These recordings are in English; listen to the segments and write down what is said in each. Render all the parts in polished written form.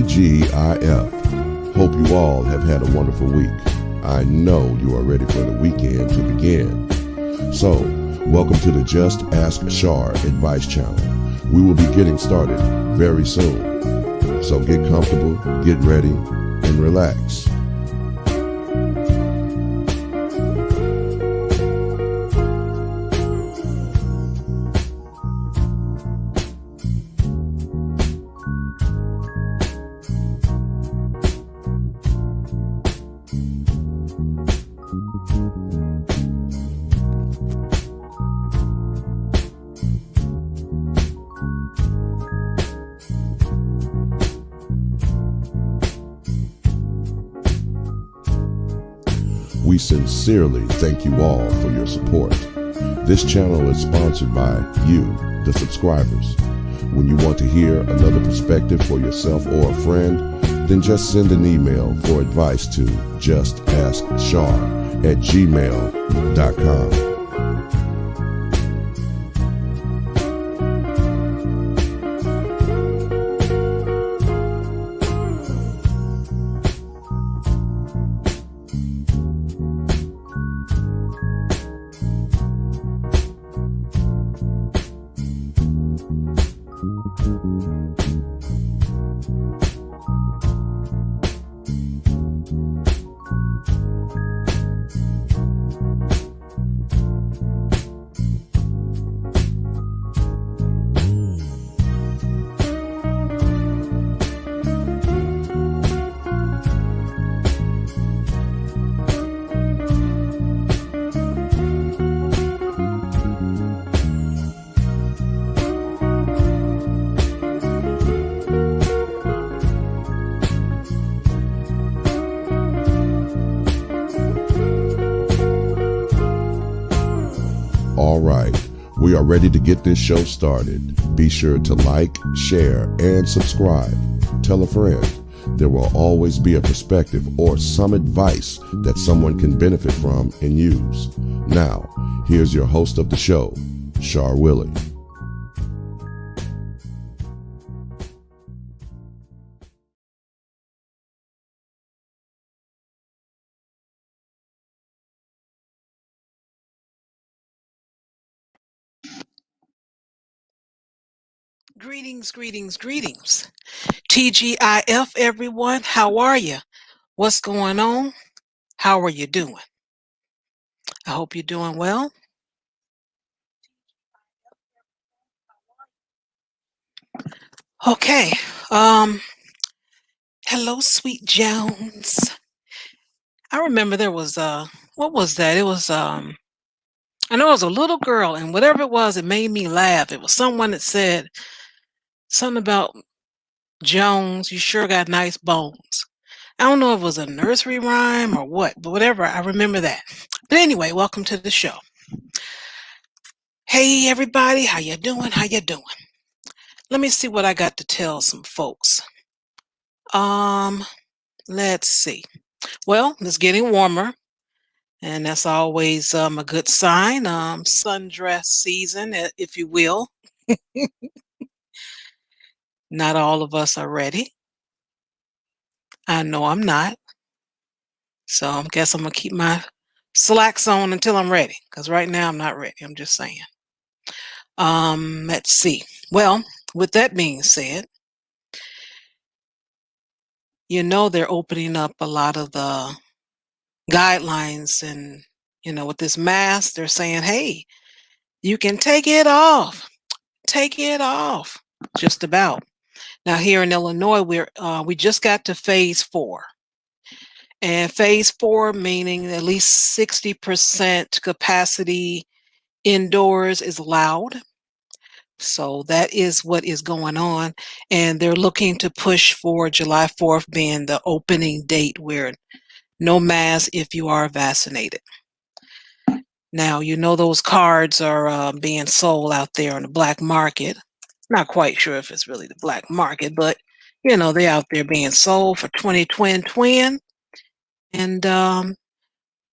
TGIF. Hope you all have had a wonderful week. I know you are ready for the weekend to begin. So, welcome to the Just Ask Char advice channel. We will be getting started very soon. So get comfortable, get ready, and relax. We sincerely thank you all for your support. This channel is sponsored by you, the subscribers. When you want to hear another perspective for yourself or a friend, then just send an email for advice to JustAskChar@gmail.com. All right, we are ready to get this show started. Be sure to like, share, and subscribe. Tell a friend. There will always be a perspective or some advice that someone can benefit from and use. Now, here's your host of the show, Char Willie. Greetings, greetings, greetings. TGIF, everyone. How are you? What's going on? How are you doing? I hope you're doing well. Okay. Hello, Sweet Jones. I remember there was what was that? It was I know it was a little girl, and whatever it was, it made me laugh. It was someone that said something about Jones, you sure got nice bones. I don't know if it was a nursery rhyme or what, but whatever, I remember that. But anyway, welcome to the show. Hey everybody, how you doing? How you doing? Let me see what I got to tell some folks. Let's see. Well, it's getting warmer, and that's always a good sign. Sundress season, if you will. Not all of us are ready. I know I'm not. So I guess I'm gonna keep my slacks on until I'm ready, because right now I'm not ready. I'm just saying. Let's see. Well, with that being said, you know they're opening up a lot of the guidelines, and with this mask, they're saying, hey, you can take it off. Take it off. Just about. Now here in Illinois, we just got to phase 4. And phase 4 meaning at least 60% capacity indoors is allowed. So that is what is going on. And they're looking to push for July 4th being the opening date where no mask if you are vaccinated. Now, those cards are being sold out there on the black market. Not quite sure if it's really the black market, but, they're out there being sold for 20 twin. And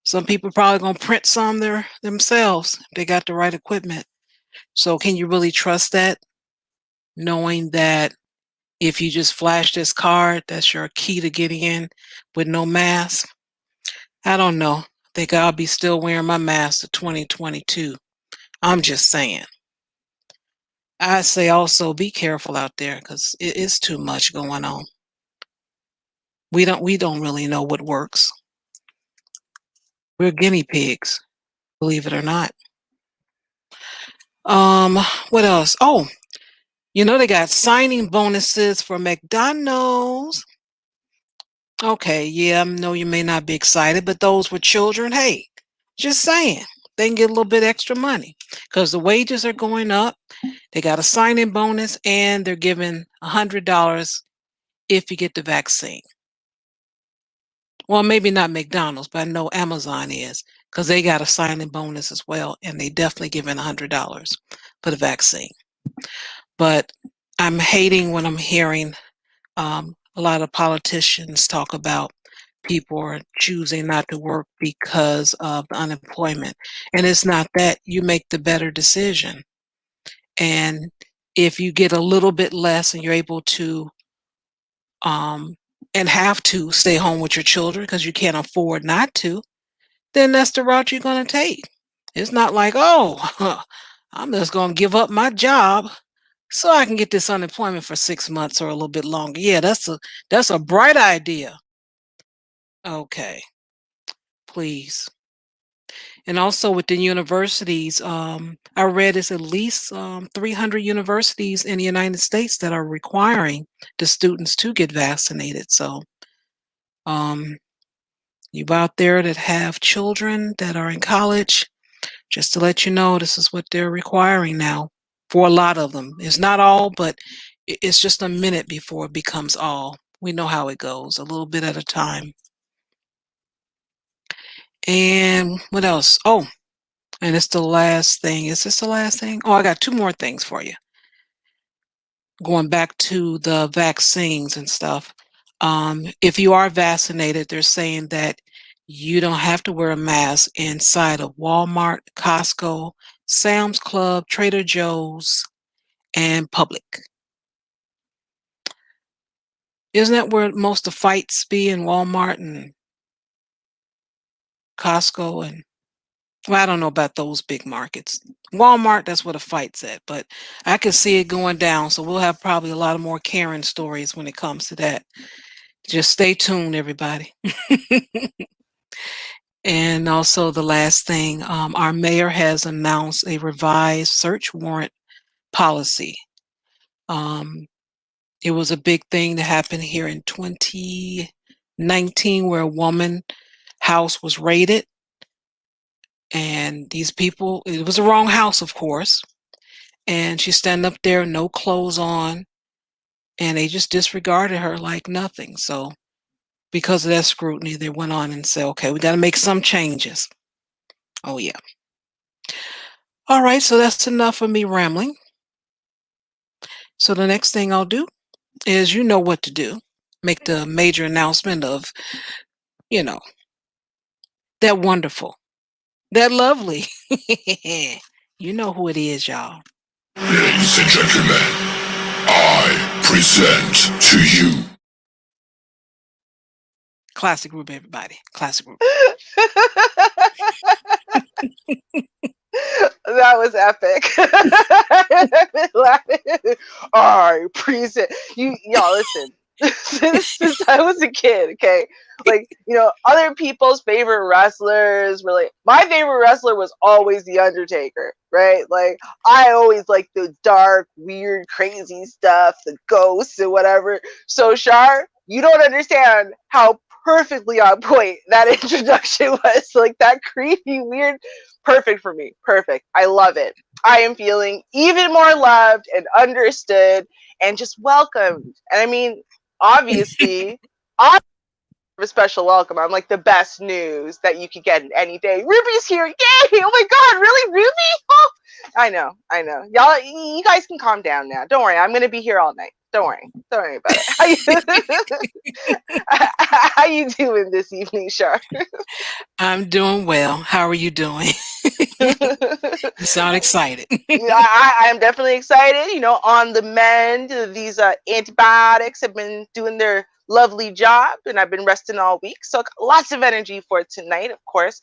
some people probably going to print some themselves if they got the right equipment. So can you really trust that, knowing that if you just flash this card, that's your key to getting in with no mask. I don't know. I think I'll be still wearing my mask to 2022. I'm just saying. I say also be careful out there because it is too much going on. We don't really know what works. We're guinea pigs, believe it or not. What else? Oh, they got signing bonuses for McDonald's. Okay, yeah, I know you may not be excited, but those with children, hey, just saying, they can get a little bit extra money because the wages are going up. They got a signing bonus and they're giving $100 if you get the vaccine. Well, maybe not McDonald's, but I know Amazon is because they got a signing bonus as well, and they definitely giving $100 for the vaccine. But I'm hating when I'm hearing a lot of politicians talk about people are choosing not to work because of the unemployment. And it's not that. You make the better decision. And if you get a little bit less and you're able to and have to stay home with your children because you can't afford not to, then that's the route you're going to take. It's not like, oh, I'm just going to give up my job so I can get this unemployment for 6 months or a little bit longer. Yeah, that's a bright idea. Okay, please. And also with the universities, I read it's at least 300 universities in the United States that are requiring the students to get vaccinated. So, um, you out there that have children that are in college, just to let you know, this is what they're requiring now for a lot of them. It's not all, but it's just a minute before it becomes all. We know how it goes, a little bit at a time. And what else? Oh, and it's the last thing. Is this the last thing? Oh, I got 2 more things for you. Going back to the vaccines and stuff. If you are vaccinated, they're saying that you don't have to wear a mask inside of Walmart, Costco, Sam's Club, Trader Joe's, and Public. Isn't that where most of the fights be, in Walmart and Costco? And well, I don't know about those big markets. Walmart, that's where the fight's at, but I can see it going down. So we'll have probably a lot of more Karen stories when it comes to that. Just stay tuned, everybody. And also the last thing, our mayor has announced a revised search warrant policy. It was a big thing that happened here in 2019 where a woman house was raided. And these people, it was the wrong house, of course. And she's standing up there, no clothes on. And they just disregarded her like nothing. So because of that scrutiny, they went on and said, okay, we got to make some changes. Oh, yeah. All right, so that's enough of me rambling. So the next thing I'll do is, you know what to do. Make the major announcement of, that wonderful, that lovely. You know who it is, y'all. Ladies and gentlemen, I present to you. Classic group, everybody. Classic group. That was epic. I present y'all listen. Since I was a kid, okay, like, other people's favorite wrestlers were like, my favorite wrestler was always The Undertaker, right? Like, I always liked the dark, weird, crazy stuff, the ghosts and whatever. So, Char, you don't understand how perfectly on point that introduction was. Like, that creepy, weird, perfect for me. Perfect. I love it. I am feeling even more loved and understood and just welcomed. And I mean, obviously, I have a special welcome. I'm like the best news that you could get in any day. Ruby's here. Yay! Oh my God, really? Ruby? Oh, I know. Y'all, you guys can calm down now. Don't worry. I'm going to be here all night. Don't worry about it. How you doing this evening, Char? I'm doing well. How are you doing? You sound excited. Yeah, I am definitely excited. On the mend. These antibiotics have been doing their lovely job, and I've been resting all week. So lots of energy for tonight, of course.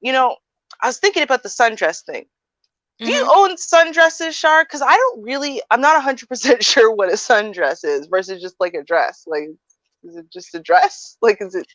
I was thinking about the sundress thing. Do you Mhm. own sundresses, Shar? Because I'm not 100% sure what a sundress is versus just like a dress. Like, is it just a dress? Like, is it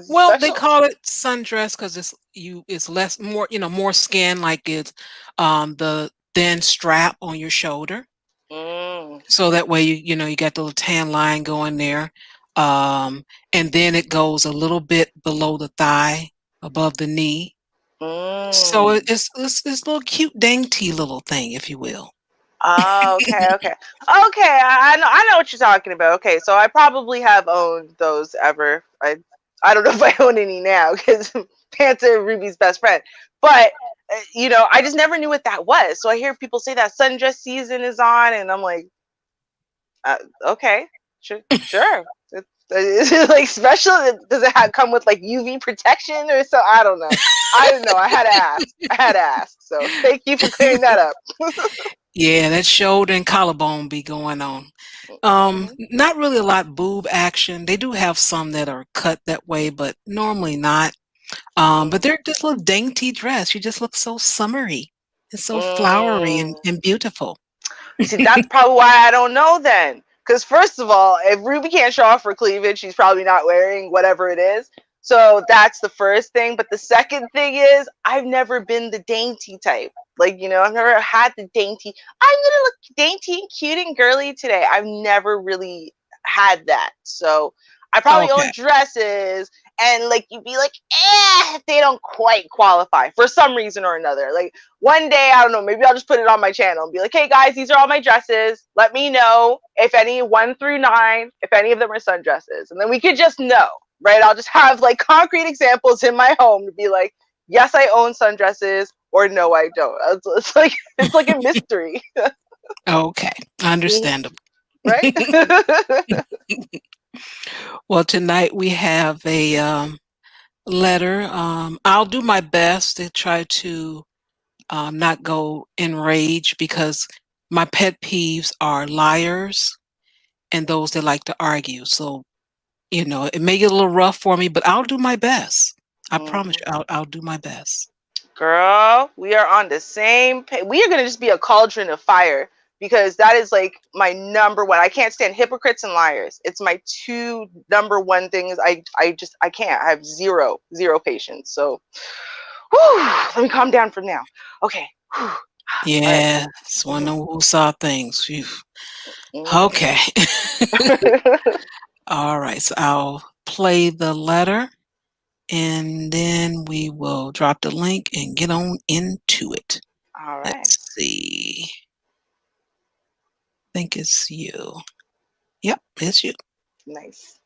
Well, they special? call it sundress because it's less more skin, like it's the thin strap on your shoulder. Mm, So that way you got the little tan line going there. And then it goes a little bit below the thigh, above the knee. So mm. it's this little cute, dainty little thing, if you will. Oh, okay, okay. Okay, I know what you're talking about. Okay, so I probably have owned those ever. I don't know if I own any now because pants are Ruby's best friend. But I just never knew what that was. So I hear people say that sundress season is on, and I'm like, okay, sure. Is it like special? Does it come with like UV protection or so? I don't know. I didn't know. I had to ask. So thank you for clearing that up. Yeah, that shoulder and collarbone be going on. Mhm. Not really a lot boob action. They do have some that are cut that way, but normally not. But Mm. they're just little dainty dress. You just look so summery and so flowery Mm. and beautiful. See, that's probably why I don't know then. Because first of all, if Ruby can't show off her cleavage, she's probably not wearing whatever it is. So that's the first thing. But the second thing is, I've never been the dainty type. Like, I've never had the dainty. I'm gonna look dainty and cute and girly today. I've never really had that. So I probably Okay. own dresses, and like you'd be like, they don't quite qualify for some reason or another. Like one day, I don't know, maybe I'll just put it on my channel and be like, hey guys, these are all my dresses. Let me know if any 1 through 9, if any of them are sundresses. And then we could just know, right? I'll just have like concrete examples in my home to be like, yes, I own sundresses, or no, I don't. It's like a mystery, Okay. Understandable. right? Well, tonight we have a letter. I'll do my best to try to not go in rage because my pet peeves are liars and those that like to argue. So, it may get a little rough for me, but I'll do my best. I promise Mhm. you, I'll do my best. Girl, we are on the same page. We are going to just be a cauldron of fire because that is like my number one. I can't stand hypocrites and liars. It's my two number one things. I can't. I have zero patience. So, whew, let me calm down from now. Okay. Whew. All right. Yeah, it's one of Mhm. them who saw things. Phew. Mhm. Okay. All right. So I'll play the letter and then we will drop the link and get on into it. All right. Let's see. I think it's you. Yep, it's you. Nice.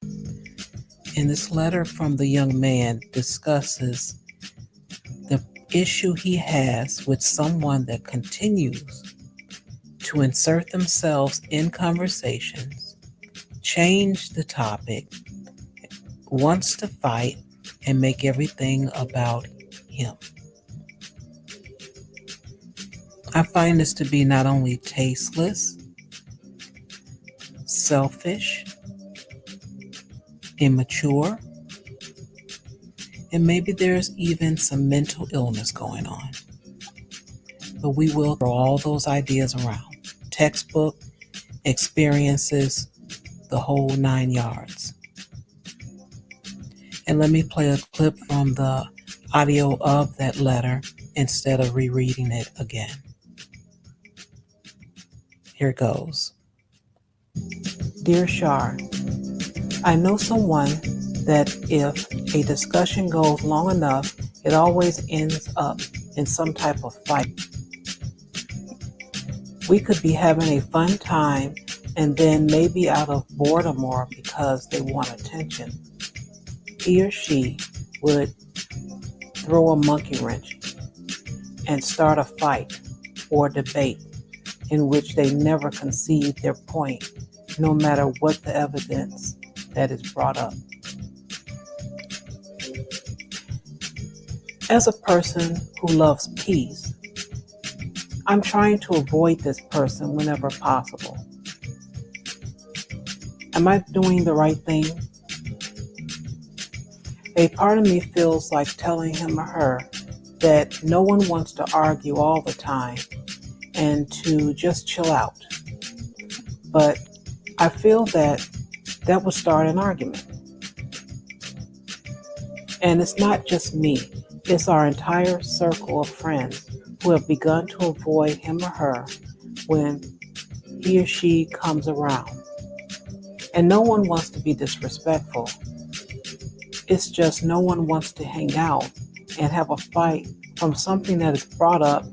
And this letter from the young man discusses the issue he has with someone that continues to insert themselves in conversations, change the topic, wants to fight, and make everything about him. I find this to be not only tasteless, selfish, immature, and maybe there's even some mental illness going on. But we will throw all those ideas around. Textbook, experiences, the whole 9 yards. And let me play a clip from the audio of that letter instead of rereading it again. Here goes. Dear Shar, I know someone that if a discussion goes long enough, it always ends up in some type of fight. We could be having a fun time and then maybe out of boredom or because they want attention, he or she would throw a monkey wrench and start a fight or debate in which they never concede their point, no matter what the evidence that is brought up. As a person who loves peace, I'm trying to avoid this person whenever possible. Am I doing the right thing? A part of me feels like telling him or her that no one wants to argue all the time and to just chill out. But I feel that would start an argument. And it's not just me, it's our entire circle of friends who have begun to avoid him or her when he or she comes around. And no one wants to be disrespectful. It's just no one wants to hang out and have a fight from something that is brought up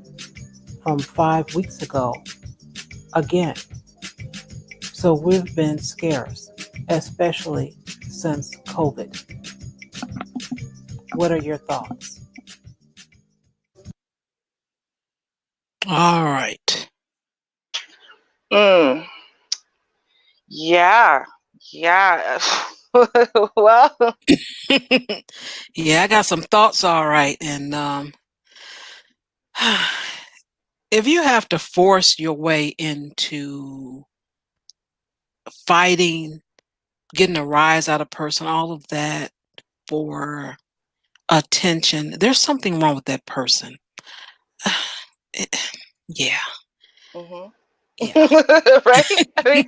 from 5 weeks ago again. So we've been scarce, especially since COVID. What are your thoughts? All right. Yeah. Well, yeah, I got some thoughts, all right. And if you have to force your way into fighting, getting a rise out of a person, all of that for attention, there's something wrong with that person. Yeah. Yeah. Right? I mean,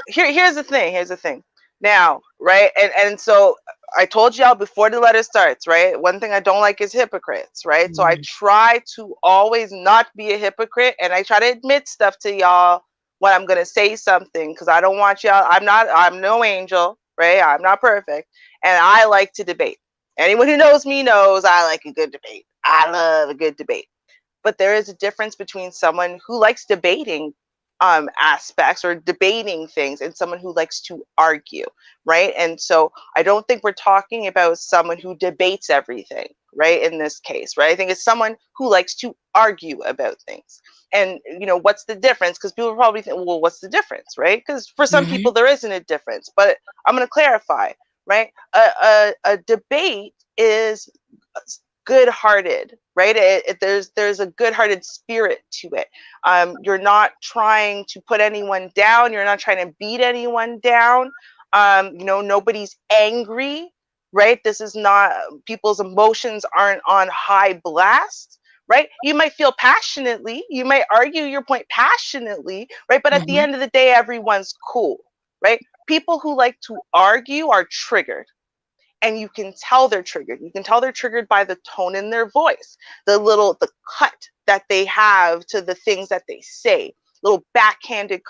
here's the thing. Now, right? And so I told y'all before the letter starts, right? One thing I don't like is hypocrites, right? So I try to always not be a hypocrite, and I try to admit stuff to y'all when I'm gonna say something, because I don't want y'all. I'm no angel, right? I'm not perfect, and I like to debate. Anyone who knows me knows I like a good debate. I love a good debate. But there is a difference between someone who likes debating aspects or debating things and someone who likes to argue, right? And so I don't think we're talking about someone who debates everything, right? In this case, right? I think it's someone who likes to argue about things. And what's the difference? Because people probably think, well, what's the difference, right? Because for some people there isn't a difference, but I'm going to clarify, right? A debate is good-hearted, right? There's a good-hearted spirit to it. You're not trying to put anyone down. You're not trying to beat anyone down. Nobody's angry, right? This is not, people's emotions aren't on high blast, right? You might feel passionately. You might argue your point passionately, right? But at the end of the day, everyone's cool, right? People who like to argue are triggered. And you can tell they're triggered. You can tell they're triggered by the tone in their voice, the cut that they have to the things that they say, little backhanded,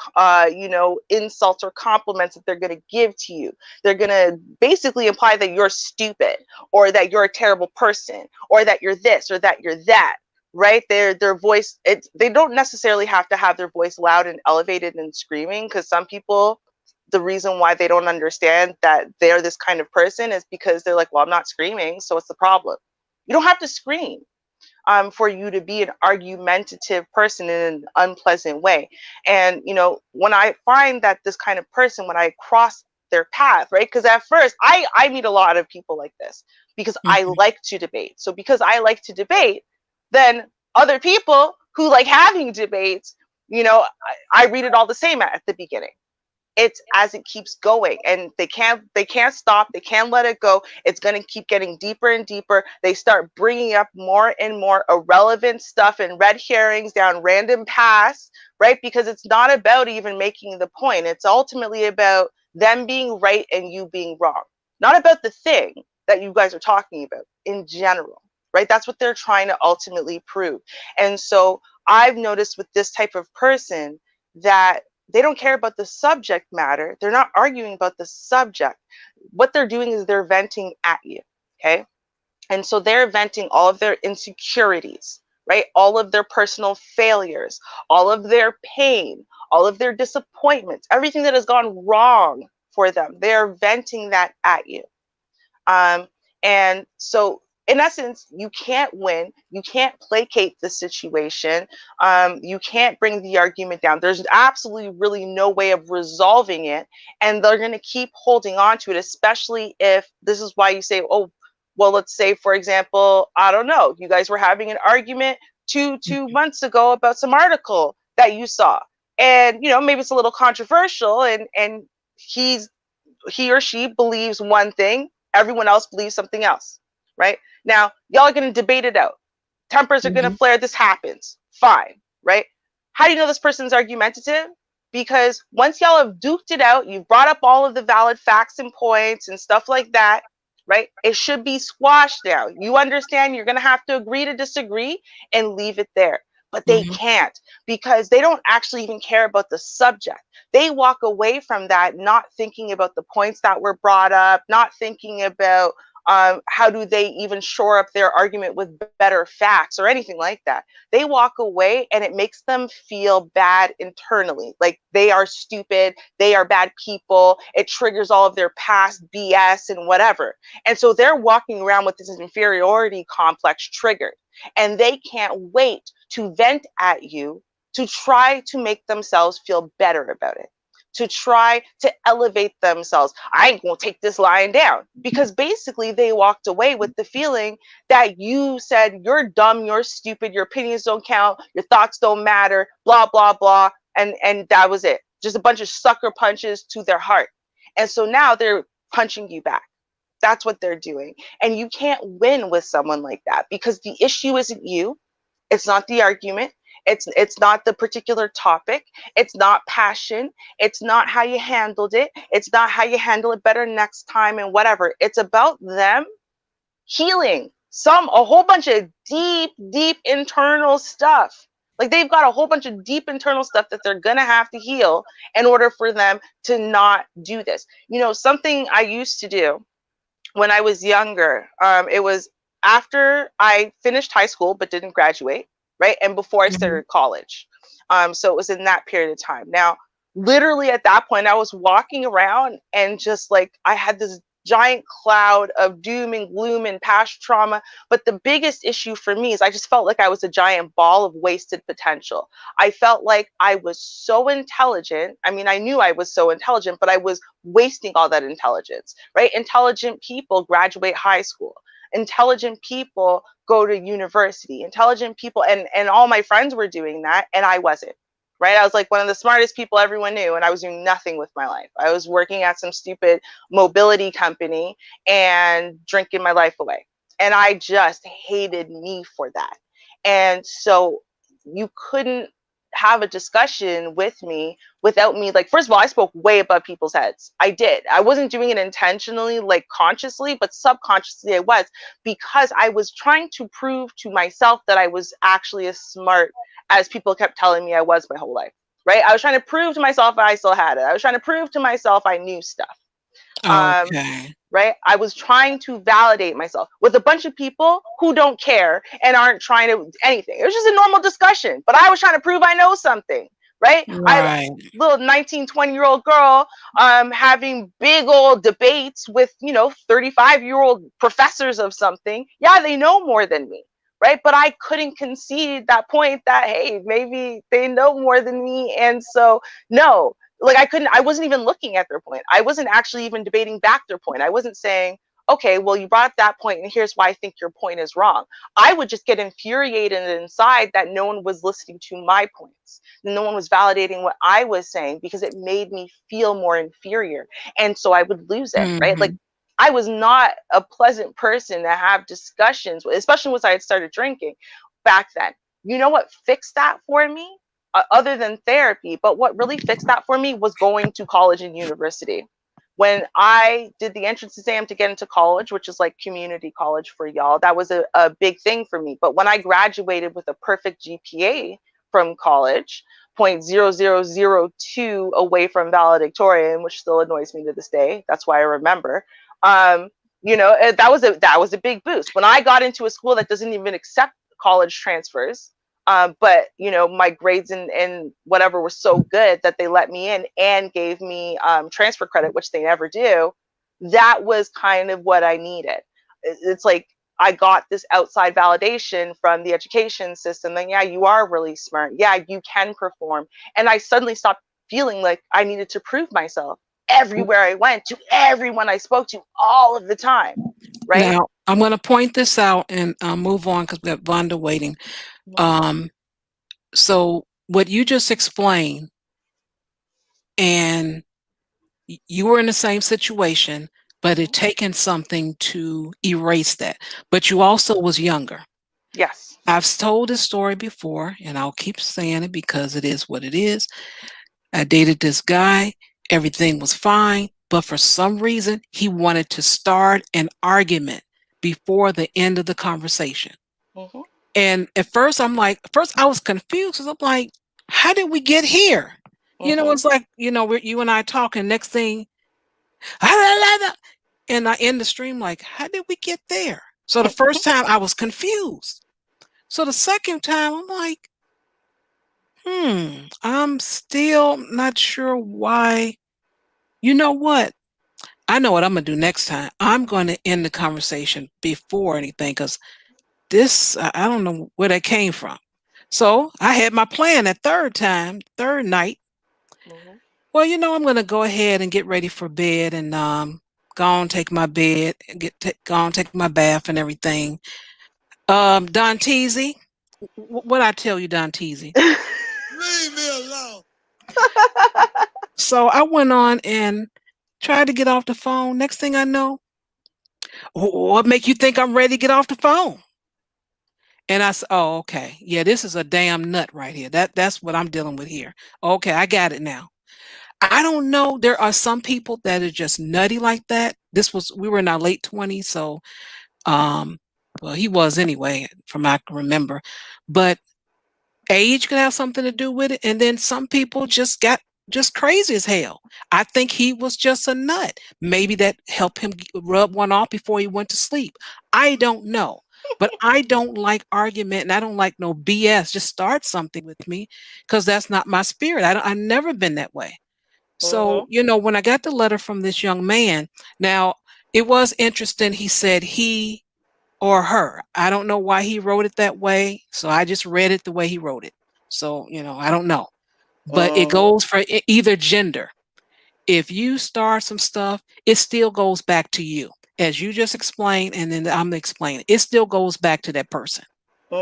insults or compliments that they're going to give to you. They're going to basically imply that you're stupid, or that you're a terrible person, or that you're this, or that you're that. Right? Their voice, they don't necessarily have to have their voice loud and elevated and screaming, because some people, the reason why they don't understand that they're this kind of person is because they're like, well, I'm not screaming, so what's the problem? You don't have to scream for you to be an argumentative person in an unpleasant way. And, when I find that this kind of person, when I cross their path, right? Because at first, I meet a lot of people like this because I like to debate. So because I like to debate, then other people who like having debates, I read it all the same at the beginning. It's as it keeps going, and they can't stop. They can't let it go. It's going to keep getting deeper and deeper. They start bringing up more and more irrelevant stuff and red herrings down random paths, right? Because it's not about even making the point. It's ultimately about them being right and you being wrong, not about the thing that you guys are talking about in general, right? That's what they're trying to ultimately prove. And so I've noticed with this type of person that they don't care about the subject matter. They're not arguing about the subject. What they're doing is they're venting at you, okay? And so they're venting all of their insecurities, right? All of their personal failures, all of their pain, all of their disappointments, everything that has gone wrong for them. They're venting that at you. And so in essence, you can't win. You can't placate the situation. You can't bring the argument down. There's absolutely really no way of resolving it. And they're going to keep holding on to it, especially if this is why you say, oh, Well, let's say, for example, I don't know, you guys were having an argument two months ago about some article that you saw, and maybe it's a little controversial, and he or she believes one thing, everyone else believes something else, right? Now, y'all are going to debate it out. Tempers are going to flare. This happens. Fine, right? How do you know this person's argumentative? Because once y'all have duked it out, you've brought up all of the valid facts and points and stuff like that, right? It should be squashed now. You understand you're going to have to agree to disagree and leave it there. But they can't, because they don't actually even care about the subject. They walk away from that not thinking about the points that were brought up, not thinking about how do they even shore up their argument with better facts or anything like that. They walk away and it makes them feel bad internally, like they are stupid, they are bad people. It triggers all of their past BS and whatever. And so they're walking around with this inferiority complex triggered, and they can't wait to vent at you, to try to make themselves feel better about it, to try to elevate themselves. I ain't gonna take this lying down, because basically they walked away with the feeling that you said you're dumb, you're stupid, your opinions don't count, your thoughts don't matter, blah, blah, blah. And that was it. Just a bunch of sucker punches to their heart. And so now they're punching you back. That's what they're doing. And you can't win with someone like that, because the issue isn't you. It's not the argument. It's not the particular topic. It's not passion. It's not how you handled it. It's not how you handle it better next time and whatever. It's about them healing a whole bunch of deep internal stuff. Like, they've got a whole bunch of deep internal stuff that they're gonna have to heal in order for them to not do this. Something I used to do when I was younger, it was after I finished high school but didn't graduate, right? And before I started college. So it was in that period of time. Now, literally at that point, I was walking around and just like, I had this giant cloud of doom and gloom and past trauma. But the biggest issue for me is I just felt like I was a giant ball of wasted potential. I felt like I was so intelligent. I mean, I knew I was so intelligent, but I was wasting all that intelligence, right? Intelligent people graduate high school. Intelligent people go to university. Intelligent people, and all my friends were doing that, and I wasn't. Right? I was like one of the smartest people everyone knew, and I was doing nothing with my life. I was working at some stupid mobility company and drinking my life away. And I just hated me for that. And so you couldn't have a discussion with me without me, like, first of all, I spoke way above people's heads. I did. I wasn't doing it intentionally, like consciously, but subconsciously I was, because I was trying to prove to myself that I was actually as smart as people kept telling me I was my whole life, right? I was trying to prove to myself I still had it. I was trying to prove to myself I knew stuff. Okay. Right? I was trying to validate myself with a bunch of people who don't care and aren't trying to anything. It was just a normal discussion, but I was trying to prove I know something, right? Right. Little 19, 20-year-old girl having big old debates with, 35-year-old professors of something. Yeah, they know more than me. Right. But I couldn't concede that point that, hey, maybe they know more than me. And so, no, like I wasn't even looking at their point. I wasn't actually even debating back their point. I wasn't saying, okay, well, you brought up that point and here's why I think your point is wrong. I would just get infuriated inside that no one was listening to my points. No one was validating what I was saying, because it made me feel more inferior. And so I would lose it, right? Like, I was not a pleasant person to have discussions with, especially once I had started drinking back then. You know what fixed that for me? Other than therapy, but what really fixed that for me was going to college and university. When I did the entrance exam to get into college, which is like community college for y'all, that was a big thing for me. But when I graduated with a perfect GPA from college, 0.0002 away from valedictorian, which still annoys me to this day. That's why I remember. That was a big boost. When I got into a school that doesn't even accept college transfers, but my grades and whatever were so good that they let me in and gave me transfer credit, which they never do. That was kind of what I needed. It's like I got this outside validation from the education system. Then, yeah, you are really smart. Yeah, you can perform. And I suddenly stopped feeling like I needed to prove myself everywhere I went, to everyone I spoke to, all of the time. right? Now, I'm going to point this out and move on because we have Vonda waiting. So what you just explained, and you were in the same situation, but it taken something to erase that. But you also was younger. Yes. I've told this story before, and I'll keep saying it because it is what it is. I dated this guy. Everything was fine. But for some reason, he wanted to start an argument before the end of the conversation. Mm-hmm. And at first, I was confused. 'Cause I'm like, how did we get here? It's like, you and I talking. Next thing, and I end the stream like, how did we get there? So the first time I was confused. So the second time, I'm like, I'm still not sure why. You know what? I know what I'm going to do next time. I'm going to end the conversation before anything because I don't know where that came from. So I had my plan that third night. Well, I'm going to go ahead and get ready for bed and go on take my bed, go on take my bath and everything. Don Teasy, what I tell you, Don Teasy? Leave me alone. So I went on and tried to get off the phone. Next thing I know, what make you think I'm ready to get off the phone? And I said, oh, okay. Yeah, this is a damn nut right here. That's what I'm dealing with here. Okay, I got it now. I don't know. There are some people that are just nutty like that. We were in our late 20s, so well, he was anyway, from what I can remember. But age could have something to do with it. And then some people just got just crazy as hell. I think he was just a nut. Maybe that helped him rub one off before he went to sleep. I don't know. But I don't like argument and I don't like no BS. Just start something with me because that's not my spirit. I've never been that way. So, when I got the letter from this young man, now it was interesting. He said he or her. I don't know why he wrote it that way. So I just read it the way he wrote it. So, I don't know. But it goes for either gender. If you start some stuff, it still goes back to you. As you just explained, and then I'm explaining, it still goes back to that person.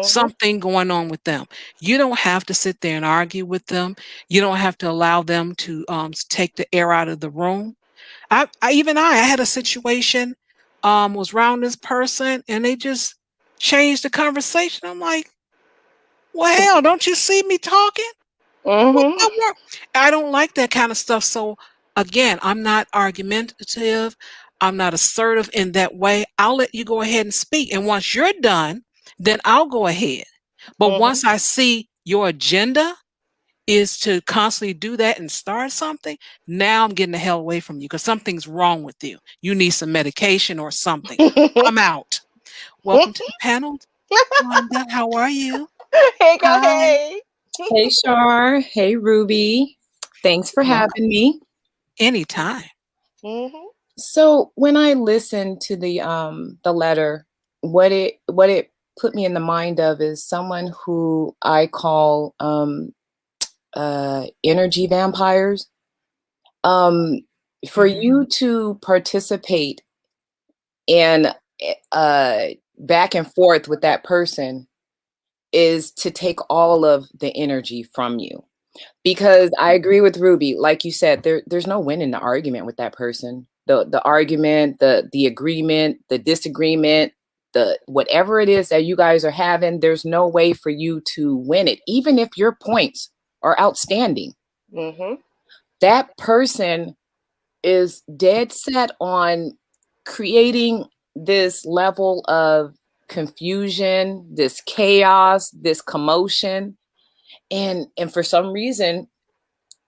Something going on with them. You don't have to sit there and argue with them. You don't have to allow them to take the air out of the room. I had a situation, was around this person and they just changed the conversation. I'm like, well, hell, don't you see me talking? I don't like that kind of stuff. So again, I'm not argumentative. I'm not assertive in that way. I'll let you go ahead and speak. And once you're done, then I'll go ahead. But once I see your agenda is to constantly do that and start something, now I'm getting the hell away from you because something's wrong with you. You need some medication or something. I'm out. Welcome to the panel. Wanda, how are you? Hey, girl, Hi. hey. Hey, Char. Hey, Ruby. Thanks for having me. Anytime. So when I listened to the letter, what it put me in the mind of is someone who I call energy vampires. For you to participate in back and forth with that person is to take all of the energy from you. Because I agree with Ruby, like you said, there's no winning the argument with that person. The argument, the agreement, the disagreement, the whatever it is that you guys are having, there's no way for you to win it, even if your points are outstanding. That person is dead set on creating this level of confusion, this chaos, this commotion. And for some reason,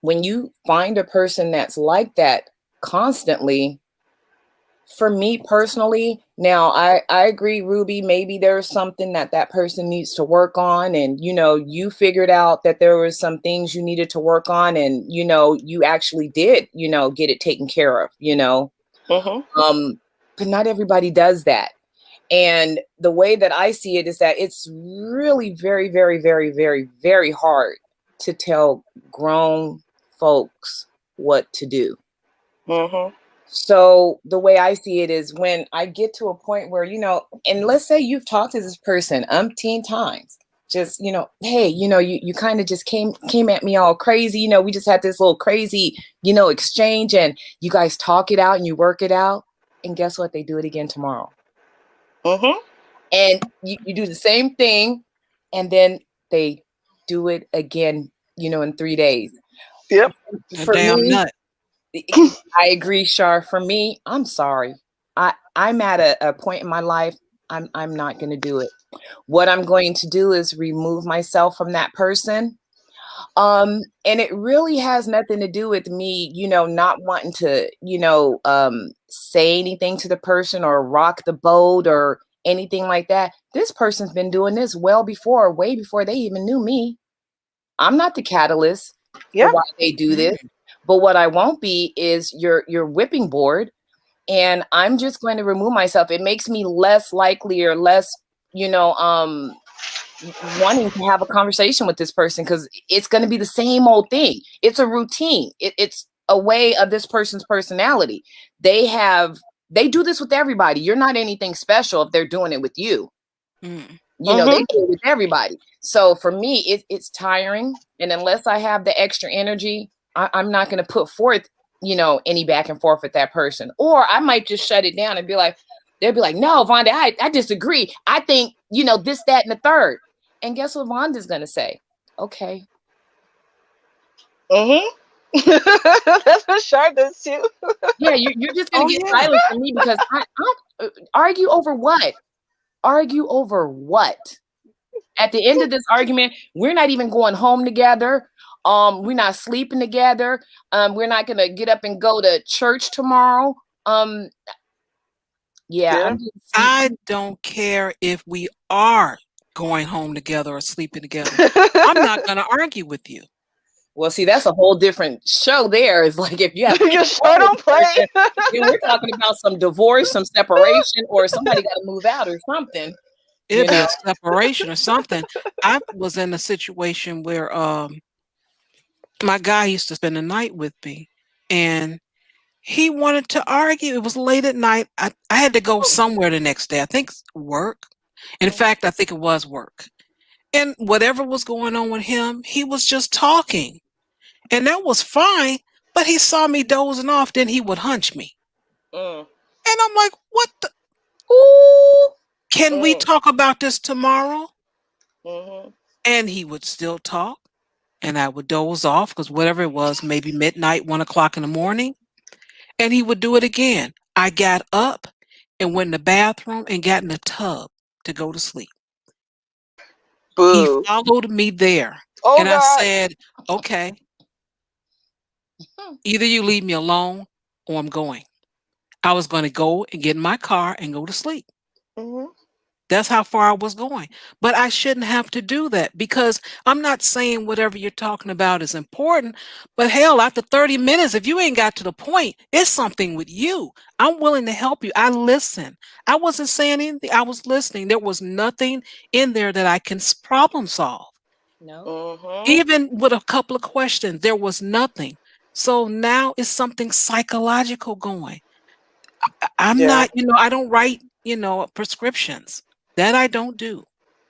when you find a person that's like that constantly, for me personally, now I agree, Ruby, maybe there's something that person needs to work on. And, you figured out that there was some things you needed to work on and, you actually did, get it taken care of, but not everybody does that. And the way that I see it is that it's really very, very, very, very, very hard to tell grown folks what to do. So the way I see it is when I get to a point where, and let's say you've talked to this person umpteen times, just, hey, you kind of just came at me all crazy. We just had this little crazy, exchange, and you guys talk it out and you work it out. And guess what? They do it again tomorrow. Mm-hmm. And you do the same thing, and then they do it again, in 3 days. Yep. A damn nut. I agree, Char. For me, I'm sorry. I'm at a point in my life. I'm not going to do it. What I'm going to do is remove myself from that person. And it really has nothing to do with me, not wanting to, say anything to the person or rock the boat or anything like that. This person's been doing this way before they even knew me. I'm not the catalyst for why they do this. But what I won't be is your whipping board, and I'm just going to remove myself. It makes me less likely or less, wanting to have a conversation with this person, because it's going to be the same old thing. It's a routine. It's a way of this person's personality. They do this with everybody. You're not anything special if they're doing it with you. They do it with everybody. So for me, it's tiring. And unless I have the extra energy, I'm not going to put forth, any back and forth with that person. Or I might just shut it down and be like, they'll be like, no, Vonda, I disagree. I think, this, that, and the third. And guess what Vonda's going to say? Okay. That's what Char does too. Yeah, you're just going to get silent from me, because I argue over what? Argue over what? At the end of this argument, we're not even going home together. We're not sleeping together. We're not gonna get up and go to church tomorrow. I don't care if we are going home together or sleeping together. I'm not gonna argue with you. Well, see, that's a whole different show there. It's like if you have your show don't play. We're talking about some divorce, some separation, or somebody got to move out or something. It'd be a separation or something. I was in a situation where my guy used to spend the night with me, and he wanted to argue. It was late at night. I had to go somewhere the next day. I think work. In fact, I think it was work. And whatever was going on with him, he was just talking. And that was fine, but he saw me dozing off, then he would hunch me. And I'm like, what the? Ooh. Can we talk about this tomorrow? And he would still talk, and I would doze off, because whatever it was, maybe midnight, 1 o'clock in the morning, and he would do it again. I got up and went in the bathroom and got in the tub to go to sleep. Boo. He followed me there. And God. I said, okay, either you leave me alone or I'm going. I was going to go and get in my car and go to sleep. That's how far I was going. But I shouldn't have to do that, because I'm not saying whatever you're talking about is important. But hell, after 30 minutes, if you ain't got to the point, it's something with you. I'm willing to help you. I listen. I wasn't saying anything. I was listening. There was nothing in there that I can problem solve. No. Even with a couple of questions, there was nothing. So now it's something psychological going. I'm not, I don't write, prescriptions. That I don't do.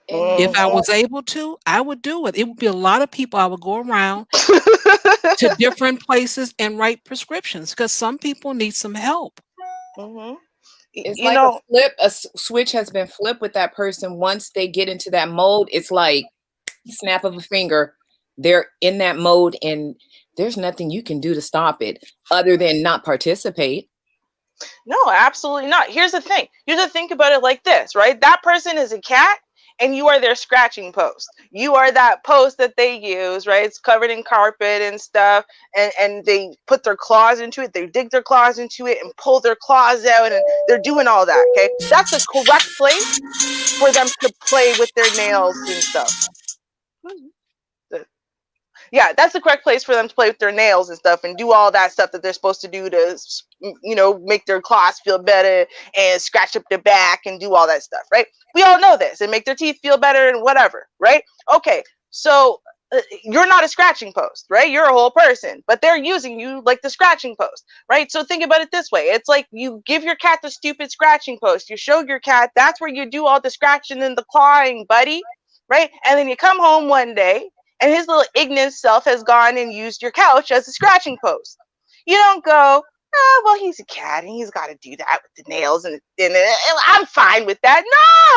If I was able to, I would do it. It would be a lot of people. I would go around to different places and write prescriptions, because some people need some help. It's like a switch has been flipped with that person. Once they get into that mode, it's like snap of a finger. They're in that mode, and there's nothing you can do to stop it other than not participate. No, absolutely not. Here's the thing. You have to think about it like this, right? That person is a cat, and you are their scratching post. You are that post that they use, right? It's covered in carpet and stuff, and they put their claws into it. They dig their claws into it and pull their claws out, and they're doing all that, okay? That's the correct place for them to play with their nails and stuff. Yeah, that's the correct place for them to play with their nails and stuff and do all that stuff that they're supposed to do to, make their claws feel better and scratch up their back and do all that stuff, right? We all know this, and make their teeth feel better and whatever, right? Okay, so you're not a scratching post, right? You're a whole person, but they're using you like the scratching post, right? So think about it this way. It's like you give your cat the stupid scratching post. You show your cat that's where you do all the scratching and the clawing, buddy, right? And then you come home one day and his little ignorant self has gone and used your couch as a scratching post. You don't go, oh, well, he's a cat and he's got to do that with the nails and I'm fine with that.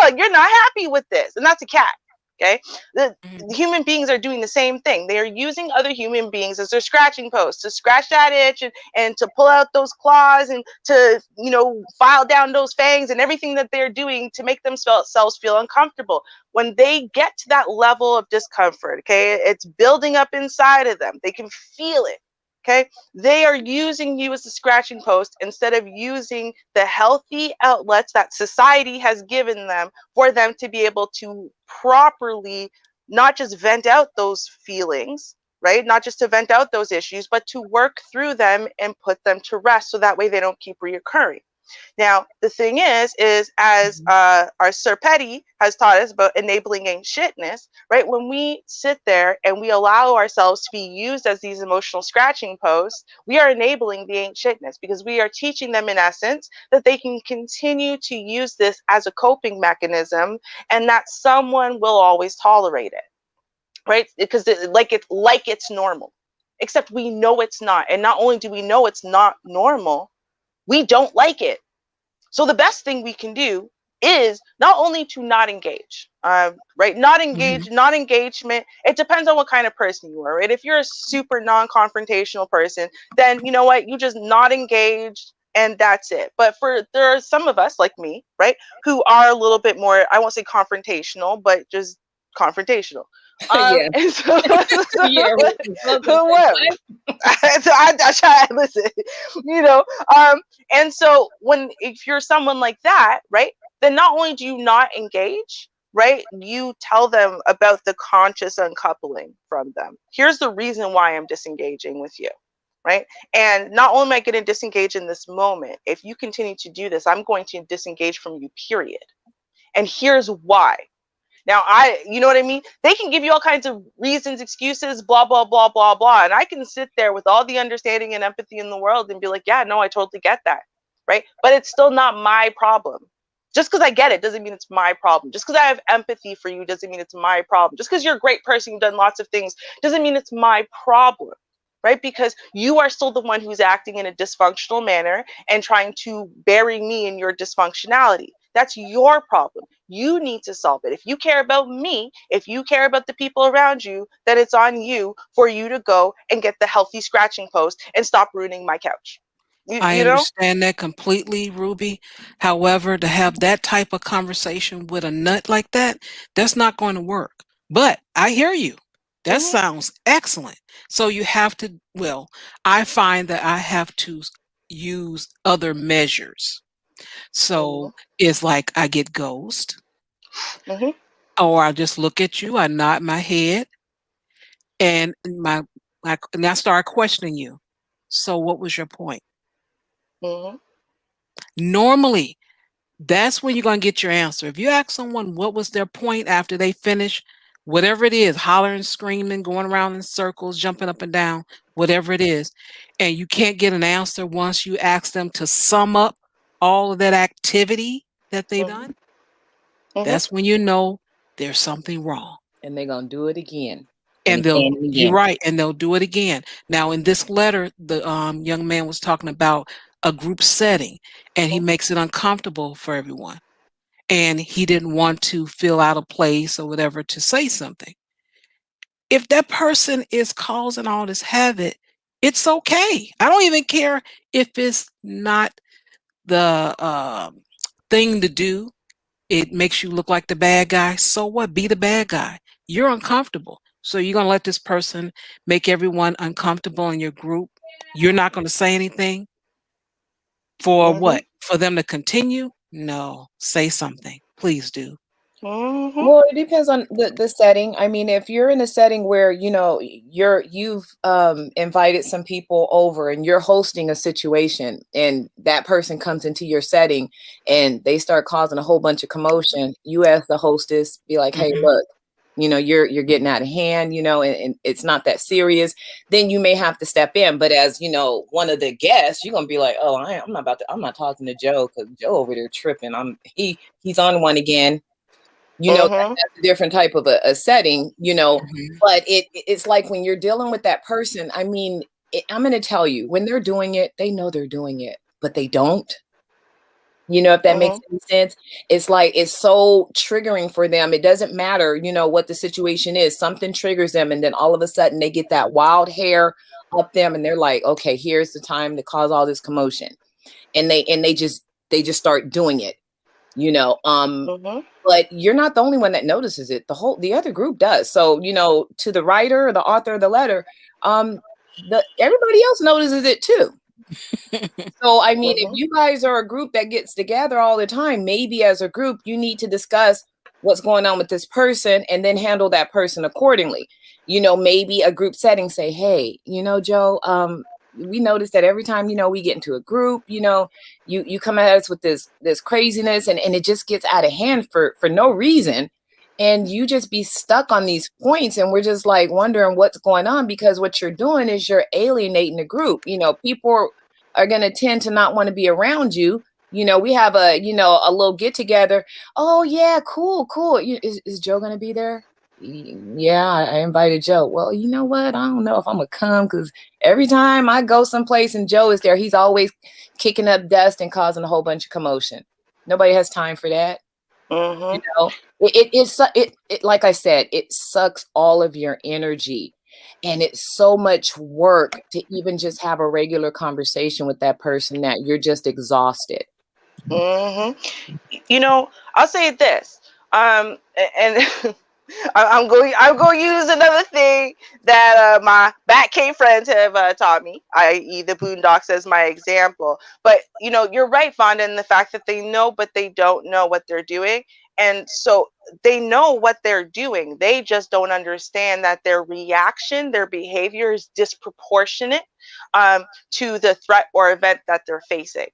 No, you're not happy with this. And that's a cat. Okay. The human beings are doing the same thing. They are using other human beings as their scratching posts to scratch that itch and to pull out those claws and to, file down those fangs and everything that they're doing to make themselves feel uncomfortable. When they get to that level of discomfort, okay, it's building up inside of them. They can feel it. Okay, they are using you as a scratching post instead of using the healthy outlets that society has given them for them to be able to properly not just vent out those feelings, right? Not just to vent out those issues, but to work through them and put them to rest so that way they don't keep reoccurring. Now, the thing is as our Sir Petty has taught us about enabling ain't shitness, right? When we sit there and we allow ourselves to be used as these emotional scratching posts, we are enabling the ain't shitness because we are teaching them in essence that they can continue to use this as a coping mechanism and that someone will always tolerate it, right? Because it's normal, except we know it's not. And not only do we know it's not normal, we don't like it. So the best thing we can do is not only to not engage, right? Not engage, not engagement. It depends on what kind of person you are, right? If you're a super non-confrontational person, then you know what? You just not engage and that's it. But there are some of us like me, right? Who are a little bit more, I won't say confrontational, but just confrontational. Yeah. And so, Yeah. so I try to listen, and so if you're someone like that, right, then not only do you not engage, right, you tell them about the conscious uncoupling from them. Here's the reason why I'm disengaging with you, right? And not only am I going to disengage in this moment, if you continue to do this, I'm going to disengage from you, period. And here's why. Now, you know what I mean? They can give you all kinds of reasons, excuses, blah, blah, blah, blah, blah. And I can sit there with all the understanding and empathy in the world and be like, yeah, no, I totally get that. Right. But it's still not my problem. Just because I get it doesn't mean it's my problem. Just because I have empathy for you doesn't mean it's my problem. Just because you're a great person, you've done lots of things, doesn't mean it's my problem. Right? Because you are still the one who's acting in a dysfunctional manner and trying to bury me in your dysfunctionality. That's your problem. You need to solve it. If you care about me, if you care about the people around you, then it's on you for you to go and get the healthy scratching post and stop ruining my couch. I understand that completely, Ruby. However, to have that type of conversation with a nut like that, that's not going to work. But I hear you. That sounds excellent. So you have to, I find that I have to use other measures. So it's like I get ghost, or I just look at you, I nod my head, and and I start questioning you. So what was your point? Normally, that's when you're going to get your answer. If you ask someone what was their point after they finish, whatever it is, hollering, screaming, going around in circles, jumping up and down, whatever it is, and you can't get an answer once you ask them to sum up all of that activity that they've done, that's when you know there's something wrong. And they're going to do it again. And you're right, and they'll do it again. Now, in this letter, the young man was talking about a group setting, and he makes it uncomfortable for everyone. And he didn't want to feel out of place or whatever to say something. If that person is causing all this havoc, it's okay. I don't even care if it's not the thing to do. It makes you look like the bad guy. So what? Be the bad guy. You're uncomfortable. So you're going to let this person make everyone uncomfortable in your group. You're not going to say anything for what? For them to continue? No, say something. Please do. Well, it depends on the setting. I mean, if you're in a setting where, you've invited some people over and you're hosting a situation and that person comes into your setting and they start causing a whole bunch of commotion, you as the hostess be like, hey, look, you know, you're getting out of hand, you know, and it's not that serious, then you may have to step in. But as, you know, one of the guests, you're gonna be like, oh, I'm not talking to Joe, because Joe over there tripping. He's on one again. You know, that's a different type of a setting, you know. But it's like when you're dealing with that person, I mean, I'm going to tell you, when they're doing it, they know they're doing it, but they don't. You know, if that makes any sense. It's like, it's so triggering for them. It doesn't matter, you know, what the situation is. Something triggers them, and then all of a sudden they get that wild hair up them, and they're like, okay, here's the time to cause all this commotion. And they just start doing it, you know. But you're not the only one that notices it. The other group does. So, you know, to the writer, the author of the letter, everybody else notices it too. So, I mean, if you guys are a group that gets together all the time, maybe as a group, you need to discuss what's going on with this person and then handle that person accordingly. You know, maybe a group setting, say, hey, you know, Joe, we noticed that every time, you know, we get into a group, you know, you come at us with this craziness, and it just gets out of hand for no reason. And you just be stuck on these points, and we're just like wondering what's going on, because what you're doing is you're alienating the group. You know, people are going to tend to not want to be around you. You know, we have a little get together. Oh yeah, cool. Is Joe going to be there? Yeah, I invited Joe. Well, you know what? I don't know if I'm gonna come, because every time I go someplace and Joe is there, he's always kicking up dust and causing a whole bunch of commotion. Nobody has time for that. You know, it like I said, it sucks all of your energy, and it's so much work to even just have a regular conversation with that person that you're just exhausted. You know, I'll say this, and I'm going to use another thing that my Batcave friends have taught me, i.e. the Boondocks, as my example. But, you know, you're right, Vonda, in the fact that they know, but they don't know what they're doing. And so they know what they're doing. They just don't understand that their reaction, their behavior is disproportionate to the threat or event that they're facing.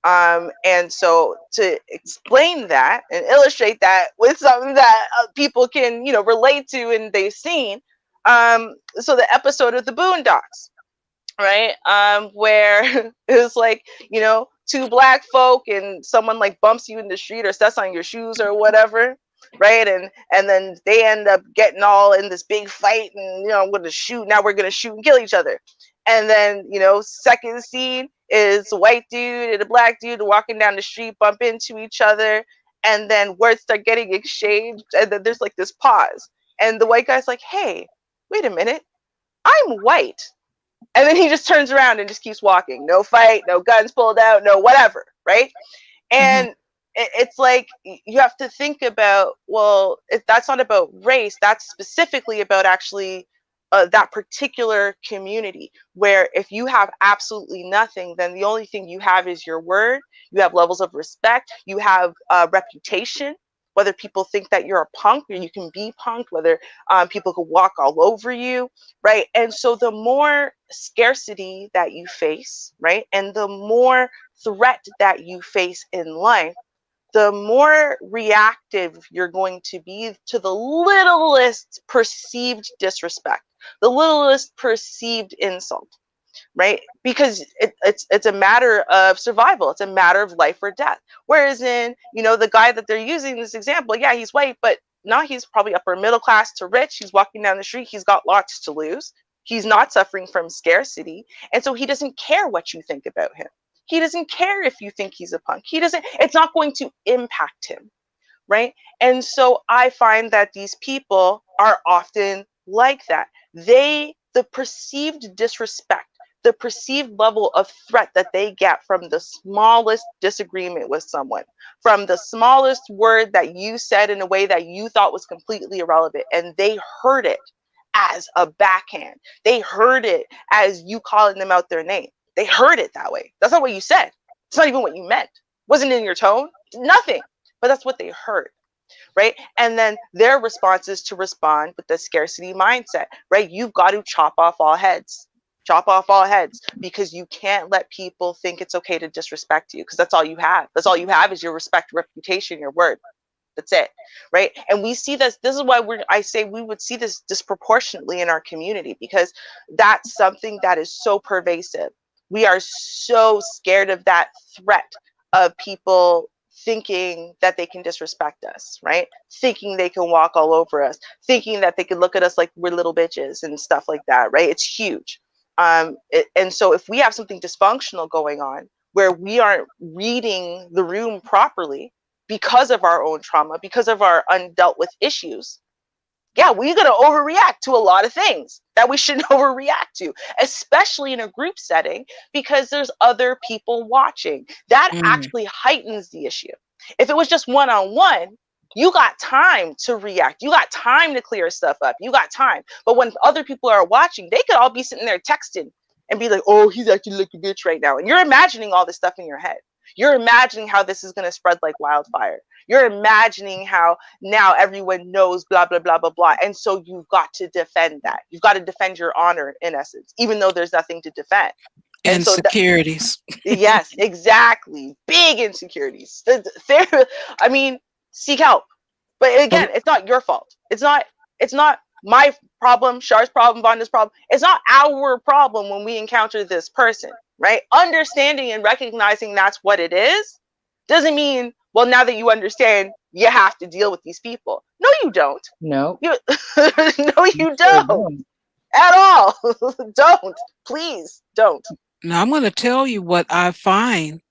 And so to explain that and illustrate that with something that people can, you know, relate to and they've seen. So the episode of the Boondocks, right? Where it was like, you know, two black folk and someone like bumps you in the street or steps on your shoes or whatever. Right. And then they end up getting all in this big fight, and, you know, I'm going to shoot. Now we're going to shoot and kill each other. And then, you know, second scene is a white dude and a black dude walking down the street, bump into each other, and then words start getting exchanged, and then there's like this pause, and the white guy's like, hey, wait a minute, I'm white. And then he just turns around and just keeps walking. No fight, no guns pulled out, no whatever, right? And it's like, you have to think about, well, if that's not about race, that's specifically about actually that particular community, where if you have absolutely nothing, then the only thing you have is your word. You have levels of respect. You have reputation, whether people think that you're a punk or you can be punked, whether people could walk all over you, right? And so the more scarcity that you face, right, and the more threat that you face in life, the more reactive you're going to be to the littlest perceived disrespect, the littlest perceived insult, right? Because it's a matter of survival. It's a matter of life or death. Whereas in, you know, the guy that they're using this example, yeah, he's white, but now he's probably upper middle class to rich. He's walking down the street. He's got lots to lose. He's not suffering from scarcity. And so he doesn't care what you think about him. He doesn't care if you think he's a punk. It's not going to impact him, right? And so I find that these people are often like that. The perceived disrespect, the perceived level of threat that they get from the smallest disagreement with someone, from the smallest word that you said in a way that you thought was completely irrelevant, and they heard it as a backhand. They heard it as you calling them out their name. They heard it that way. That's not what you said. It's not even what you meant. Wasn't in your tone. Nothing. But that's what they heard, right? And then their response is to respond with the scarcity mindset, right? You've got to chop off all heads. Chop off all heads, because you can't let people think it's okay to disrespect you, because that's all you have. That's all you have is your respect, reputation, your word. That's it, right? And we see this. This is why I say we would see this disproportionately in our community, because that's something that is so pervasive. We are so scared of that threat of people thinking that they can disrespect us, right? Thinking they can walk all over us, thinking that they can look at us like we're little bitches and stuff like that, right? It's huge. And so if we have something dysfunctional going on where we aren't reading the room properly, because of our own trauma, because of our undealt with issues, yeah, we're going to overreact to a lot of things that we shouldn't overreact to, especially in a group setting, because there's other people watching. That actually heightens the issue. If it was just one-on-one, you got time to react. You got time to clear stuff up. You got time. But when other people are watching, they could all be sitting there texting and be like, oh, he's acting like a bitch right now. And you're imagining all this stuff in your head. You're imagining how this is going to spread like wildfire. You're imagining how now everyone knows blah, blah, blah, blah, blah. And so you've got to defend that. You've got to defend your honor, in essence, even though there's nothing to defend. And so insecurities. Yes, exactly. Big insecurities. I mean, seek help. But again, it's not your fault. It's not my problem, Char's problem, Vonda's problem. It's not our problem when we encounter this person, right? Understanding and recognizing that's what it is doesn't mean, well, now that you understand, you have to deal with these people. No, you don't. No. No, you don't. At all. Don't. Please don't. Now, I'm going to tell you what I find.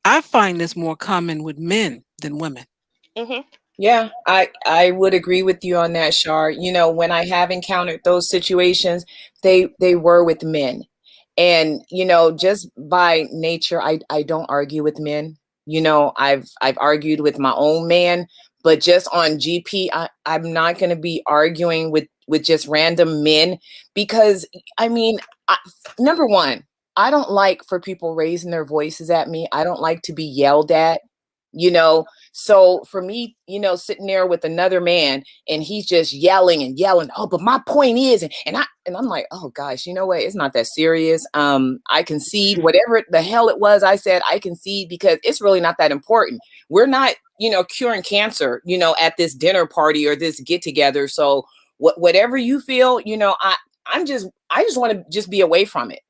I find this more common with men than women. Mm-hmm. Yeah, I would agree with you on that, Char. You know, when I have encountered those situations, they were with men. And, you know, just by nature, I don't argue with men. You know, I've argued with my own man, but just on GP, I'm not going to be arguing with just random men, because, I mean, number one, I don't like for people raising their voices at me. I don't like to be yelled at, you know. So for me, you know, sitting there with another man and he's just yelling and yelling, oh, but my point is, and I'm like, oh gosh, you know what? It's not that serious. I concede whatever the hell it was I said, I concede, because it's really not that important. We're not, you know, curing cancer, you know, at this dinner party or this get together. So whatever you feel, you know, I just want to just be away from it.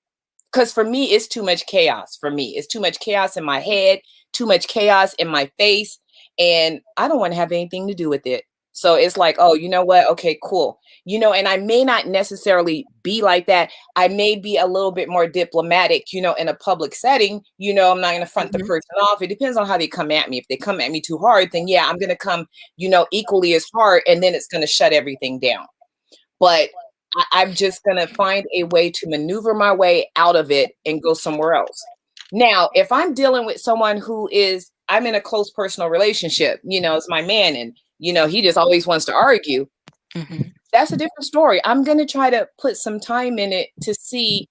Because for me, it's too much chaos. For me, it's too much chaos in my head, too much chaos in my face. And I don't want to have anything to do with it. So it's like, oh, you know what? Okay, cool. You know, and I may not necessarily be like that. I may be a little bit more diplomatic, you know, in a public setting. You know, I'm not going to front the person off. It depends on how they come at me. If they come at me too hard, then yeah, I'm going to come, you know, equally as hard. And then it's going to shut everything down. But I'm just going to find a way to maneuver my way out of it and go somewhere else. Now, if I'm dealing with someone I'm in a close personal relationship, you know, it's my man, and, you know, he just always wants to argue. That's a different story. I'm going to try to put some time in it to see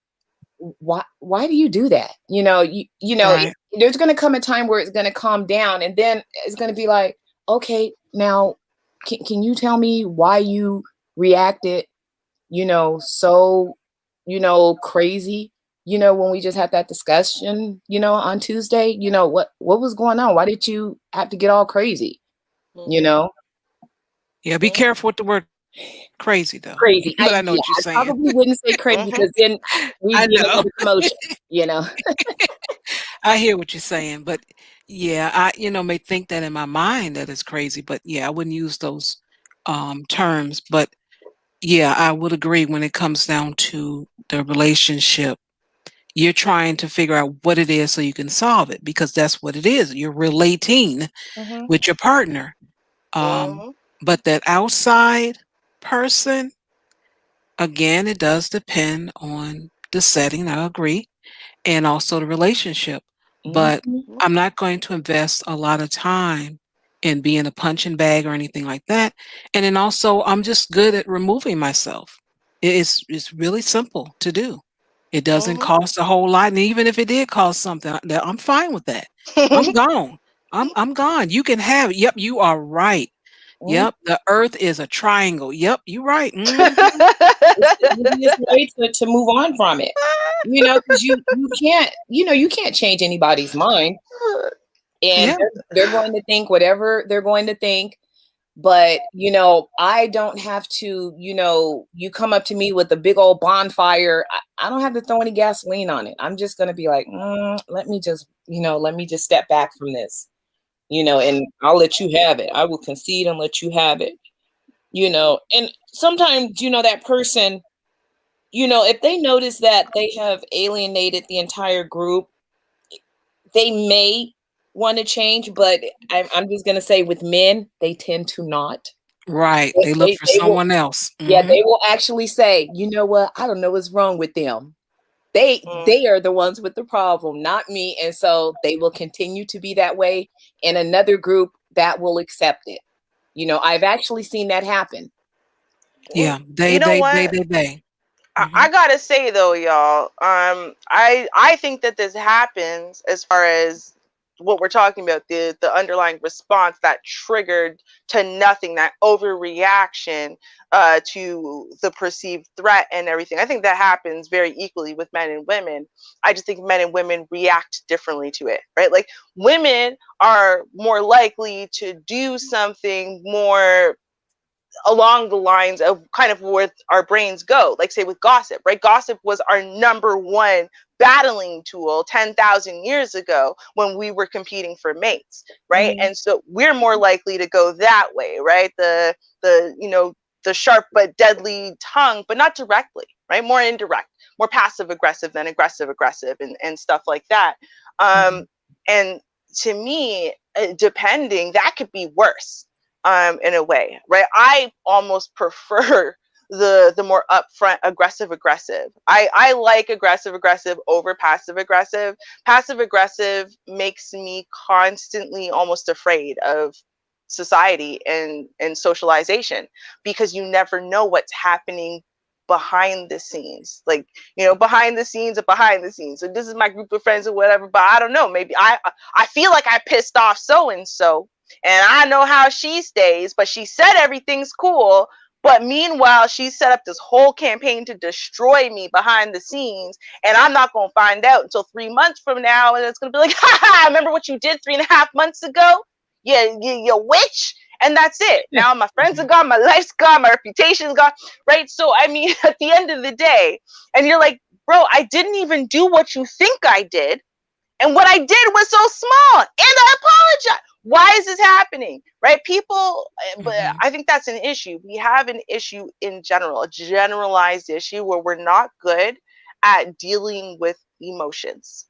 why do you do that? You know, you know, right. There's going to come a time where it's going to calm down, and then it's going to be like, okay, now can you tell me why you reacted, you know, so, you know, crazy, you know, when we just had that discussion, you know, on Tuesday, you know, what was going on? Why did you have to get all crazy? You know? Yeah, be careful with the word crazy, though. Crazy. But I know what you're saying. I probably wouldn't say crazy, because then we'd be in another commotion, you know? I hear what you're saying, but yeah, I, you know, may think that in my mind that it's crazy, but yeah, I wouldn't use those terms. But yeah, I would agree when it comes down to the relationship. You're trying to figure out what it is so you can solve it, because that's what it is. You're relating with your partner. But that outside person, again, it does depend on the setting, I agree, and also the relationship. But I'm not going to invest a lot of time in being a punching bag or anything like that. And then also, I'm just good at removing myself. It's really simple to do. It doesn't cost a whole lot. And even if it did cost something, I'm fine with that. I'm gone. I'm gone. You can have it. Yep, you are right. Yep, the earth is a triangle. Yep, you're right. It's the easiest way to move on from it. You know, because you can't change anybody's mind. And Yeah. they're going to think whatever they're going to think. But, you know, I don't have to, you know, you come up to me with a big old bonfire. I don't have to throw any gasoline on it. I'm just going to be like, let me just step back from this, you know, and I'll let you have it. I will concede and let you have it, you know. And sometimes, you know, that person, you know, if they notice that they have alienated the entire group, they may want to change, but I'm just going to say with men, they tend to not. Right. They look for They will, someone else. yeah, Mhm. they will actually say, you know what? I don't know what's wrong with them. They are the ones with the problem, not me. And so they will continue to be that way. And another group that will accept it. You know, I've actually seen that happen. Yeah. You know what? They. I gotta say though, y'all, I think that this happens as far as what we're talking about, the underlying response that triggered to nothing, that overreaction to the perceived threat and everything. I think that happens very equally with men and women. I just think men and women react differently to it, right? Like women are more likely to do something more along the lines of kind of where our brains go, like say with gossip, right? Gossip was our number one battling tool 10,000 years ago when we were competing for mates, right? And so we're more likely to go that way, right? You know, the sharp but deadly tongue, but not directly, right? More indirect, more passive aggressive than aggressive and stuff like that. And to me, depending, that could be worse in a way, right? I almost prefer the more upfront aggressive. I like aggressive over passive aggressive. Passive aggressive makes me constantly almost afraid of society and socialization, because you never know what's happening behind the scenes, like, you know, behind the scenes of behind the scenes. So this is my group of friends or whatever, but I don't know, maybe I feel like I pissed off so and so, and I know how she stays, but she said everything's cool. But meanwhile, she set up this whole campaign to destroy me behind the scenes. And I'm not going to find out until 3 months from now. And it's going to be like, ha ha, remember what you did 3.5 months ago? Yeah, you witch. And that's it. Now my friends are gone, my life's gone, my reputation's gone, right? So, I mean, at the end of the day, and you're like, bro, I didn't even do what you think I did. And what I did was so small. And I apologize. Why is this happening? Right? People, but I think that's an issue. We have an issue in general, a generalized issue where we're not good at dealing with emotions.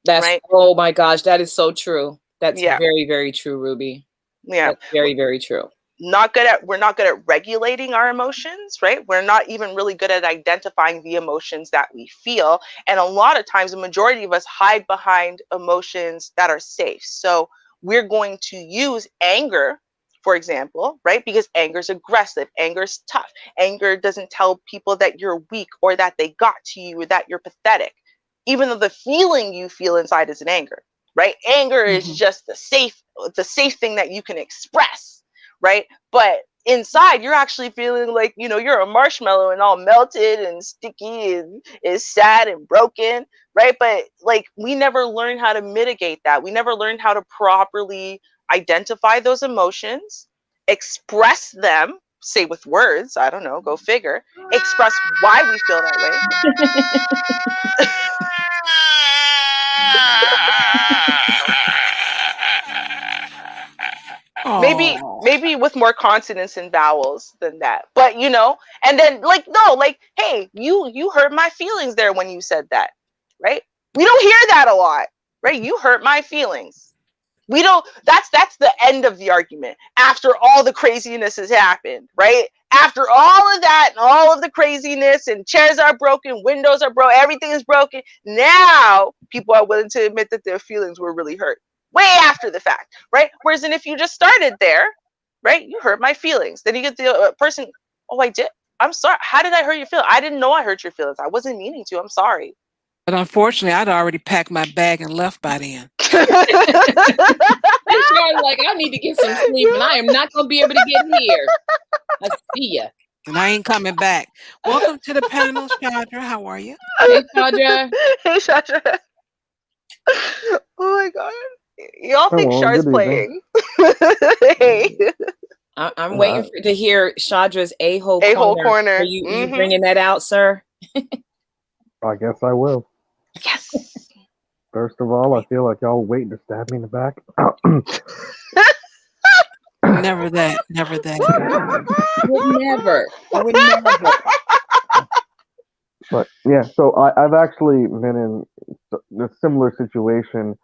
That's right. Oh my gosh, that is so true. That's Yeah. very, very true, Ruby. Yeah. That's very, very true. We're not good at regulating our emotions, right? We're not even really good at identifying the emotions that we feel. And a lot of times, the majority of us hide behind emotions that are safe. So we're going to use anger, for example, right? Because anger is aggressive, anger is tough. Anger doesn't tell people that you're weak or that they got to you or that you're pathetic, even though the feeling you feel inside is an anger, right? Anger is just the safe thing that you can express, right? But inside, you're actually feeling like, you know, you're a marshmallow and all melted and sticky and is sad and broken, right? But like, we never learn how to mitigate that. We never learned how to properly identify those emotions, express them, say with words, I don't know, go figure, express why we feel that way. Maybe with more consonants and vowels than that, but you know, and then like, no, like, hey, you hurt my feelings there when you said that, right? We don't hear that a lot, right? You hurt my feelings. We don't. That's the end of the argument after all the craziness has happened, right? After all of that and all of the craziness and chairs are broken, windows are broken, everything is broken. Now people are willing to admit that their feelings were really hurt way after the fact, right? Whereas if you just started there, right, you hurt my feelings. Then you get the person, oh, I did. I'm sorry. How did I hurt your feelings? I didn't know I hurt your feelings. I wasn't meaning to. I'm sorry. But unfortunately, I'd already packed my bag and left by then. I'm like, I need to get some sleep, and I am not going to be able to get here. I see ya. And I ain't coming back. Welcome to the panel, Chandra. How are you? Hey, Chandra. Hey, Chandra. Oh my God. Y'all think well, Char's good evening. playing? Hey, I'm waiting to hear Shadra's a-hole a-hole corner. corner. Are you bringing that out, sir? I guess I will. Yes. First of all, I feel like y'all waiting to stab me in the back. Never that. Never that. Would never. I would never. But yeah, so I've actually been in a similar situation,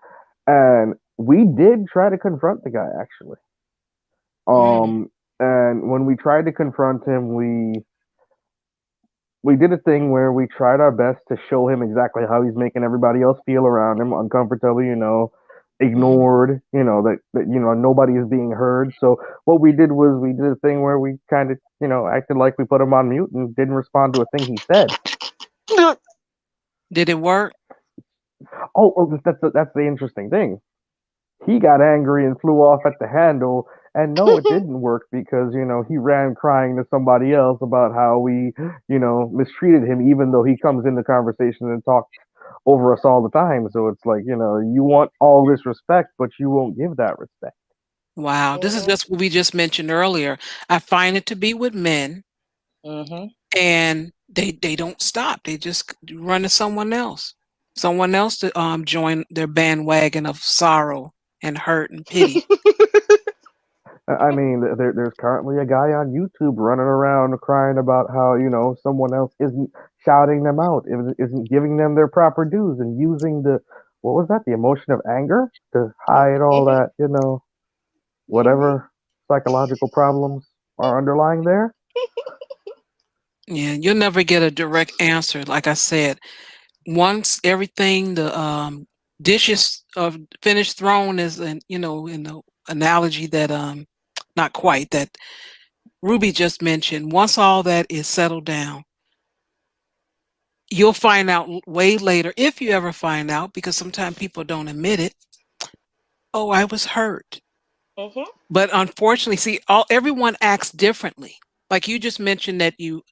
and we did try to confront the guy actually. And when we tried to confront him, we did a thing where we tried our best to show him exactly how he's making everybody else feel around him, uncomfortable, ignored, that nobody is being heard. So what we did was we did a thing where we kind of, acted like we put him on mute and didn't respond to a thing he said. Did it work? Oh, that's the interesting thing. He got angry and flew off at the handle, and no, it didn't work because he ran crying to somebody else about how we mistreated him, even though he comes into conversation and talks over us all the time. So it's like, you want all this respect, but you won't give that respect. Wow. This is just what we just mentioned earlier. I find it to be with men, and they don't stop. They just run to someone else to join their bandwagon of sorrow and hurt and pity. I mean, there's currently a guy on YouTube running around crying about how someone else isn't shouting them out, isn't giving them their proper dues, and using the emotion of anger to hide all that whatever psychological problems are underlying there. Yeah, you'll never get a direct answer. Like I said, once everything, the dishes of finished thrown is, in the analogy that not quite, that Ruby just mentioned. Once all that is settled down, you'll find out way later, if you ever find out, because sometimes people don't admit it. Oh, I was hurt. But unfortunately, see, everyone acts differently. Like you just mentioned that you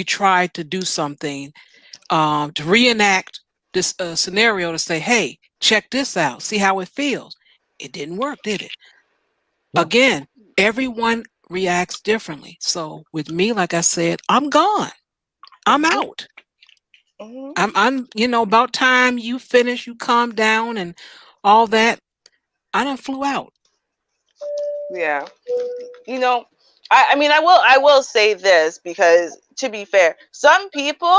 tried to do something to reenact this scenario to say, hey, check this out, see how it feels. It didn't work, did it? No. Again, everyone reacts differently. So with me, like I said, I'm gone. I'm out. I'm about time you finish, you calm down and all that. I done flew out. Yeah. I mean, I will say this, because to be fair, some people,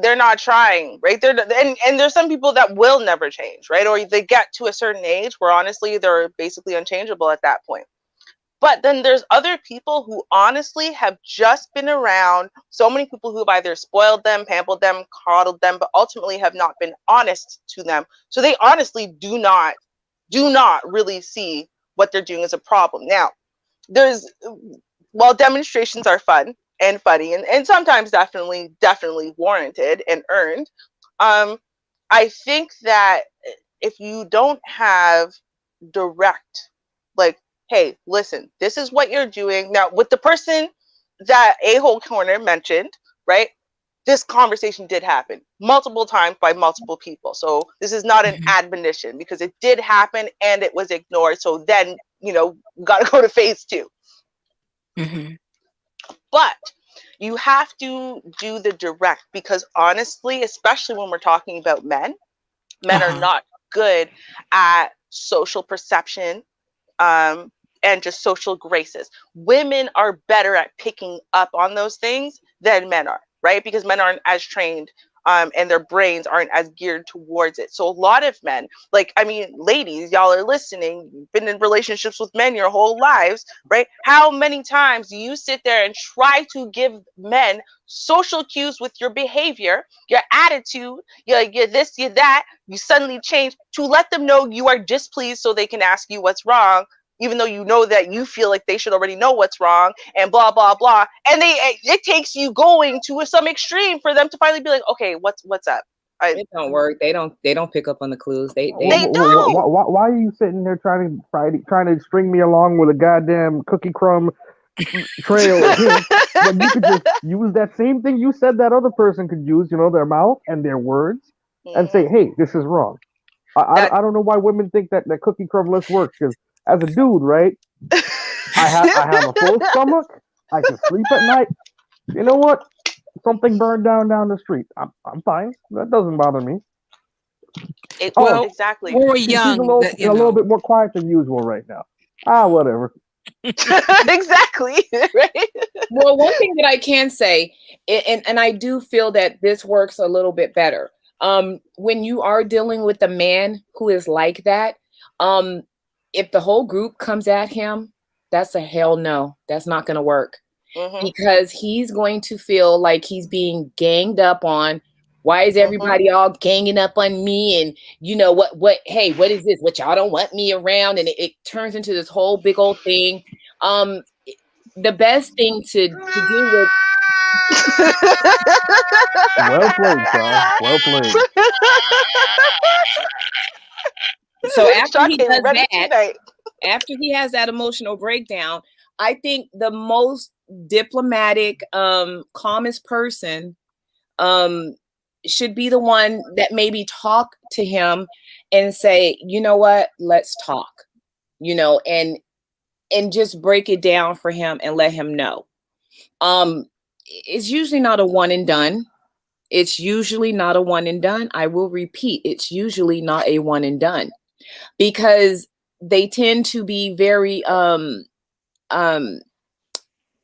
they're not trying, right? And there's some people that will never change, right? Or they get to a certain age where honestly they're basically unchangeable at that point. But then there's other people who honestly have just been around so many people who have either spoiled them, pampered them, coddled them, but ultimately have not been honest to them. So they honestly do not really see what they're doing as a problem. Now, while demonstrations are fun and funny and sometimes definitely warranted and earned, I think that if you don't have direct, like, hey, listen, this is what you're doing. Now, with the person that A-hole corner mentioned, right? This conversation did happen multiple times by multiple people. So this is not an admonition, because it did happen and it was ignored. So then, got to go to phase 2. But you have to do the direct, because honestly, especially when we're talking about men are not good at social perception and just social graces. Women are better at picking up on those things than men are, right? Because men aren't as trained and their brains aren't as geared towards it. So a lot of men, ladies, y'all are listening, you've been in relationships with men your whole lives, right? How many times do you sit there and try to give men social cues with your behavior, your attitude, you're this, you're that, you suddenly change to let them know you are displeased so they can ask you what's wrong, even though you know that you feel like they should already know what's wrong, and blah, blah, blah. And it takes you going to some extreme for them to finally be like, okay, what's up? It don't work. They don't pick up on the clues. They don't. Why are you sitting there trying to string me along with a goddamn cookie crumb trail of hints when you could just use that same thing you said that other person could use, their mouth and their words, and say, hey, this is wrong. I don't know why women think that cookie crumbless works. Because as a dude, right, I have a full stomach. I can sleep at night. You know what? Something burned down the street. I'm fine. That doesn't bother me. Well, exactly. when we're She's young, a little bit more quiet than usual right now. Whatever. Exactly. Right. Well, one thing that I can say, and I do feel that this works a little bit better. When you are dealing with a man who is like that, if the whole group comes at him, that's a hell no. That's not going to work. Because he's going to feel like he's being ganged up on. Why is everybody all ganging up on me? And you know hey, what is this? What, y'all don't want me around? And it turns into this whole big old thing. The best thing to do with Well played, Char. Well played. So after he does ready that, tonight. after he has that emotional breakdown, I think the most diplomatic, calmest person should be the one that maybe talk to him and say, you know what, let's talk, you know, and just break it down for him and let him know. It's usually not a one and done. It's usually not a one and done. I will repeat, it's usually not a one and done, because they tend to be very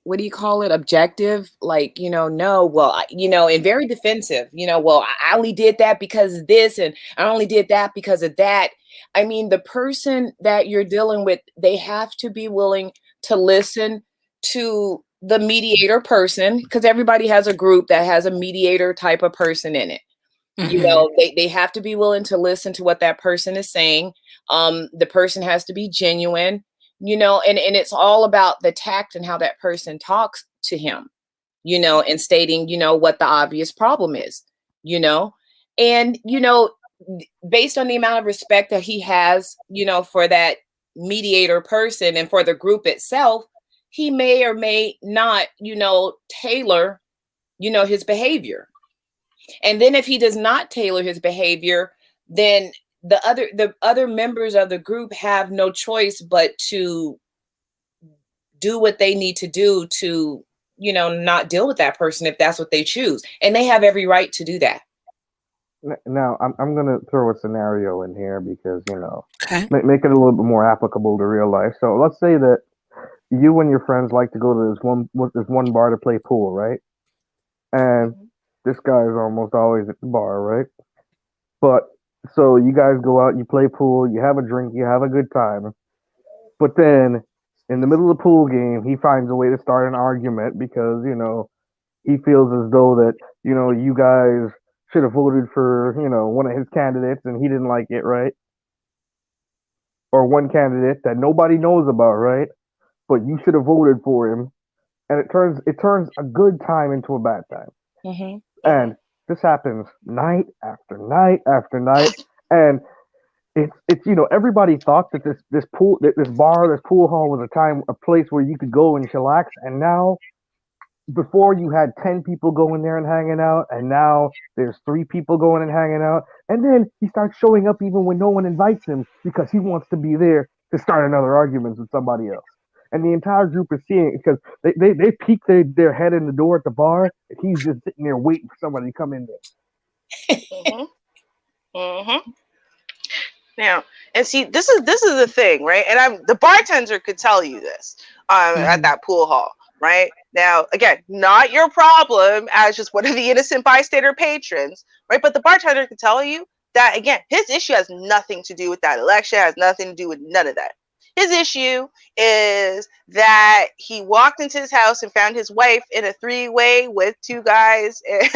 what do you call it? Objective, like, you know, no, well, you know, and very defensive, you know, well, I only did that because of this, and I only did that because of that. I mean, the person that you're dealing with, they have to be willing to listen to the mediator person, because everybody has a group that has a mediator type of person in it. You know, they have to be willing to listen to what that person is saying. The person has to be genuine, you know, and it's all about the tact and how that person talks to him, you know, and stating, you know, what the obvious problem is, you know, and, you know, based on the amount of respect that he has, you know, for that mediator person and for the group itself, he may or may not, you know, tailor, you know, his behavior. And then if he does not tailor his behavior, then the other members of the group have no choice but to do what they need to do to, you know, not deal with that person if that's what they choose. And they have every right to do that. Now, I'm going to throw a scenario in here because, you know, make it a little bit more applicable to real life. So let's say that you and your friends like to go to this one bar to play pool, right? And this guy is almost always at the bar, right? But so you guys go out, you play pool, you have a drink, you have a good time. But then in the middle of the pool game, he finds a way to start an argument because, you know, he feels as though that, you know, you guys should have voted for, you know, one of his candidates and he didn't like it, right? Or one candidate that nobody knows about, right? But you should have voted for him. And it turns a good time into a bad time. And this happens night after night after night. And it's you know, everybody thought that this pool hall was a place where you could go and chillax. And now, before you had 10 people going there and hanging out, and now there's 3 people going and hanging out. And then he starts showing up even when no one invites him because he wants to be there to start another argument with somebody else. And the entire group is seeing it because they peek their head in the door at the bar, and he's just sitting there waiting for somebody to come in there. Now, and see, this is the thing, right? And the bartender could tell you this at that pool hall, right? Now, again, not your problem as just one of the innocent bystander patrons, right? But the bartender could tell you that, again, his issue has nothing to do with that election, has nothing to do with none of that. His issue is that he walked into his house and found his wife in a 3-way with 2 guys and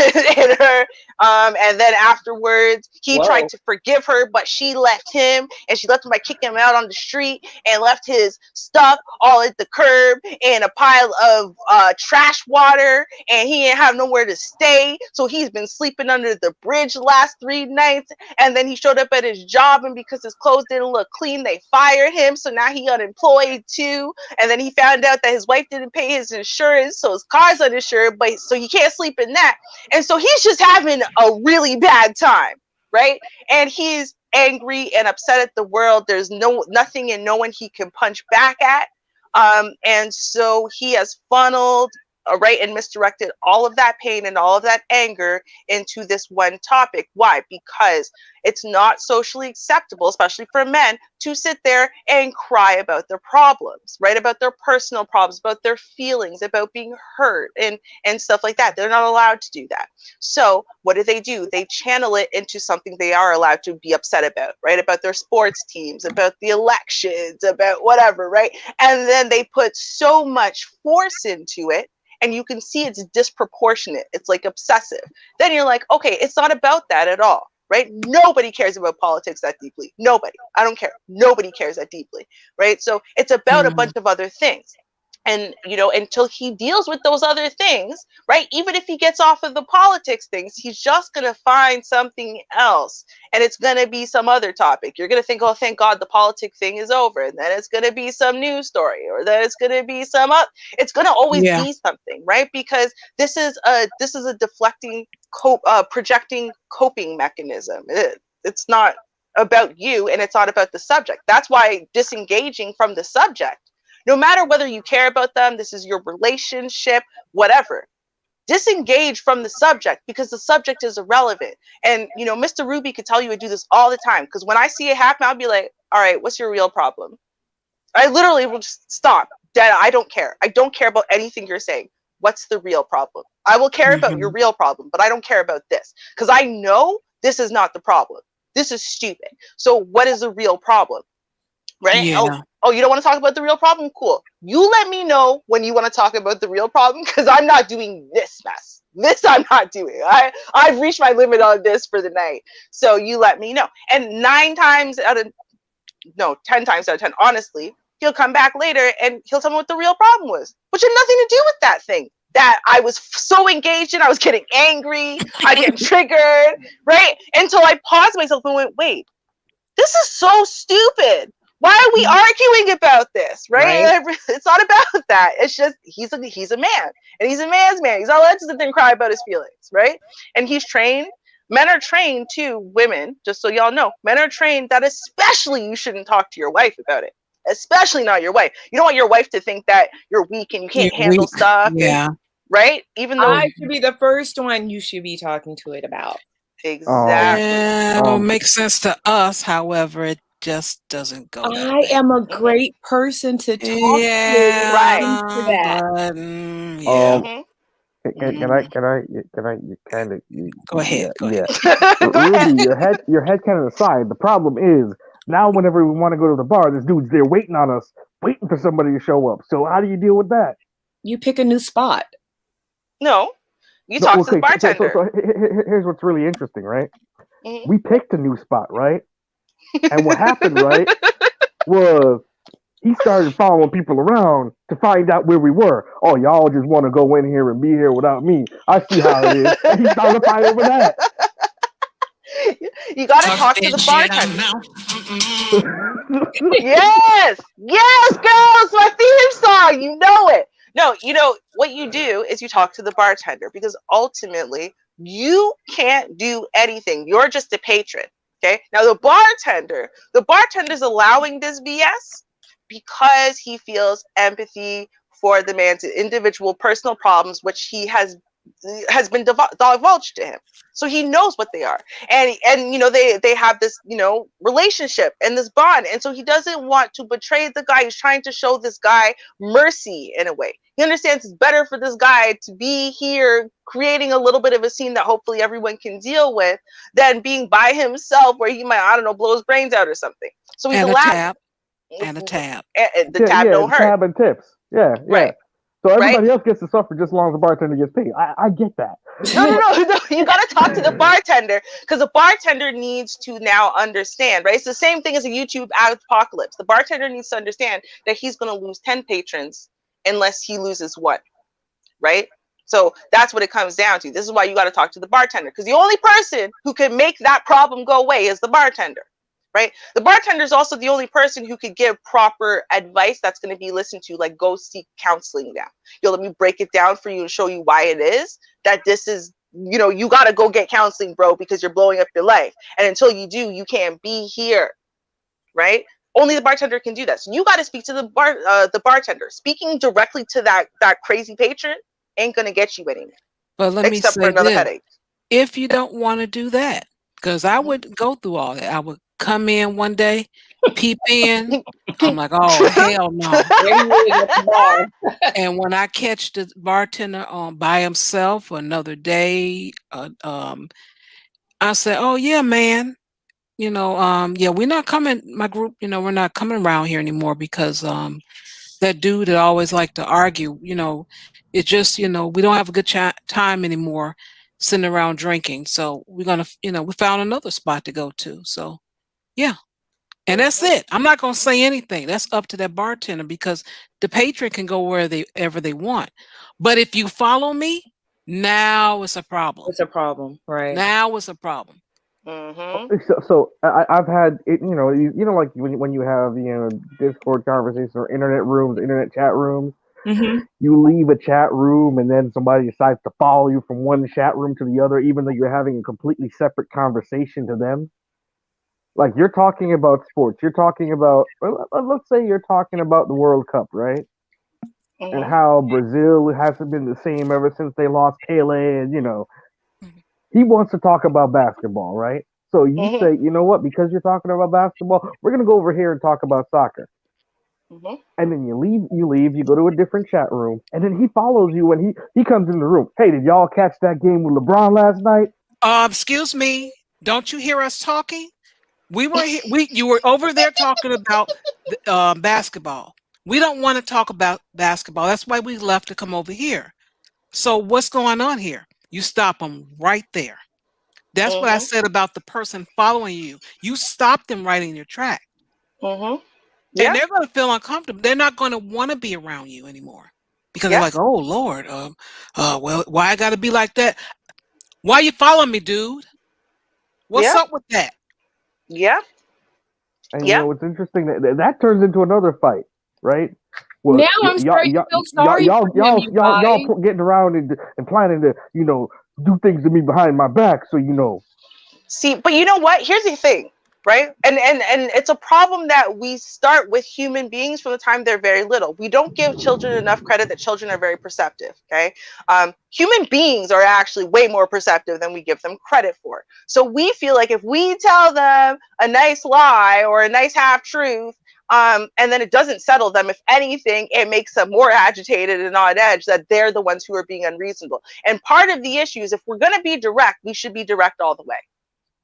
her. And then afterwards, he tried to forgive her, but she left him, and she left him by kicking him out on the street and left his stuff all at the curb in a pile of trash water, and he didn't have nowhere to stay. So he's been sleeping under the bridge the last 3 nights. And then he showed up at his job, and because his clothes didn't look clean, they fired him. So now he unemployed too. And then he found out that his wife didn't pay his insurance, so his car's uninsured, but so he can't sleep in that. And so he's just having a really bad time, right? And he's angry and upset at the world. There's nothing and no one he can punch back at. And so he has funneled, right, and misdirected all of that pain and all of that anger into this one topic. Why? Because it's not socially acceptable, especially for men, to sit there and cry about their problems, right? About their personal problems, about their feelings, about being hurt and stuff like that. They're not allowed to do that. So what do? They channel it into something they are allowed to be upset about, right? About their sports teams, about the elections, about whatever, right? And then they put so much force into it, and you can see it's disproportionate. It's like obsessive. Then you're like, okay, it's not about that at all. Right? Nobody cares about politics that deeply. Nobody. I don't care. Nobody cares that deeply. Right? So it's about a bunch of other things. And, you know, until he deals with those other things, right? Even if he gets off of the politics things, he's just going to find something else. And it's going to be some other topic. You're going to think, oh, thank God the politic thing is over. And then it's going to be some news story, or then it's going to be some up. It's going to always be something, right? Because this is a deflecting, projecting coping mechanism. It's not about you, and it's not about the subject. That's why disengaging from the subject, no matter whether you care about them, this is your relationship, whatever, disengage from the subject, because the subject is irrelevant. And, you know, Mr. Ruby could tell you I do this all the time, because when I see it happen, I'll be like, all right, what's your real problem? I literally will just stop. Dead. I don't care. I don't care about anything you're saying. What's the real problem? I will care about your real problem, but I don't care about this, because I know this is not the problem. This is stupid. So what is the real problem? Right? Yeah. Oh, you don't want to talk about the real problem? Cool. You let me know when you want to talk about the real problem, because I'm not doing this mess. This I'm not doing. I've reached my limit on this for the night. So you let me know. And 10 times out of 10, honestly, he'll come back later and he'll tell me what the real problem was, which had nothing to do with that thing that I was so engaged in. I was getting angry. I get triggered, right? Until I paused myself and went, wait, this is so stupid. Why are we arguing about this, right? It's not about that. It's just he's a man, and he's a man's man. He's not allowed to sit there and cry about his feelings, right? And he's trained. Men are trained too. Women, just so y'all know, men are trained that especially you shouldn't talk to your wife about it. Especially not your wife. You don't want your wife to think that you're weak and you can't handle stuff. Yeah. Right? Even though I should be the first one you should be talking to it about. Exactly. Yeah, it'll make sense to us. However, it just doesn't go. I am a great person to talk to. Right. To that. But, Can I kind of go ahead. Yeah. Go ahead. Ruby, your head kind of aside. The problem is now whenever we want to go to the bar, this dude's there waiting on us, waiting for somebody to show up. So how do you deal with that? You pick a new spot. No, you talk to the bartender. So here's what's really interesting, right? We picked a new spot, right? And what happened, right, was he started following people around to find out where we were. Oh, y'all just want to go in here and be here without me. I see how it is. And he started to fight over that. You got to talk to the bartender. Yes, girls, my theme song. You know it. No, you know what you do is you talk to the bartender, because ultimately you can't do anything. You're just a patron. Okay. Now the bartender's allowing this BS because he feels empathy for the man's individual personal problems, which he has been divulged to him. So he knows what they are. And you know, they have this, you know, relationship and this bond. And so he doesn't want to betray the guy. He's trying to show this guy mercy in a way. He understands it's better for this guy to be here creating a little bit of a scene that hopefully everyone can deal with than being by himself where he might, I don't know, blow his brains out or something. So he's allowed. And a tab. The tab don't hurt. Tab and tips. Yeah. Right. So everybody else gets to suffer just as long as the bartender gets paid. I get that. No. You got to talk to the bartender, because the bartender needs to now understand, right? It's the same thing as a YouTube apocalypse. The bartender needs to understand that he's going to lose 10 patrons unless he loses one, right? So that's what it comes down to. This is why you got to talk to the bartender, because the only person who can make that problem go away is the bartender. Right? The bartender is also the only person who could give proper advice that's going to be listened to, like go seek counseling now. Let me break it down for you and show you why it is that this is you got to go get counseling, bro, because you're blowing up your life. And until you do, you can't be here, right? Only the bartender can do that. So you got to speak to the bartender. Speaking directly to that crazy patron ain't gonna get you anywhere. But let me Except for say another this: headache. if you don't want to do that, because I would go through all that. I would come in one day, peep in. I'm like, oh hell no. And when I catch the bartender by himself another day, I say, oh yeah, man. Yeah, we're not coming. My group, we're not coming around here anymore because that dude that always liked to argue. It just we don't have a good time anymore sitting around drinking. So we're gonna, we found another spot to go to. So yeah. And that's it. I'm not going to say anything. That's up to that bartender because the patron can go wherever they want. But if you follow me, now it's a problem. It's a problem, right? Now it's a problem. Mm-hmm. So I've had it. Like when you have Discord conversations or internet rooms, internet chat rooms. Mm-hmm. You leave a chat room and then somebody decides to follow you from one chat room to the other, even though you're having a completely separate conversation to them. Like you're talking about sports, you're talking about, let's say you're talking about the World Cup, right? Mm-hmm. And how Brazil hasn't been the same ever since they lost Pele, and he wants to talk about basketball, right? So you say, you know what? Because you're talking about basketball, we're gonna go over here and talk about soccer. Mm-hmm. And then you leave, you go to a different chat room, and then he follows you when he comes in the room. Hey, did y'all catch that game with LeBron last night? Excuse me, don't you hear us talking? We were here, you were over there talking about basketball. We don't want to talk about basketball. That's why we left to come over here. So what's going on here? You stop them right there. That's what I said about the person following you. You stop them right in your track. Mm-hmm. Yeah. And they're going to feel uncomfortable. They're not going to want to be around you anymore because they're like, oh Lord, well, why I got to be like that? Why you following me, dude? What's up with that? Yeah. And it's interesting that turns into another fight, right? Well, now I'm starting to feel sorry for him, y'all getting around and planning to do things to me behind my back, so See, but you know what? Here's the thing, right? And it's a problem that we start with human beings from the time they're very little. We don't give children enough credit that children are very perceptive. Okay, human beings are actually way more perceptive than we give them credit for. So we feel like if we tell them a nice lie or a nice half truth, and then it doesn't settle them. If anything, it makes them more agitated and on edge that they're the ones who are being unreasonable. And part of the issue is if we're going to be direct, we should be direct all the way.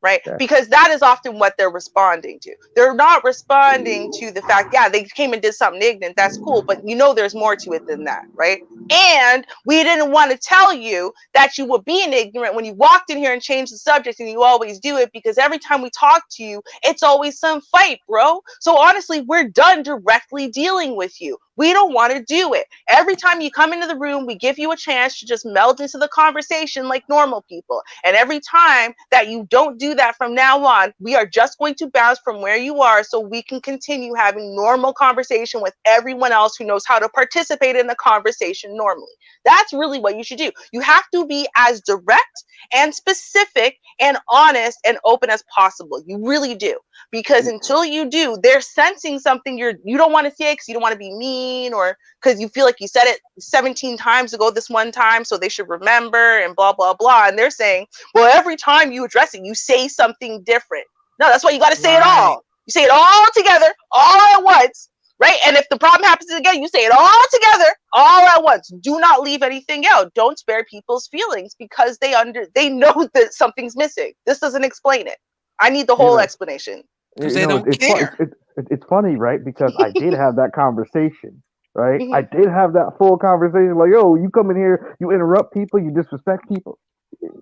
Right? Yeah. Because that is often what they're responding to. They're not responding to the fact, yeah, they came and did something ignorant. That's cool. But there's more to it than that. Right? And we didn't want to tell you that you were being ignorant when you walked in here and changed the subject, and you always do it because every time we talk to you, it's always some fight, bro. So honestly, we're done directly dealing with you. We don't want to do it. Every time you come into the room, we give you a chance to just meld into the conversation like normal people. And every time that you don't do that from now on, we are just going to bounce from where you are so we can continue having normal conversation with everyone else who knows how to participate in the conversation normally. That's really what you should do. You have to be as direct and specific and honest and open as possible. You really do. Because until you do, they're sensing something you don't want to say because you don't want to be mean or because you feel like you said it 17 times ago this one time, so they should remember and blah, blah, blah. And they're saying, well, every time you address it, you say something different. No, that's why you got to say it all. You say it all together, all at once, right? And if the problem happens again, you say it all together, all at once. Do not leave anything out. Don't spare people's feelings because they know that something's missing. This doesn't explain it. I need the whole explanation. Because they don't care. It's funny, right? Because I did have that conversation, right? I did have that full conversation. Like, yo, you come in here, you interrupt people, you disrespect people.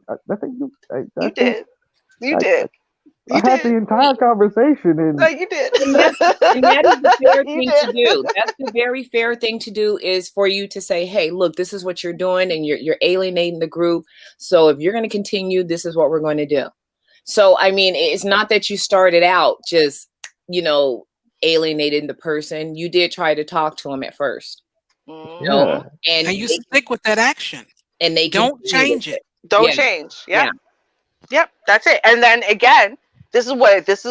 I think you did. You did. I had the entire conversation, and no, you did. And that is the fair thing to do. That's the very fair thing to do is for you to say, hey, look, this is what you're doing, and you're alienating the group. So if you're going to continue, this is what we're going to do. So, I mean, it's not that you started out just, alienating the person. You did try to talk to them at first. And you stick with that action. And they don't change it. Don't Yeah. change. Yep, that's it. And then again, this is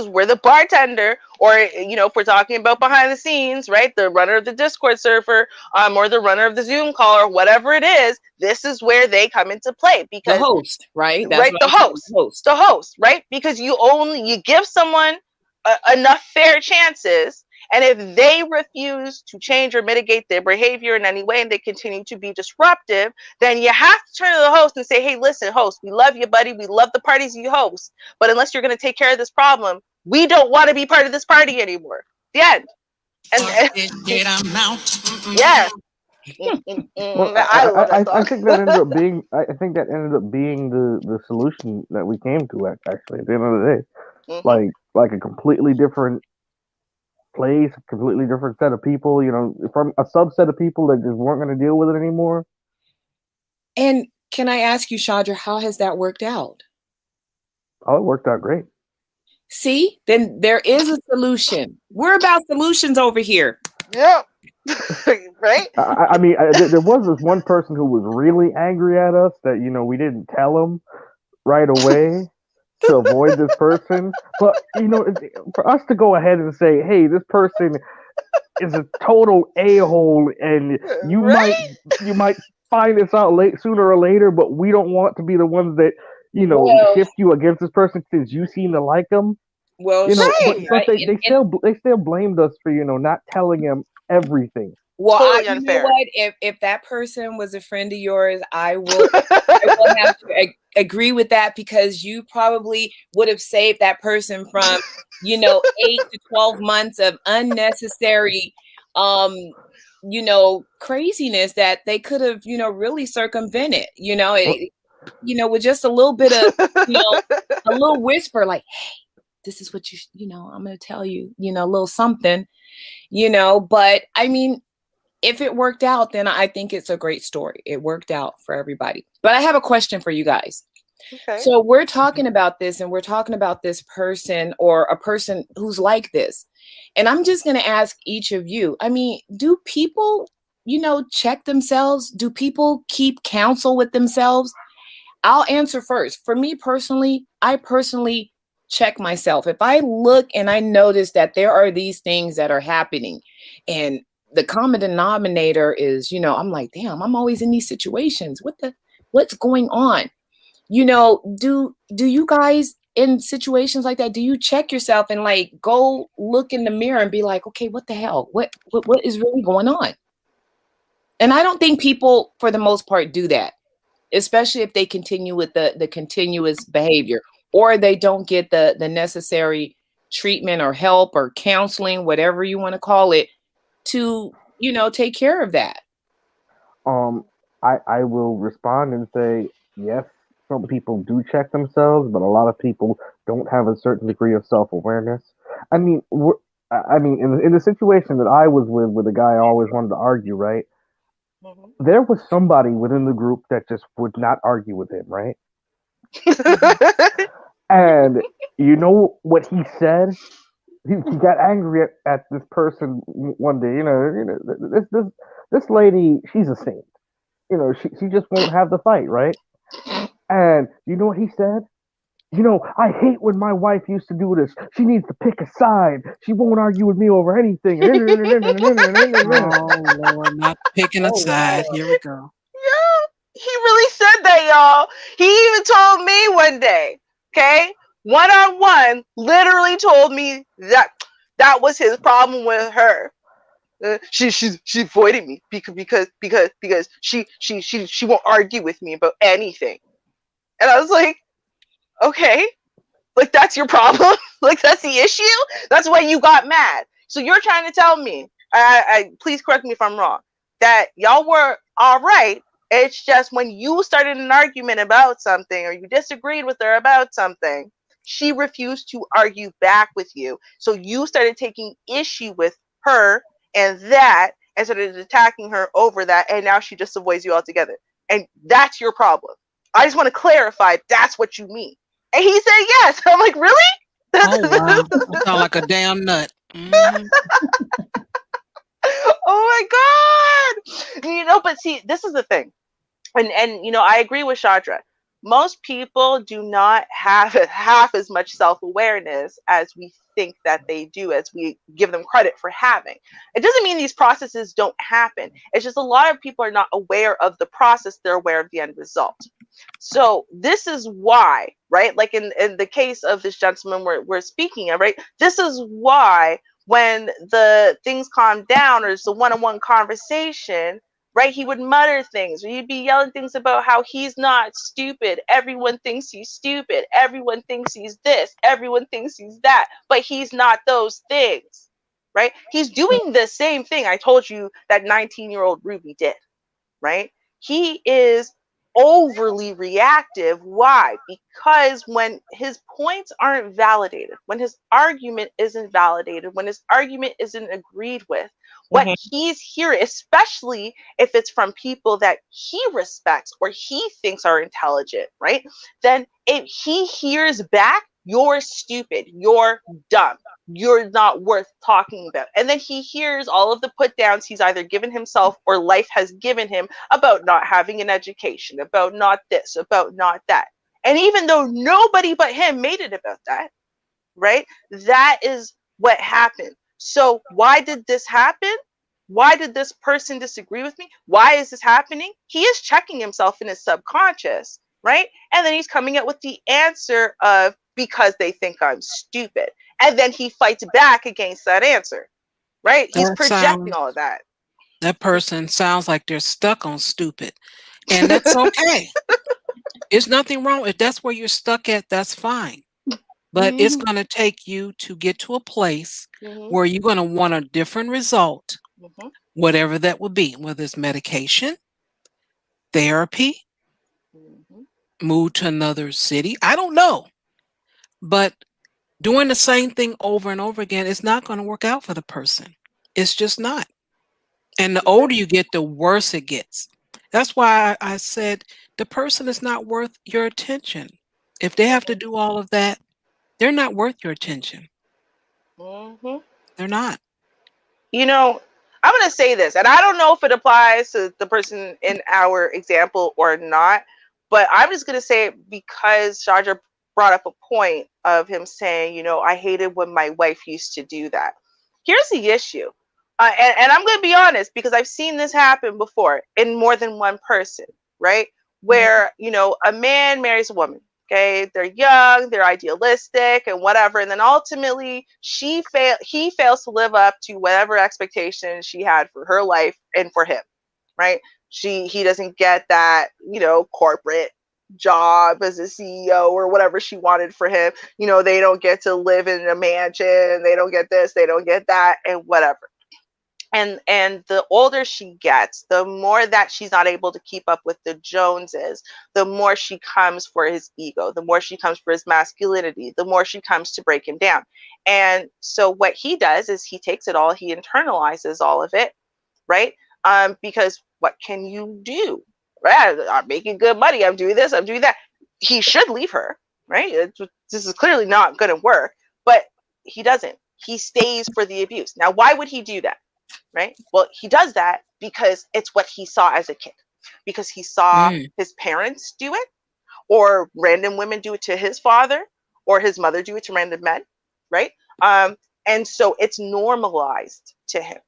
where the bartender, or if we're talking about behind the scenes, right? The runner of the Discord server, or the runner of the Zoom call, or whatever it is, this is where they come into play, because the host, right? That's right, what the I'm saying, host, the host, right? Because you give someone enough fair chances, and if they refuse to change or mitigate their behavior in any way, and they continue to be disruptive, then you have to turn to the host and say, hey, listen, host, we love you, buddy. We love the parties you host. But unless you're going to take care of this problem, we don't want to be part of this party anymore. The end. And yeah. Well, I love that song. I think that ended up being the solution that we came to, actually, at the end of the day. Like a completely different place, a completely different set of people, from a subset of people that just weren't going to deal with it anymore. And can I ask you, Chandra, how has that worked out? Oh, it worked out great. See, then there is a solution. We're about solutions over here. Yeah. Right? I mean, there was this one person who was really angry at us that, we didn't tell him right away to avoid this person. But, for us to go ahead and say, hey, this person is a total a-hole, and you might find this out sooner or later, but we don't want to be the ones that, shift you against this person since you seem to like them. Well, but they still blamed us for, not telling him everything. Well, totally you know what? If that person was a friend of yours, I will have to agree with that, because you probably would have saved that person from, 8 to 12 months of unnecessary, craziness that they could have, really circumvented. With just a little bit of, a little whisper, like, hey, this is what I'm going to tell you, a little something, but I mean, if it worked out, then I think it's a great story. It worked out for everybody. But I have a question for you guys. Okay. So we're talking about this, and we're talking about this person, or a person who's like this. And I'm just going to ask each of you, I mean, do people, check themselves? Do people keep counsel with themselves? I'll answer first. For me personally, I personally check myself. If I look and I notice that there are these things that are happening, and the common denominator is, I'm like, damn, I'm always in these situations. What's going on? Do you guys, in situations like that, do you check yourself and like go look in the mirror and be like, okay, what the hell? What is really going on? And I don't think people, for the most part, do that, especially if they continue with the continuous behavior, or they don't get the necessary treatment or help or counseling, whatever you want to call it, to take care of that. I will respond and say, yes, some people do check themselves, but a lot of people don't have a certain degree of self-awareness. I mean, in the situation that I was with a guy I always wanted to argue, right? Mm-hmm. There was somebody within the group that just would not argue with him, right? And you know what he said? He got angry at this person one day. This lady, she's a saint. She just won't have the fight, right? And you know what he said? I hate when my wife used to do this. She needs to pick a side. She won't argue with me over anything. Oh, Lord, not picking a side. Here we go. Yeah, he really said that, y'all. He even told me one day, okay? One-on-one, literally told me that was his problem with her. She avoided me because she won't argue with me about anything. And I was like, okay, like that's your problem? Like that's the issue? That's why you got mad. So you're trying to tell me, I please correct me if I'm wrong, that y'all were all right. It's just when you started an argument about something, or you disagreed with her about something, she refused to argue back with you. So you started taking issue with her and started attacking her over that, and now she just avoids you altogether. And that's your problem. I just want to clarify, that's what you mean. And he said yes. I'm like, really? Oh, wow. I sound like a damn nut. Mm-hmm. Oh my God. But see, this is the thing. And I agree with Shadra. most people do not have half as much self-awareness as we think that they do, as we give them credit for having. It doesn't mean these processes don't happen. It's just a lot of people are not aware of the process, they're aware of the end result. So this is why, right? Like in the case of this gentleman we're speaking of, right? This is why when the things calm down or it's a one-on-one conversation, right, he would mutter things, or he'd be yelling things about how he's not stupid. Everyone thinks he's stupid. Everyone thinks he's this. Everyone thinks he's that. But he's not those things, right? He's doing the same thing I told you that 19-year-old Ruby did, right? He is overly reactive. Why? Because when his points aren't validated, when his argument isn't validated, when his argument isn't agreed with, what he's hearing, especially if it's from people that he respects or he thinks are intelligent, right? Then if he hears back, you're stupid, you're dumb, you're not worth talking about. And then he hears all of the put downs he's either given himself or life has given him about not having an education, about not this, about not that. And even though nobody but him made it about that, right? That is what happened. So why did this happen? Why did this person disagree with me? Why is this happening? He is checking himself in his subconscious, right? And then he's coming up with the answer of because they think I'm stupid. And then he fights back against that answer, right? He's projecting all of that. That person sounds like they're stuck on stupid. And that's okay. There's nothing wrong. If that's where you're stuck at, that's fine. But it's going to take you to get to a place where you're going to want a different result, whatever that would be, whether it's medication, therapy, move to another city. I don't know. But doing the same thing over and over again is not going to work out for the person. It's just not. And the older you get, the worse it gets. That's why I said the person is not worth your attention. If they have to do all of that, they're not worth your attention. They're not. You know, I'm going to say this, and I don't know if it applies to the person in our example or not, but I'm just going to say it because Shaja brought up a point of him saying, you know, I hated when my wife used to do that. Here's the issue. And I'm going to be honest, because I've seen this happen before in more than one person, right? Where, you know, a man marries a woman. Okay, they're young, they're idealistic and whatever, and then ultimately he fails to live up to whatever expectations she had for her life and for him, right? He doesn't get that, you know, corporate job as a CEO or whatever she wanted for him. You know, they don't get to live in a mansion, they don't get this, they don't get that, and whatever. And the older she gets, the more that she's not able to keep up with the Joneses, the more she comes for his ego, the more she comes for his masculinity, the more she comes to break him down. And so what he does is he takes it all, he internalizes all of it, right? Because what can you do? Right? I'm making good money, I'm doing this, I'm doing that. He should leave her, right? This is clearly not going to work, but he doesn't. He stays for the abuse. Now, why would he do that? Right? Well, he does that because it's what he saw as a kid, because he saw his parents do it, or random women do it to his father, or his mother do it to random men, right? And so it's normalized to him,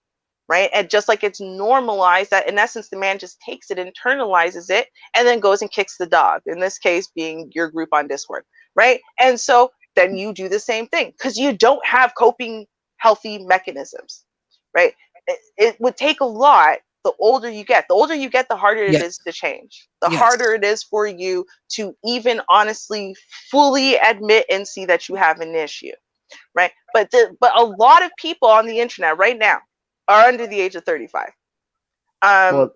right? And just like it's normalized that in essence, the man just takes it, internalizes it, and then goes and kicks the dog, in this case being your group on Discord, right? And so then you do the same thing because you don't have coping healthy mechanisms, right? It would take a lot. The older you get, the harder it is to change. The harder it is for you to even honestly, fully admit and see that you have an issue, right? But a lot of people on the internet right now are under the age of 35. Well,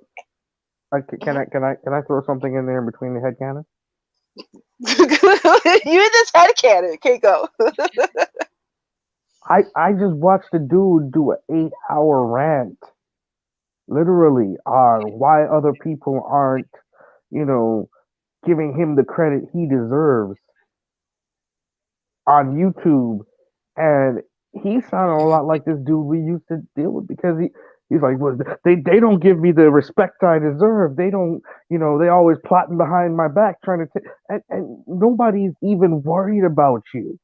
can I throw something in there in between the headcanon? You this headcanon. Okay, go. I just watched a dude do an 8-hour rant, literally, on why other people aren't, you know, giving him the credit he deserves on YouTube, and he sounded a lot like this dude we used to deal with because He's like, well, they don't give me the respect I deserve. They don't, they always plotting behind my back trying to and nobody's even worried about you.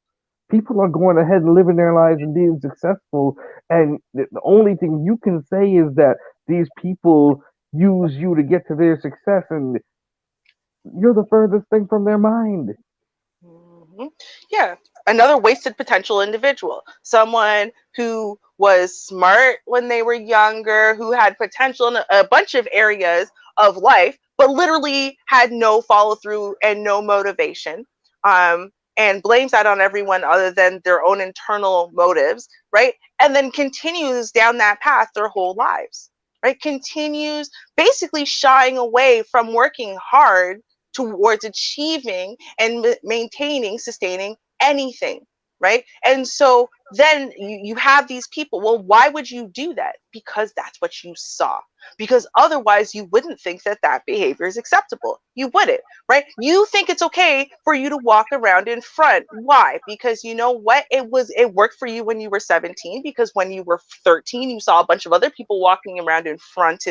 People are going ahead and living their lives and being successful, and the only thing you can say is that these people use you to get to their success, and you're the furthest thing from their mind. Mhm. Yeah, another wasted potential individual, someone who was smart when they were younger, who had potential in a bunch of areas of life, but literally had no follow through and no motivation, and blames that on everyone other than their own internal motives, right? And then continues down that path their whole lives, right? Continues basically shying away from working hard towards achieving and maintaining, sustaining anything, right? And so then you have these people. Well, why would you do that? Because that's what you saw. Because otherwise, you wouldn't think that that behavior is acceptable. You wouldn't, right? You think it's okay for you to walk around in front. Why? Because you know what? It worked for you when you were 17. Because when you were 13, you saw a bunch of other people walking around in front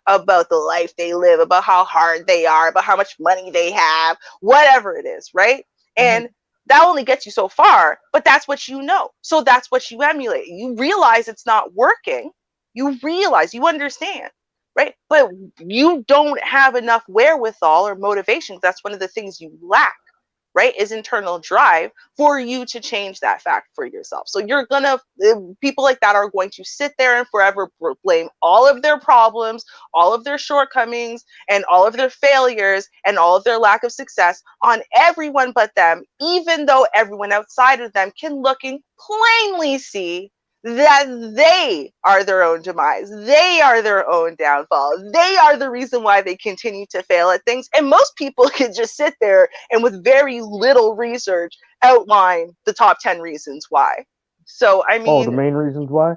about the life they live, about how hard they are, about how much money they have, whatever it is, right? And that only gets you so far, but that's what you know. So that's what you emulate. You realize it's not working. You realize, you understand, right? But you don't have enough wherewithal or motivation. That's one of the things you lack, right? Is internal drive for you to change that fact for yourself. So you're gonna, people like that are going to sit there and forever blame all of their problems, all of their shortcomings, and all of their failures, and all of their lack of success on everyone but them, even though everyone outside of them can look and plainly see that they are their own demise. They are their own downfall. They are the reason why they continue to fail at things. And most people can just sit there and with very little research outline the top 10 reasons why. So, I mean, Oh, the main reasons why?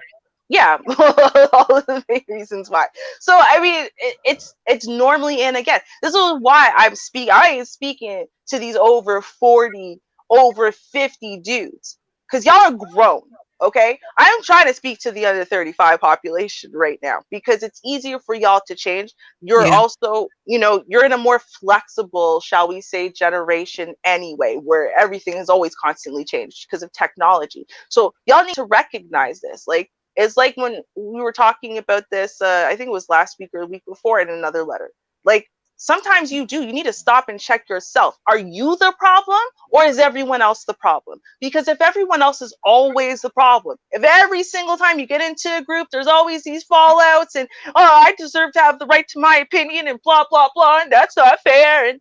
yeah, all of the main reasons why. So, I mean, it's normally, and again, this is why I am speaking to these over 40, over 50 dudes, because y'all are grown. Okay, I'm trying to speak to the under 35 population right now because it's easier for y'all to change. You're Yeah. also, you're in a more flexible, shall we say, generation anyway, where everything has always constantly changed because of technology. So y'all need to recognize this. Like, it's like when we were talking about this, I think it was last week or the week before in another letter. Like, sometimes you need to stop and check yourself. Are you the problem or is everyone else the problem? Because if everyone else is always the problem, if every single time you get into a group, there's always these fallouts and, oh, I deserve to have the right to my opinion and blah, blah, blah, and that's not fair. And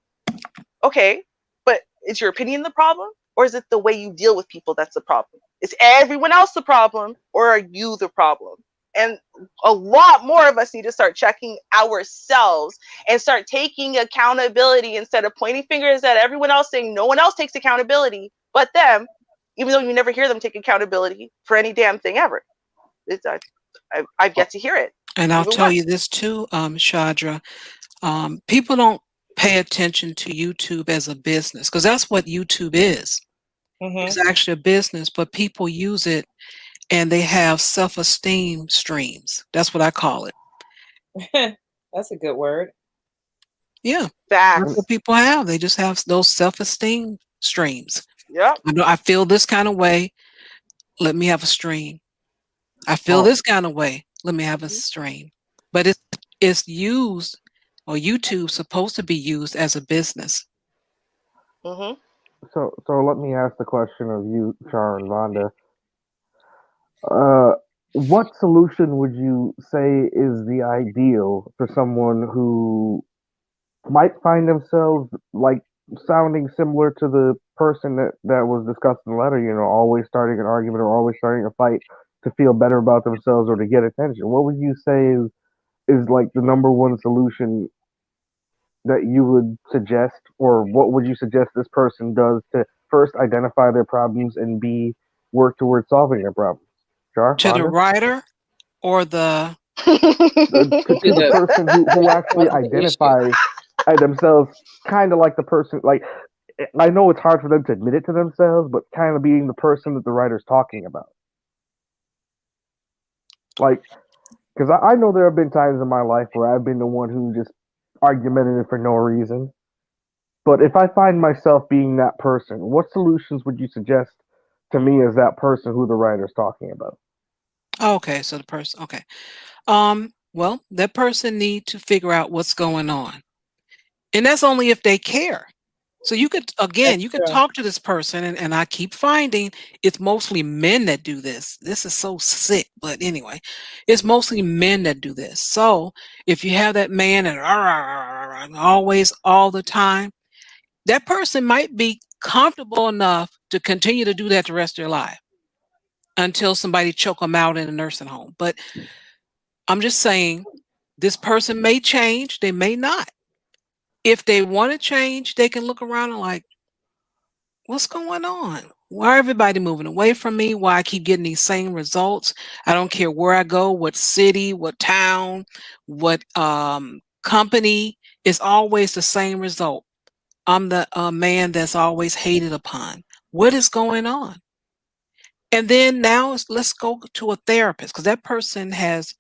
okay, but is your opinion the problem or is it the way you deal with people that's the problem? Is everyone else the problem or are you the problem? And a lot more of us need to start checking ourselves and start taking accountability instead of pointing fingers at everyone else, saying no one else takes accountability but them, even though you never hear them take accountability for any damn thing ever. I've yet to hear it. And I'll Even tell once. you this too, Shadra. People don't pay attention to YouTube as a business because that's what YouTube is. It's actually a business, but people use it and they have self-esteem streams. That's what I call it. That's a good word. Yeah, that's Facts. what people have. They just have those self-esteem streams. Yep. I know I feel this kind of way. Let me have a stream. I feel this kind of way. Let me have a stream. But it's used, or YouTube's supposed to be used as a business. Mm-hmm. So let me ask the question of you, Char and Vonda. What solution would you say is the ideal for someone who might find themselves like sounding similar to the person that was discussed in the letter, always starting an argument or always starting a fight to feel better about themselves or to get attention? What would you say is like the number one solution that you would suggest, or what would you suggest this person does to first identify their problems and B, work towards solving their problems? Char, To the Vonda? writer or the To the The person who actually wasn't the issue. identifies themselves kind of like the person, like, I know it's hard for them to admit it to themselves, but kind of being the person that the writer's talking about. Like, Because I know there have been times in my life where I've been the one who just argumentative for no reason. But if I find myself being that person, what solutions would you suggest to me as that person who the writer's talking about? Okay, so the person, okay. Well, that person need to figure out what's going on. And that's only if they care. So you could, again, That's you could true. talk to this person, and I keep finding it's mostly men that do this. This is so sick, but anyway, it's mostly men that do this. So if you have that man and always all the time, that person might be comfortable enough to continue to do that the rest of their life until somebody choke them out in a nursing home. But I'm just saying, this person may change, they may not. If they want to change, they can look around and like, what's going on? Why everybody moving away from me? Why I keep getting these same results? I don't care where I go, what city, what town, what company. It's always the same result. I'm the man that's always hated upon. What is going on? And then now let's go to a therapist, because that person has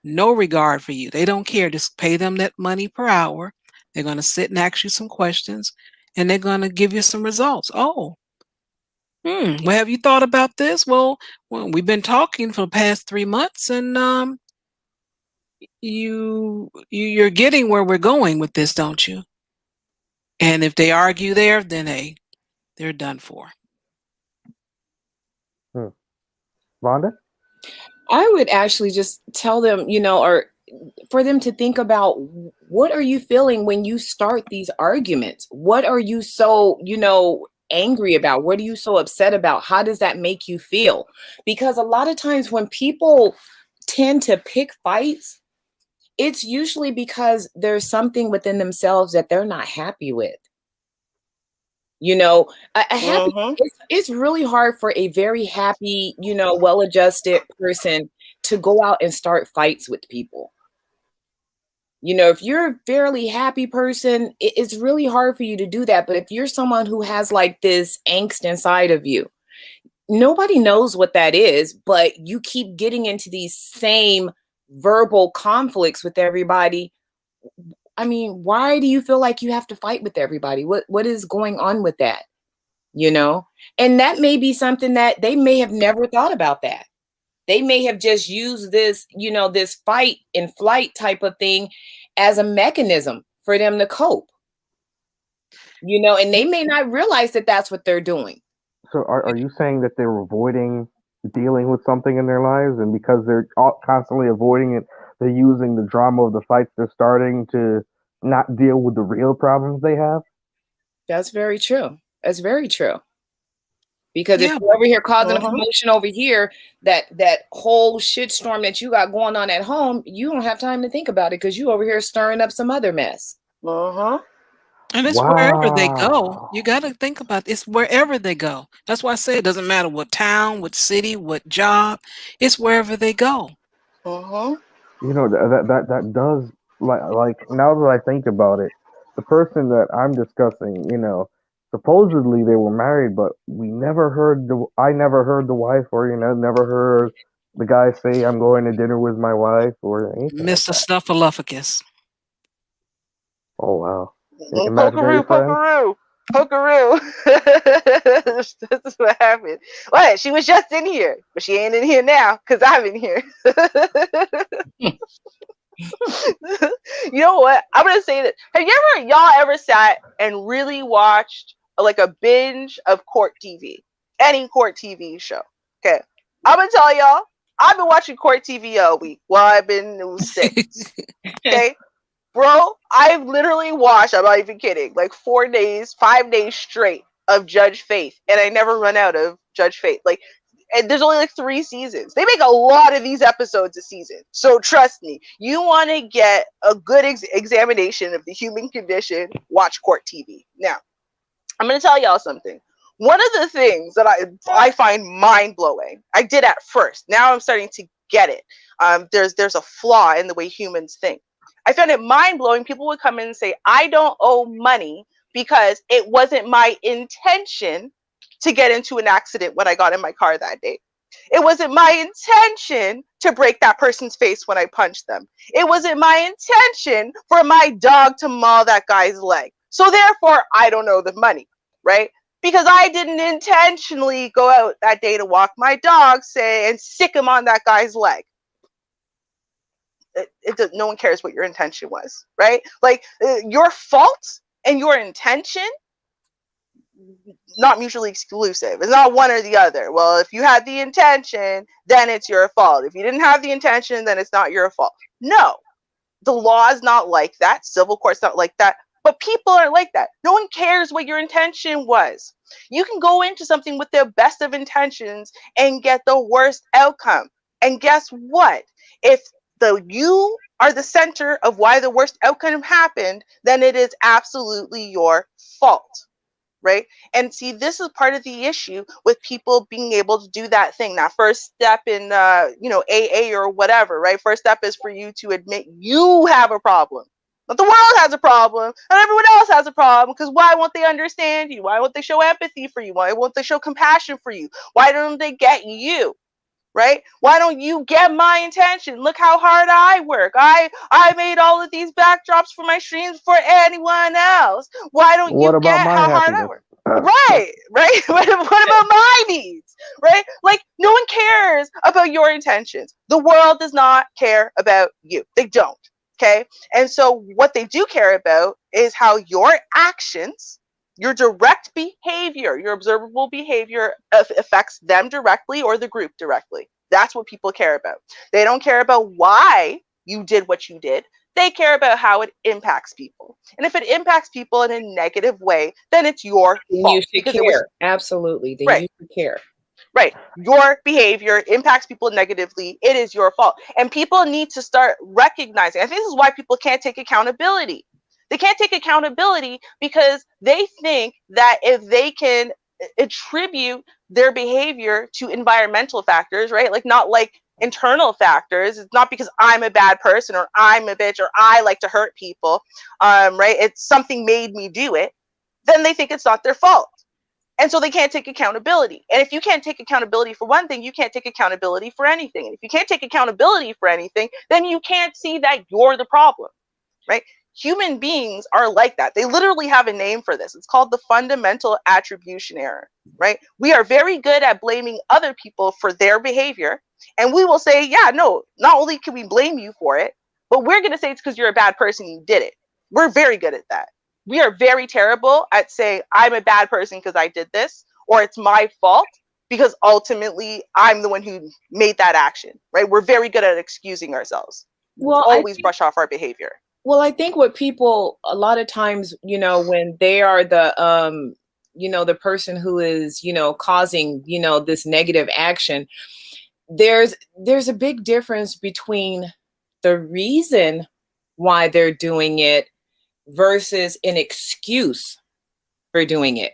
no regard for you. They don't care. Just pay them that money per hour. They're going to sit and ask you some questions, and they're going to give you some results. Oh, well, have you thought about this? Well, we've been talking for the past 3 months, and you're getting where we're going with this, don't you? And if they argue there, then they're done for. Vonda? I would actually just tell them, or for them to think about, what are you feeling when you start these arguments? What are you so, angry about? What are you so upset about? How does that make you feel? Because a lot of times when people tend to pick fights, it's usually because there's something within themselves that they're not happy with. A happy, it's really hard for a very happy, well-adjusted person to go out and start fights with people. If you're a fairly happy person, it's really hard for you to do that. But if you're someone who has like this angst inside of you, nobody knows what that is, but you keep getting into these same verbal conflicts with everybody. I mean, why do you feel like you have to fight with everybody? What is going on with that? And that may be something that they may have never thought about that. They may have just used this, this fight and flight type of thing as a mechanism for them to cope, and they may not realize that that's what they're doing. So are you saying that they're avoiding dealing with something in their lives, and because they're constantly avoiding it, they're using the drama of the fights they're starting to not deal with the real problems they have? That's very true. That's very true. Because if Yeah. you're over here causing a commotion over here, that whole shitstorm that you got going on at home, you don't have time to think about it because you over here stirring up some other mess. And it's wherever they go. You got to think about this. Wherever they go. That's why I say it doesn't matter what town, what city, what job. It's wherever they go. That does, like now that I think about it, the person that I'm discussing, supposedly they were married, but I never heard the wife, or never heard the guy say, "I'm going to dinner with my wife," or anything. Mr. Snuffleupagus. Oh wow. Pokeroo. This is what happened. What? She was just in here, but she ain't in here now because I'm in here. You know what? I'm gonna say that. Have y'all ever sat and really watched like a binge of court TV? Any court TV show? Okay, I'm gonna tell y'all. I've been watching court TV all week while I've been sick. Okay. Bro, I've literally watched, I'm not even kidding, like 5 days straight of Judge Faith, and I never run out of Judge Faith. Like, and there's only like 3 seasons. They make a lot of these episodes a season. So trust me, you want to get a good examination of the human condition, watch court TV. Now, I'm going to tell y'all something. One of the things that I find mind-blowing, I did at first. Now I'm starting to get it. There's a flaw in the way humans think. I found it mind-blowing. People would come in and say, I don't owe money because it wasn't my intention to get into an accident when I got in my car that day. It wasn't my intention to break that person's face when I punched them. It wasn't my intention for my dog to maul that guy's leg. So therefore, I don't owe the money, right? Because I didn't intentionally go out that day to walk my dog, say, and sick him on that guy's leg. No one cares what your intention was, right? Like your fault and your intention, not mutually exclusive. It's not one or the other. Well, if you had the intention, then it's your fault. If you didn't have the intention, then it's not your fault. No, the law is not like that. Civil court's not like that. But people are like that. No one cares what your intention was. You can go into something with the best of intentions and get the worst outcome. And guess what? If you are the center of why the worst outcome happened, then it is absolutely your fault. Right? And see, this is part of the issue with people being able to do that thing. That first step in, AA or whatever, right? First step is for you to admit you have a problem. But the world has a problem and everyone else has a problem, because why won't they understand you? Why won't they show empathy for you? Why won't they show compassion for you? Why don't they get you? Right? Why don't you get my intention? Look how hard I work. I made all of these backdrops for my streams for anyone else. Why don't you get how hard I work? Right. What about my needs? Right? Like, no one cares about your intentions. The world does not care about you. They don't. Okay? And so what they do care about is how your actions, your direct behavior, your observable behavior affects them directly or the group directly. That's what people care about. They don't care about why you did what you did. They care about how it impacts people. And if it impacts people in a negative way, then it's your fault. You should care. Absolutely. Then you should care. Right. Your behavior impacts people negatively. It is your fault. And people need to start recognizing. I think this is why people can't take accountability. They can't take accountability because they think that if they can attribute their behavior to environmental factors, right? Like not like internal factors. It's not because I'm a bad person or I'm a bitch or I like to hurt people, right? It's something made me do it. Then they think it's not their fault. And so they can't take accountability. And if you can't take accountability for one thing, you can't take accountability for anything. And if you can't take accountability for anything, then you can't see that you're the problem, right? Human beings are like that. They literally have a name for this. It's called the fundamental attribution error, right? We are very good at blaming other people for their behavior. And we will say, yeah, no, not only can we blame you for it, but we're going to say it's because you're a bad person, you did it. We're very good at that. We are very terrible at saying I'm a bad person because I did this, or it's my fault because ultimately I'm the one who made that action, right? We're very good at excusing ourselves. Well, always brush off our behavior. Well, I think what people a lot of times, when they are the, the person who is, causing, this negative action, there's a big difference between the reason why they're doing it versus an excuse for doing it.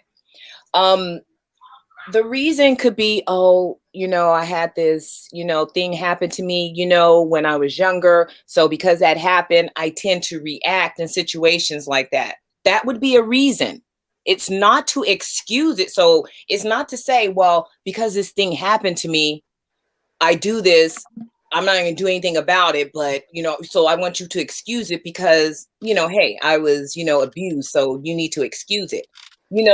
The reason could be, I had this, thing happen to me, when I was younger. So because that happened, I tend to react in situations like that. That would be a reason. It's not to excuse it. So it's not to say, well, because this thing happened to me, I do this. I'm not going to do anything about it, but, so I want you to excuse it because, hey, I was, abused. So you need to excuse it.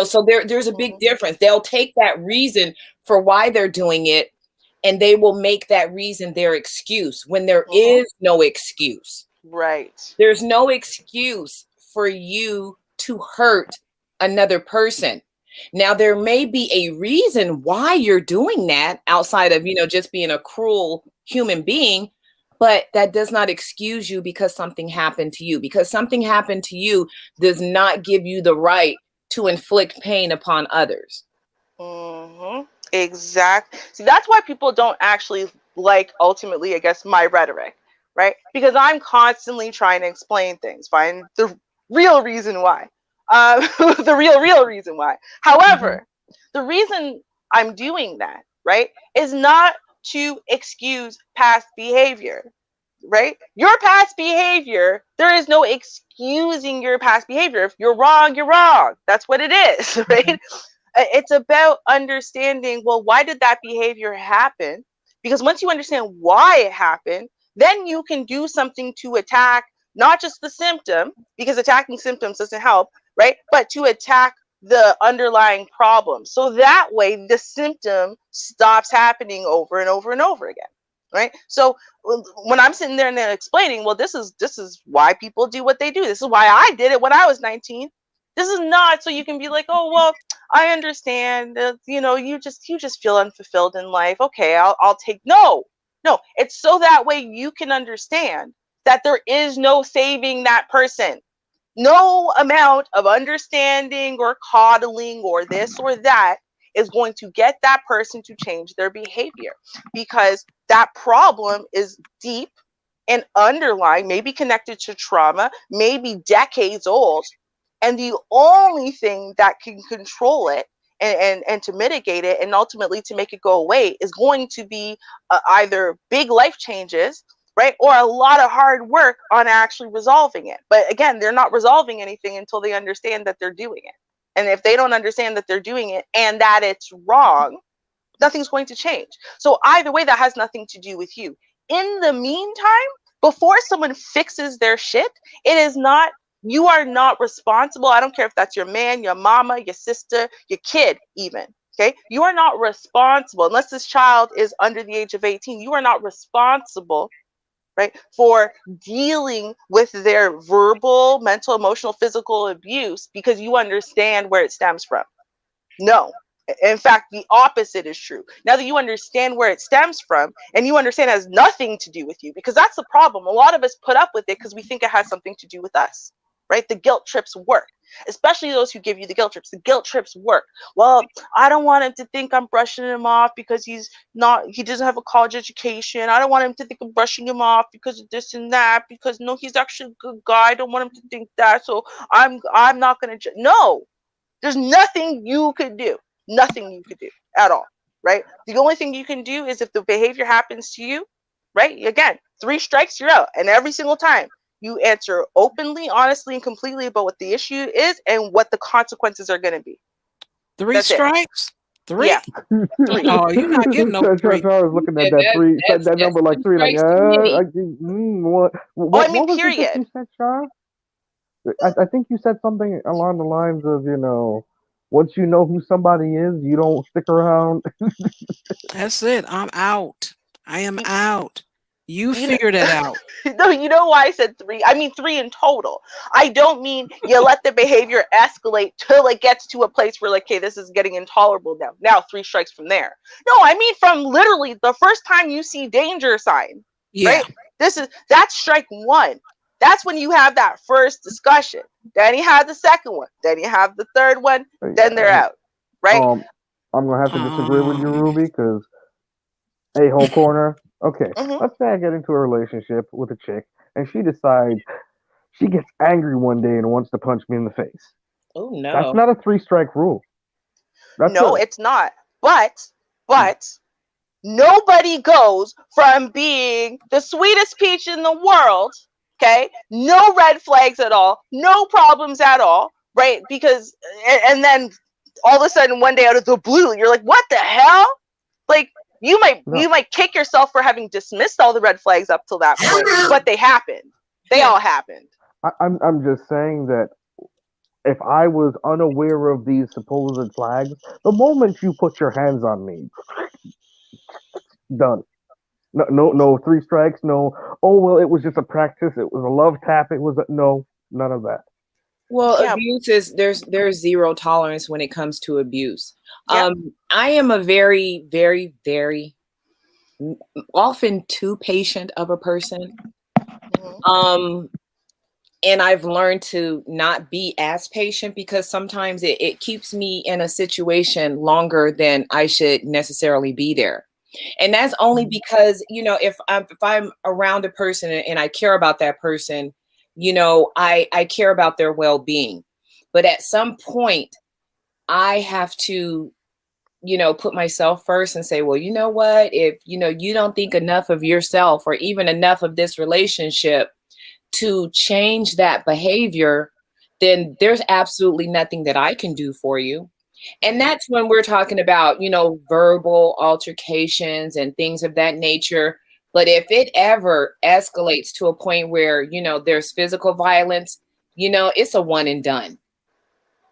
So there's a big difference. They'll take that reason for why they're doing it, and they will make that reason their excuse when there is no excuse. Right. There's no excuse for you to hurt another person. Now, there may be a reason why you're doing that outside of, just being a cruel human being, but that does not excuse you because something happened to you. Because something happened to you does not give you the right to inflict pain upon others. Exactly. See, that's why people don't actually like, ultimately, I guess, my rhetoric, right? Because I'm constantly trying to explain things, find the real reason why. The real reason why. However, the reason I'm doing that, right, is not to excuse past behavior, right? Your past behavior, there is no excusing your past behavior. If you're wrong, you're wrong. That's what it is, right? it's about understanding, well, why did that behavior happen? Because once you understand why it happened, then you can do something to attack not just the symptom, because attacking symptoms doesn't help, right? But to attack the underlying problem. So that way the symptom stops happening over and over and over again. Right. So when I'm sitting there and then explaining, well, this is why people do what they do. This is why I did it when I was 19. This is not so you can be like, oh, well, I understand. You just feel unfulfilled in life. Okay, I'll take no. It's so that way you can understand that there is no saving that person. No amount of understanding or coddling or this or that is going to get that person to change their behavior, because that problem is deep and underlying, maybe connected to trauma, maybe decades old. And the only thing that can control it and to mitigate it and ultimately to make it go away is going to be either big life changes, right? Or a lot of hard work on actually resolving it. But again, they're not resolving anything until they understand that they're doing it. And if they don't understand that they're doing it and that it's wrong, nothing's going to change. So either way, that has nothing to do with you. In the meantime, before someone fixes their shit, you are not responsible. I don't care if that's your man, your mama, your sister, your kid even. Okay, you are not responsible unless this child is under the age of 18. You are not responsible, right, for dealing with their verbal, mental, emotional, physical abuse because you understand where it stems from. No. In fact, the opposite is true. Now that you understand where it stems from and you understand it has nothing to do with you, because that's the problem. A lot of us put up with it because we think it has something to do with us, right? The guilt trips work, especially those who give you the guilt trips. The guilt trips work. Well, I don't want him to think I'm brushing him off because he doesn't have a college education. I don't want him to think I'm brushing him off because of this and that, because no, he's actually a good guy. I don't want him to think that. So I'm not going to, no, there's nothing you could do. Nothing you could do at all, right? The only thing you can do is if the behavior happens to you, right? Again, 3 strikes, you're out. And every single time you answer openly, honestly, and completely about what the issue is and what the consequences are going to be. 3 That's strikes? 3? Yeah. 3. Oh, you're not getting no 3. I was looking at that 3, that number like 3, like, what was period. it that you said, Char? I think you said something along the lines of, once you know who somebody is, you don't stick around. That's it. I'm out. I am out. You figured it out. No, you know why I said 3? I mean 3 in total. I don't mean you let the behavior escalate till it gets to a place where, like, okay, this is getting intolerable now. Now 3 strikes from there. No, I mean from literally the first time you see danger sign. Yeah. Right? That's strike 1. That's when you have that first discussion. Then you have the second one. Then you have the third one. Then they're out. Right? I'm gonna have to disagree with you, Ruby, because a-hole corner. Okay, let's say I get into a relationship with a chick and she decides she gets angry one day and wants to punch me in the face. Oh no. That's not a 3-strike rule. It's not. But nobody goes from being the sweetest peach in the world, okay, no red flags at all, no problems at all, right? Because, and then all of a sudden one day out of the blue, you're like, what the hell? Like, you might kick yourself for having dismissed all the red flags up till that point, but they happened. They all happened. I'm just saying that if I was unaware of these supposed flags, the moment you put your hands on me, done. No 3 strikes. No. Oh well, it was just a practice. It was a love tap. It was none of that. Well, abuse is there's 0 tolerance when it comes to abuse. Yep. I am a very, very, very often too patient of a person. And I've learned to not be as patient because sometimes it keeps me in a situation longer than I should necessarily be there. And that's only because, if I'm around a person and I care about that person, I care about their well-being. But at some point, I have to, put myself first and say, well, you know what? If, you don't think enough of yourself or even enough of this relationship to change that behavior, then there's absolutely nothing that I can do for you. And that's when we're talking about, verbal altercations and things of that nature. But if it ever escalates to a point where, there's physical violence, it's a one and done.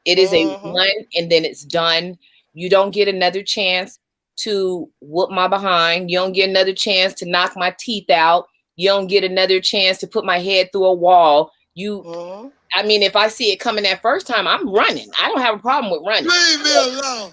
It is a one and then it's done. You don't get another chance to whoop my behind. You don't get another chance to knock my teeth out. You don't get another chance to put my head through a wall. I mean, if I see it coming that first time, I'm running. I don't have a problem with running. Leave me alone.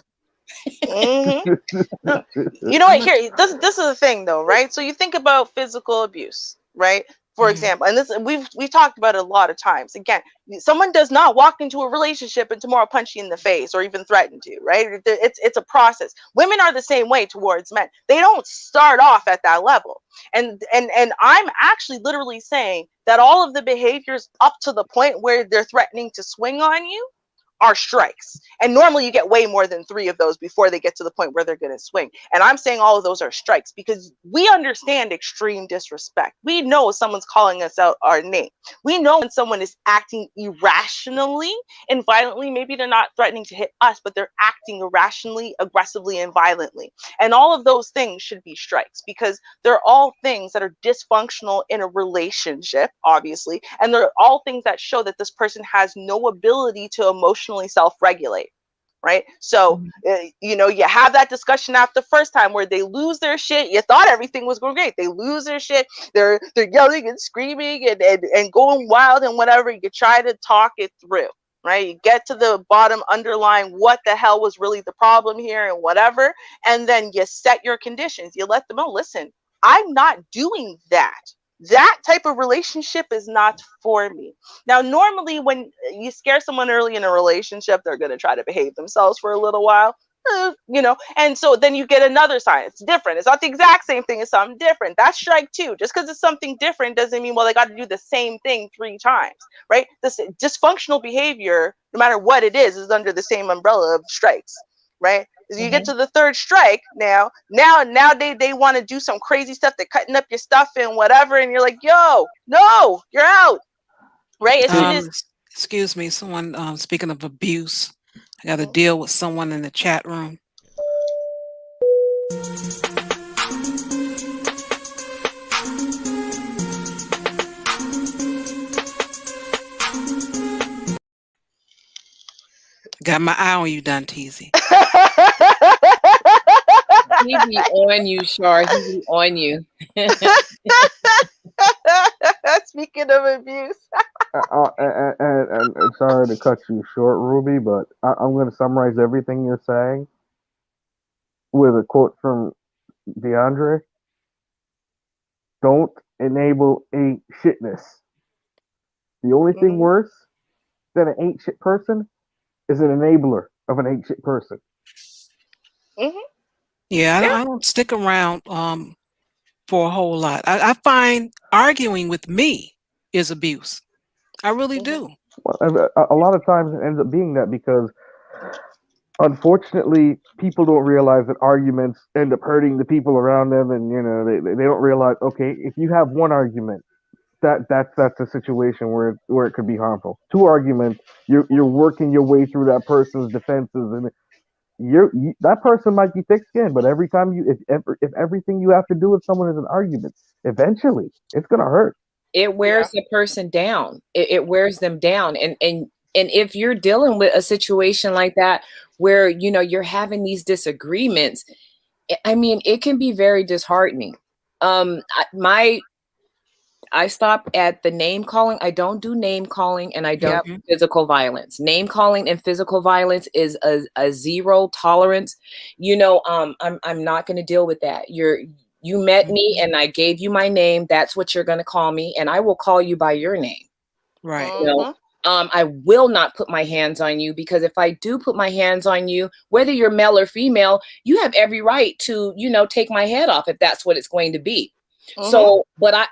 You know what? Here, this is the thing, though, right? So you think about physical abuse, right? For example, and this we've talked about it a lot of times. Again, someone does not walk into a relationship and tomorrow punch you in the face or even threaten to, right? It's a process. Women are the same way towards men. They don't start off at that level. And I'm actually literally saying that all of the behaviors up to the point where they're threatening to swing on you are strikes. And normally you get way more than 3 of those before they get to the point where they're going to swing. And I'm saying all of those are strikes because we understand extreme disrespect. We know if someone's calling us out our name. We know when someone is acting irrationally and violently. Maybe they're not threatening to hit us, but they're acting irrationally, aggressively, and violently. And all of those things should be strikes because they're all things that are dysfunctional in a relationship, obviously. And they're all things that show that this person has no ability to emotionally self-regulate, right? So you have that discussion after the first time where they lose their shit. You thought everything was going great. They lose their shit. They're yelling and screaming and going wild and whatever. You try to talk it through, right? You get to the bottom, underline what the hell was really the problem here and whatever, and then you set your conditions. You let them know, listen, I'm not doing that. That type of relationship is not for me. Now, normally when you scare someone early in a relationship, they're going to try to behave themselves for a little while, and so then you get another sign. It's different. It's not the exact same thing. It's something different. That's strike 2. Just because it's something different doesn't mean, well, they got to do the same thing 3 times, right? This dysfunctional behavior, no matter what it is under the same umbrella of strikes, right? You get to the 3rd strike now they want to do some crazy stuff. They're cutting up your stuff and whatever, and you're like, yo, no, you're out, right? As soon as Excuse me, someone speaking of abuse, I got to deal with someone in the chat room. Got my eye on you, Danteezy. He be on you, Char. He be on you. Speaking of abuse. and sorry to cut you short, Ruby, but I'm going to summarize everything you're saying with a quote from DeAndre. Don't enable a shitness. The only thing worse than an ain't shit person is an enabler of an ain't shit person. Yeah, I don't stick around for a whole lot. I find arguing with me is abuse. I really do. Well, a lot of times it ends up being that because unfortunately people don't realize that arguments end up hurting the people around them, and they don't realize, okay, if you have one argument, that's a situation where it could be harmful. 2 arguments, you're working your way through that person's defenses, and that person might be thick-skinned, but every time if everything you have to do with someone is an argument, eventually it's gonna hurt. It wears the person down. It wears them down, and if you're dealing with a situation like that where you're having these disagreements, I mean, it can be very disheartening. I stop at the name calling. I don't do name calling, and I don't do physical violence. Name calling and physical violence is a 0 tolerance. I'm not going to deal with that. You met me and I gave you my name. That's what you're going to call me, and I will call you by your name. Right. I will not put my hands on you, because if I do put my hands on you, whether you're male or female, you have every right to, take my head off if that's what it's going to be. But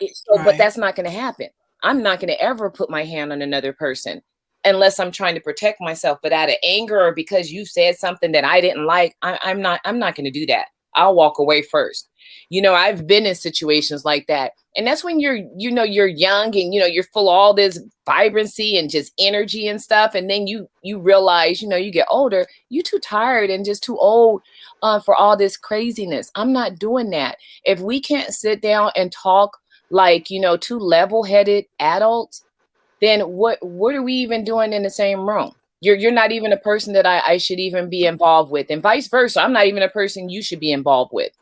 that's not going to happen. I'm not going to ever put my hand on another person unless I'm trying to protect myself. But out of anger or because you said something that I didn't like, I'm not going to do that. I'll walk away first. You know, I've been in situations like that. And that's when you're young and, you're full of all this vibrancy and just energy and stuff. And then you realize, you get older, you're too tired and just too old for all this craziness. I'm not doing that. If we can't sit down and talk like, two level-headed adults, then what are we even doing in the same room? You're not even a person that I should even be involved with, and vice versa. I'm not even a person you should be involved with.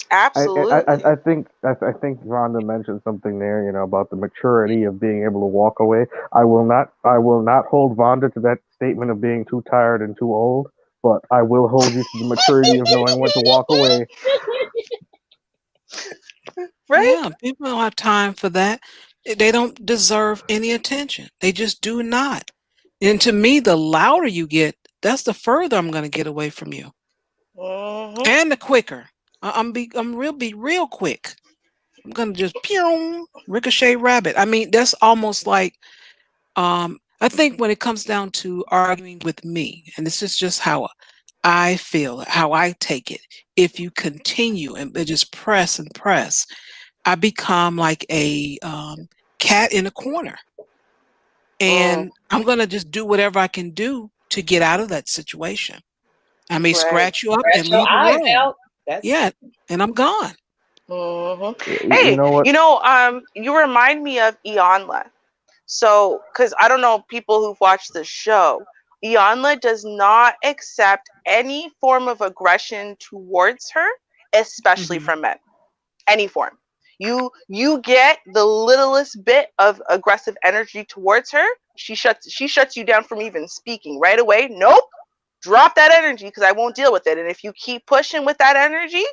Absolutely. I think Rhonda mentioned something there, about the maturity of being able to walk away. I will not hold Rhonda to that statement of being too tired and too old, but I will hold you to the maturity of knowing when to walk away. Right? Yeah, people don't have time for that. They don't deserve any attention. They just do not. And to me, the louder you get, that's the further I'm going to get away from you, and the quicker. I'm be real quick. I'm gonna just pew, ricochet rabbit. I mean, that's almost like I think when it comes down to arguing with me, and this is just how I feel, how I take it. If you continue and just press and press, I become like a cat in a corner, and I'm gonna just do whatever I can do to get out of that situation. I may scratch you up and leave the room. Yeah, and I'm gone. Hey, You know what? you remind me of Ianla. So, because I don't know people who've watched the show, Ianla does not accept any form of aggression towards her, especially from men. Any form. You get the littlest bit of aggressive energy towards her, she shuts you down from even speaking right away. Nope. Drop that energy because I won't deal with it. And if you keep pushing with that energy,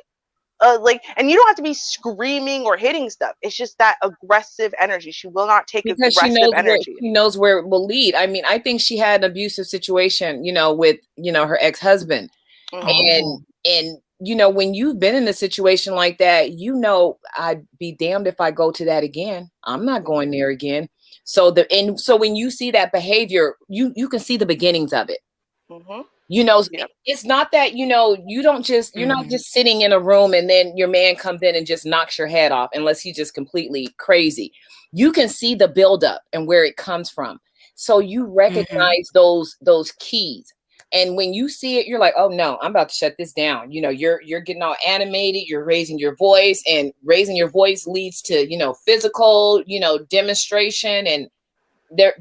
and you don't have to be screaming or hitting stuff. It's just that aggressive energy. She will not take because aggressive energy. she knows where it will lead. I mean, I think she had an abusive situation, with her ex-husband, and when you've been in a situation like that, I'd be damned if I go to that again. I'm not going there again. So when you see that behavior, you can see the beginnings of it. It's not that, you're not just sitting in a room and then your man comes in and just knocks your head off unless he's just completely crazy. You can see the buildup and where it comes from. So you recognize those keys. And when you see it, you're like, oh no, I'm about to shut this down. You're getting all animated, you're raising your voice, and raising your voice leads to, physical, demonstration. And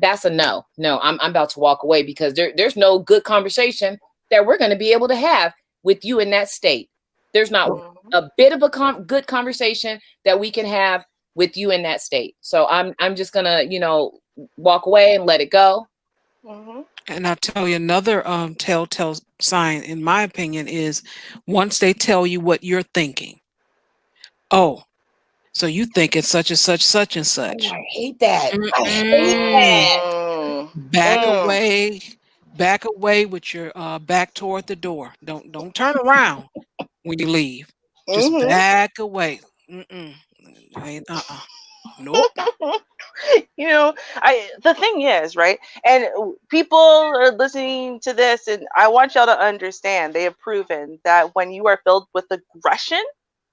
that's a no. I'm about to walk away because there's no good conversation that we're going to be able to have with you in that state. There's not a bit of a good conversation that we can have with you in that state. So I'm just going to, walk away and let it go. And I'll tell you another telltale sign, in my opinion, is once they tell you what you're thinking. Oh, so you think it's such and such, such and such. I hate that. I hate that. Back away with your back toward the door. Don't turn around when you leave. Just back away. Nope. The thing is, right? And people are listening to this, and I want y'all to understand, they have proven that when you are filled with aggression,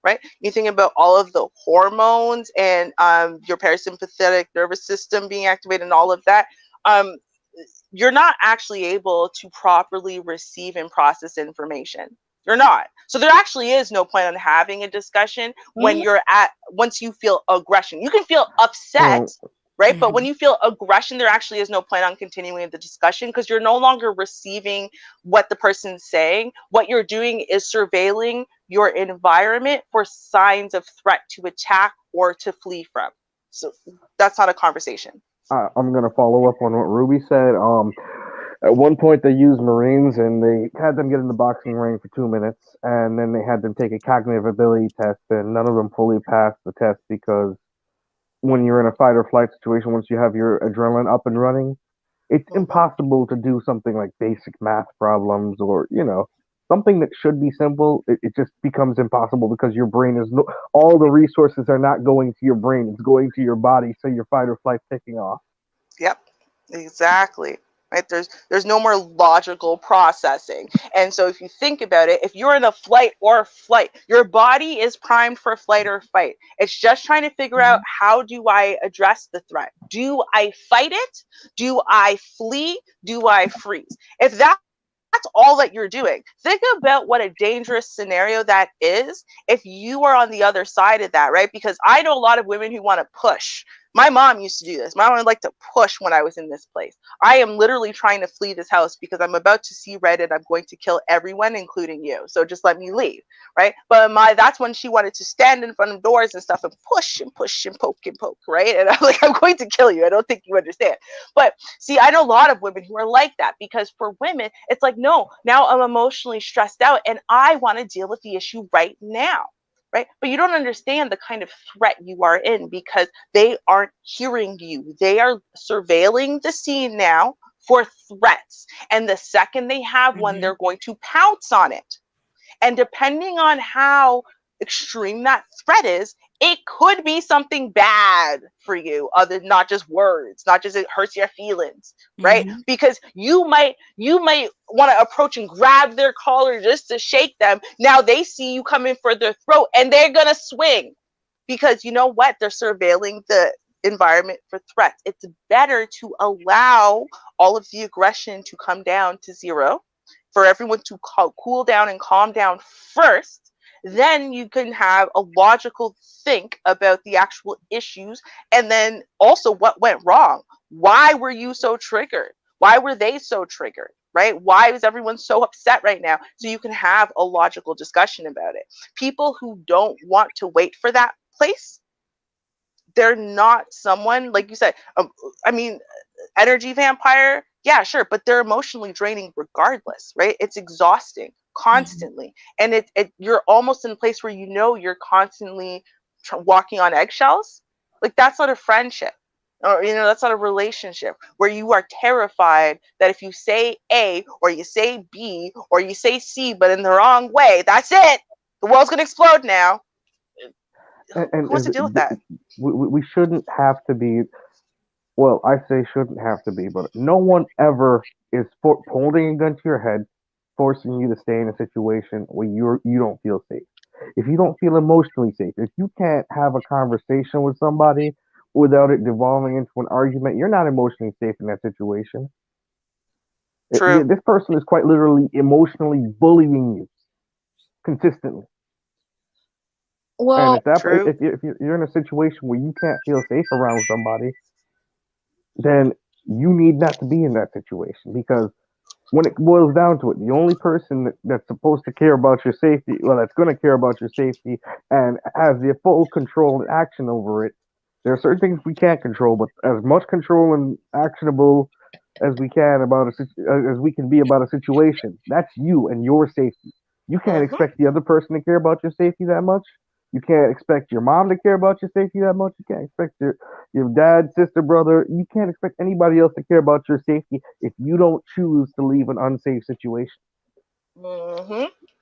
right? You think about all of the hormones and your parasympathetic nervous system being activated and all of that. You're not actually able to properly receive and process information. You're not. So there actually is no point on having a discussion when once you feel aggression. You can feel upset, right? But when you feel aggression, there actually is no point on continuing the discussion because you're no longer receiving what the person's saying. What you're doing is surveilling your environment for signs of threat to attack or to flee from. So that's not a conversation. I'm going to follow up on what Ruby said. At one point, they used Marines and they had them get in the boxing ring for 2 minutes, and then they had them take a cognitive ability test, and none of them fully passed the test because when you're in a fight or flight situation, once you have your adrenaline up and running, it's impossible to do something like basic math problems or, something that should be simple. It just becomes impossible because your brain is all the resources are not going to your brain. It's going to your body. So your fight or flight taking off. Yep, exactly. right? There's no more logical processing. And so if you think about it, if you're in a flight or flight, your body is primed for flight or fight. It's just trying to figure out, how do I address the threat? Do I fight it? Do I flee? Do I freeze? If that's all that you're doing, think about what a dangerous scenario that is if you are on the other side of that, right? Because I know a lot of women who want to push. My mom used to do this. My mom would like to push when I was in this place. I am literally trying to flee this house because I'm about to see red and I'm going to kill everyone, including you. So just let me leave, right? But that's when she wanted to stand in front of doors and stuff and push and push and poke, right? And I'm like, I'm going to kill you. I don't think you understand. But see, I know a lot of women who are like that, because for women, it's like, no, now I'm emotionally stressed out and I want to deal with the issue right now. Right? But you don't understand the kind of threat you are in, because they aren't hearing you. They are surveilling the scene now for threats. And the second they have one, they're going to pounce on it. And depending on how extreme that threat is, it could be something bad for you, other than not just words, not just it hurts your feelings, right? Because you might want to approach and grab their collar just to shake them. Now they see you coming for their throat and they're gonna swing, because you know what? They're surveilling the environment for threats. It's better to allow all of the aggression to come down to zero, for everyone to cool down and calm down first. Then you can have a logical think about the actual issues, and then also what went wrong. Why were you so triggered? Why were they so triggered? Right? Why is everyone so upset right now? So you can have a logical discussion about it. People who don't want to wait for that place, they're not someone, like you said, energy vampire, yeah, sure, but they're emotionally draining regardless, right? It's exhausting constantly. And you're almost in a place where you're constantly walking on eggshells. Like, that's not a friendship, or that's not a relationship, where you are terrified that if you say A or you say B or you say C but in the wrong way, that's it, the world's gonna explode now. Who wants to deal with that? We shouldn't have to be. Well, I say shouldn't have to be, but no one ever is holding a gun to your head, forcing you to stay in a situation where you don't feel safe. If you don't feel emotionally safe, if you can't have a conversation with somebody without it devolving into an argument, you're not emotionally safe in that situation. True. This person is quite literally emotionally bullying you consistently. Well, and if you're in a situation where you can't feel safe around somebody, then you need not to be in that situation, because when it boils down to it, the only person that's supposed to care about your safety, that's going to care about your safety and has the full control and action over it. There are certain things we can't control, but as much control and actionable as we can as we can be about a situation, that's you and your safety. You can't expect the other person to care about your safety that much. You can't expect your mom to care about your safety that much. You can't expect your dad, sister, brother. You can't expect anybody else to care about your safety if you don't choose to leave an unsafe situation.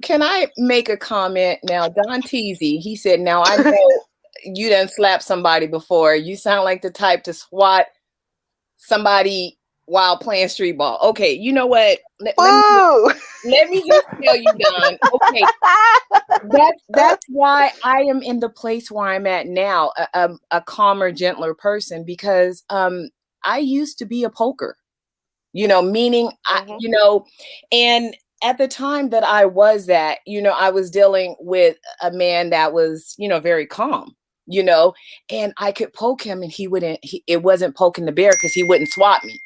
Can I make a comment now? Don Teasy, he said, now I know you done slapped somebody before. You sound like the type to swat somebody while playing street ball. Okay, you know what? Let me just tell you, Don. Okay, that's why I am in the place where I'm at now, a calmer, gentler person, because I used to be a poker, meaning and at the time that I was that, I was dealing with a man that was, very calm, and I could poke him and it wasn't poking the bear because he wouldn't swat me.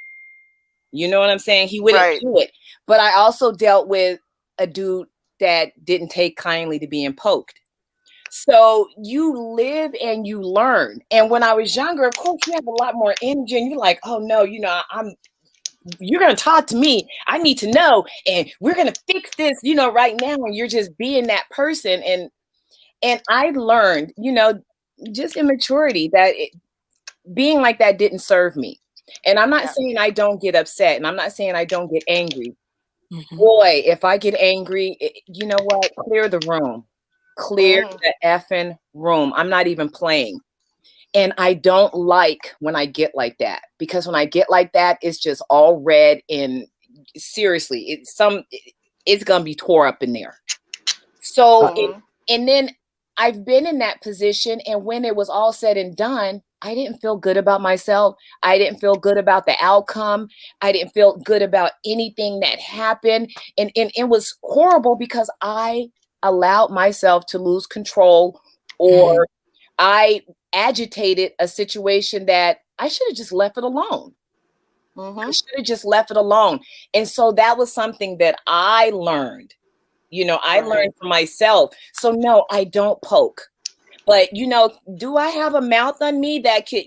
You know what I'm saying? He wouldn't do it. But I also dealt with a dude that didn't take kindly to being poked. So you live and you learn. And when I was younger, of course, you have a lot more energy and you're like, oh no, you're going to talk to me. I need to know. And we're going to fix this, right now. And you're just being that person. And I learned, just immaturity, that being like that didn't serve me. And I'm not saying I don't get upset, and I'm not saying I don't get angry. Boy, if I get angry, you know what? Clear the room. Clear the effing room. I'm not even playing. And I don't like when I get like that, because when I get like that, it's just all red, and seriously, it's gonna be tore up in there. So and then I've been in that position, and when it was all said and done, I didn't feel good about myself. I didn't feel good about the outcome. I didn't feel good about anything that happened. And it was horrible because I allowed myself to lose control, or I agitated a situation that I should have just left it alone. I should have just left it alone. And so that was something that I learned. I learned for myself. So no, I don't poke. But, do I have a mouth on me that could,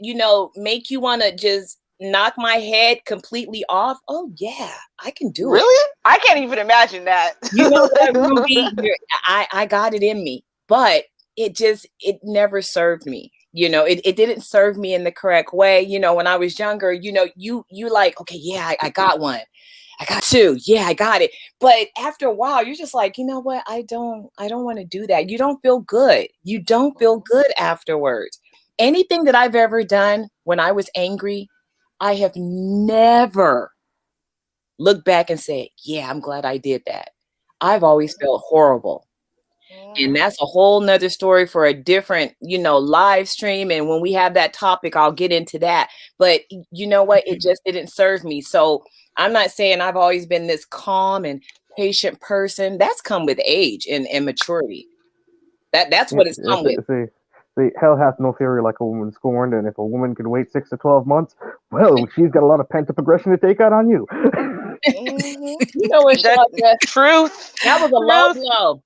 make you want to just knock my head completely off? Oh, yeah, I can do it. Really? I can't even imagine that. You know what, Ruby? I got it in me. But it never served me. It didn't serve me in the correct way. When I was younger, you like, okay, yeah, I got one. I got two. Yeah, I got it. But after a while, you're just like, you know what? I don't want to do that. You don't feel good. You don't feel good afterwards. Anything that I've ever done when I was angry, I have never looked back and said, yeah, I'm glad I did that. I've always felt horrible. And that's a whole nother story for a different, live stream. And when we have that topic, I'll get into that. But you know what? It just didn't serve me. So I'm not saying I've always been this calm and patient person. That's come with age and maturity. That's what it's come with. See, hell hath no fury like a woman scorned, and if a woman can wait 6 to 12 months, well, she's got a lot of pent-up aggression to take out on you. You know what, Shaka? Truth. That was a low blow.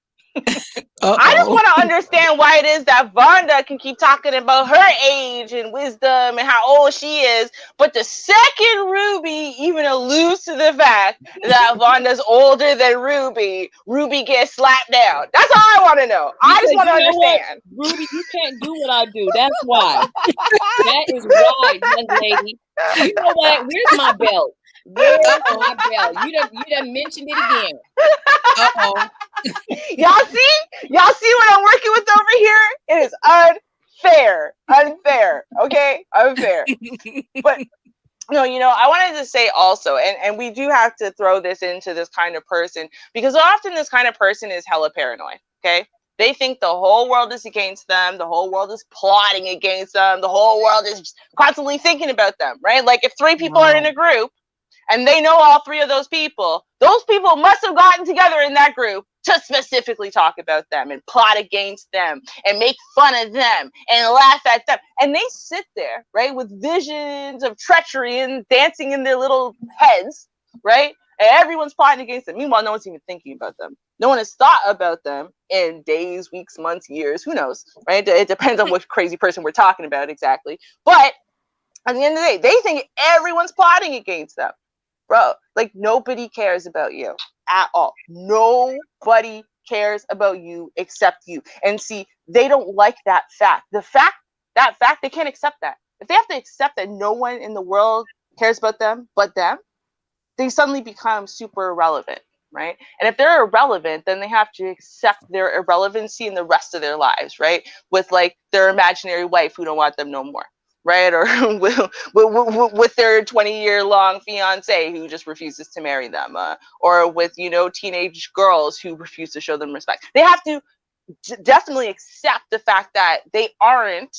I just want to understand why it is that Vonda can keep talking about her age and wisdom and how old she is, but the second Ruby even alludes to the fact that Vonda's older than Ruby, Ruby gets slapped down. That's all I want to know. I just want to understand. Ruby, you can't do what I do. That's why. That is why, young lady. You know what? Where's my belt? Where's my belt? You done mentioned it again. Uh-oh. Y'all see what I'm working with over here? It is unfair. Okay, unfair. But no, I wanted to say also, and we do have to throw this into this kind of person, because often this kind of person is hella paranoid. Okay, they think the whole world is against them, the whole world is plotting against them, the whole world is constantly thinking about them, right? Like if 3 people are in a group and they know all 3 of those people must have gotten together in that group to specifically talk about them and plot against them and make fun of them and laugh at them. And they sit there, right, with visions of treachery and dancing in their little heads, right? And everyone's plotting against them. Meanwhile, no one's even thinking about them. No one has thought about them in days, weeks, months, years, who knows, right? It depends on which crazy person we're talking about exactly. But at the end of the day, they think everyone's plotting against them. Bro, like nobody cares about you at all. Nobody cares about you except you. And see, they don't like that fact. That fact, they can't accept that. If they have to accept that no one in the world cares about them but them, they suddenly become super irrelevant, right? And if they're irrelevant, then they have to accept their irrelevancy in the rest of their lives, right? With like their imaginary wife who don't want them no more. Right, or with their 20-year-long fiance who just refuses to marry them, or with teenage girls who refuse to show them respect. They have to definitely accept the fact that they aren't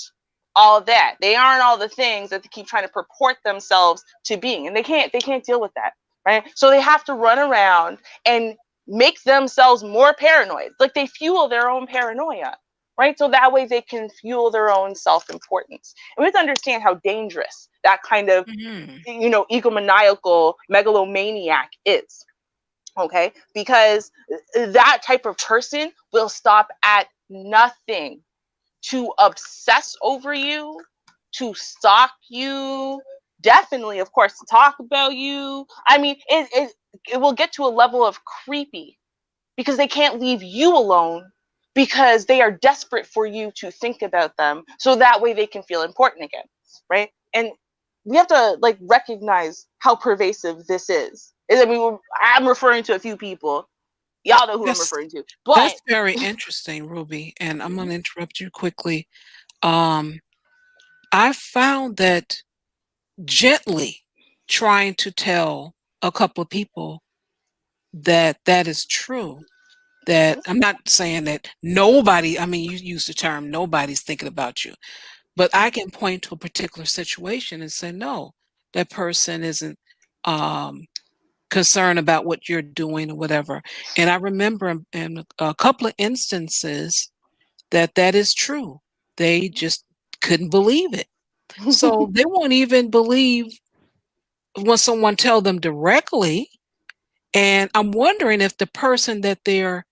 all that. They aren't all the things that they keep trying to purport themselves to being, and they can't deal with that, right? So they have to run around and make themselves more paranoid, like they fuel their own paranoia. Right? So that way they can fuel their own self-importance. And we have to understand how dangerous that kind of, egomaniacal megalomaniac is. Okay? Because that type of person will stop at nothing to obsess over you, to stalk you, definitely, of course, to talk about you. I mean, it will get to a level of creepy because they can't leave you alone, because they are desperate for you to think about them, so that way they can feel important again, right? And we have to recognize how pervasive this is. I mean, I'm referring to a few people. Y'all know who I'm referring to. But that's very interesting, Ruby. And I'm going to interrupt you quickly. I found that gently trying to tell a couple of people that that is true. That I'm not saying that nobody, I mean, you use the term nobody's thinking about you, but I can point to a particular situation and say, no, that person isn't concerned about what you're doing or whatever. And I remember in a couple of instances that that is true. They just couldn't believe it. So they won't even believe when someone tell them directly. And I'm wondering if the person that they're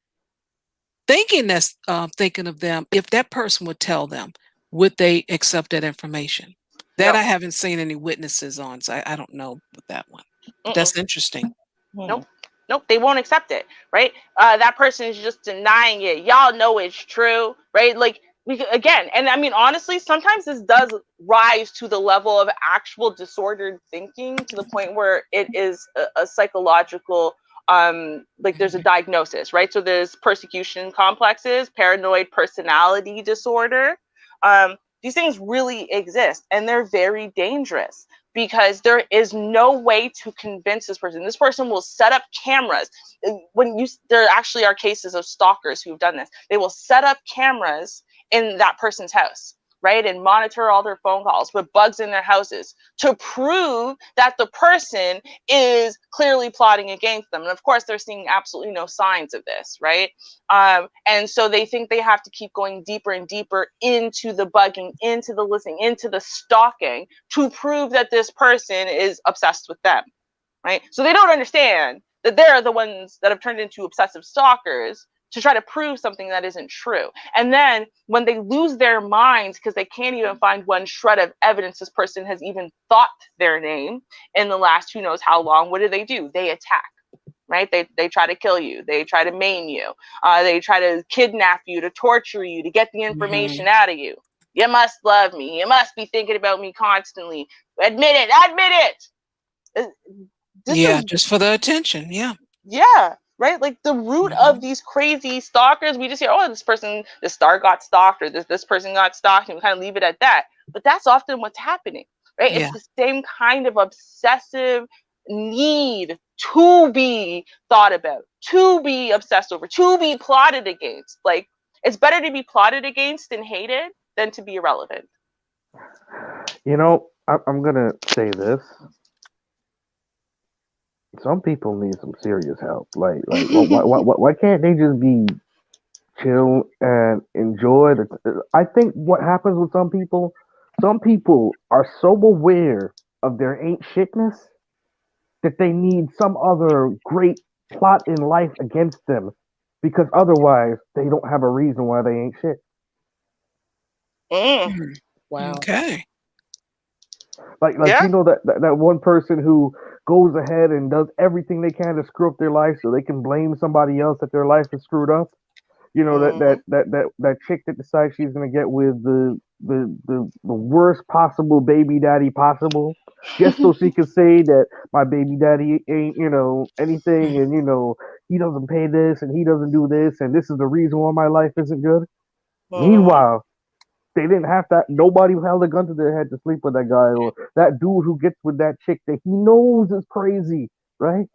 thinking that's thinking of them, if that person would tell them, would they accept that information? That No. I haven't seen any witnesses on, so I don't know with that one. But that's interesting. Nope. Nope, they won't accept it, right? That person is just denying it. Y'all know it's true, right? Like, again, and I mean, honestly, sometimes this does rise to the level of actual disordered thinking to the point where it is a psychological, like there's a diagnosis, right? So there's persecution complexes, paranoid personality disorder. These things really exist, and they're very dangerous, because there is no way to convince this person. This person will set up cameras. There actually are cases of stalkers who've done this. They will set up cameras in that person's house, right? And monitor all their phone calls, put bugs in their houses to prove that the person is clearly plotting against them. And of course, they're seeing absolutely no signs of this, right? And so they think they have to keep going deeper and deeper into the bugging, into the listening, into the stalking to prove that this person is obsessed with them, right? So they don't understand that they're the ones that have turned into obsessive stalkers to try to prove something that isn't true. And then when they lose their minds because they can't even find one shred of evidence this person has even thought their name in the last who knows how long, what do? They attack. Right? They try to kill you. They try to maim you. They try to kidnap you, to torture you, to get the information out of you. You must love me. You must be thinking about me constantly. Admit it. Admit it. Yeah, just for the attention. Yeah. Yeah. Right? Like the root of these crazy stalkers, we just hear, oh, this star got stalked, or this person got stalked, and we kind of leave it at that. But that's often what's happening, right? Yeah. It's the same kind of obsessive need to be thought about, to be obsessed over, to be plotted against. Like, it's better to be plotted against and hated than to be irrelevant. You know, I'm gonna say this. Some people need some serious help. Like why can't they just be chill and enjoy I think what happens with some people are so aware of their ain't shitness that they need some other great plot in life against them, because otherwise they don't have a reason why they ain't shit. Wow. Okay. Like Yeah. you know that one person who goes ahead and does everything they can to screw up their life so they can blame somebody else that their life is screwed up. You know, that chick that decides she's gonna get with the worst possible baby daddy possible, just so she can say that my baby daddy ain't, you know, anything, and you know, he doesn't pay this and he doesn't do this, and this is the reason why my life isn't good. Meanwhile, they didn't have that. Nobody held a gun to their head to sleep with that guy, or that dude who gets with that chick that he knows is crazy, right?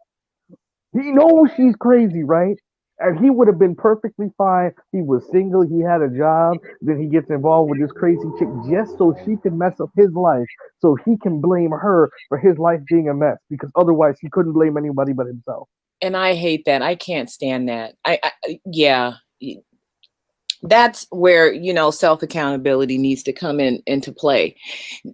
He knows she's crazy, right? And he would have been perfectly fine. He was single, he had a job, then he gets involved with this crazy chick just so she can mess up his life, so he can blame her for his life being a mess, because otherwise he couldn't blame anybody but himself. And I hate that. I can't stand that. Yeah. That's where, you know, self-accountability needs to come into play.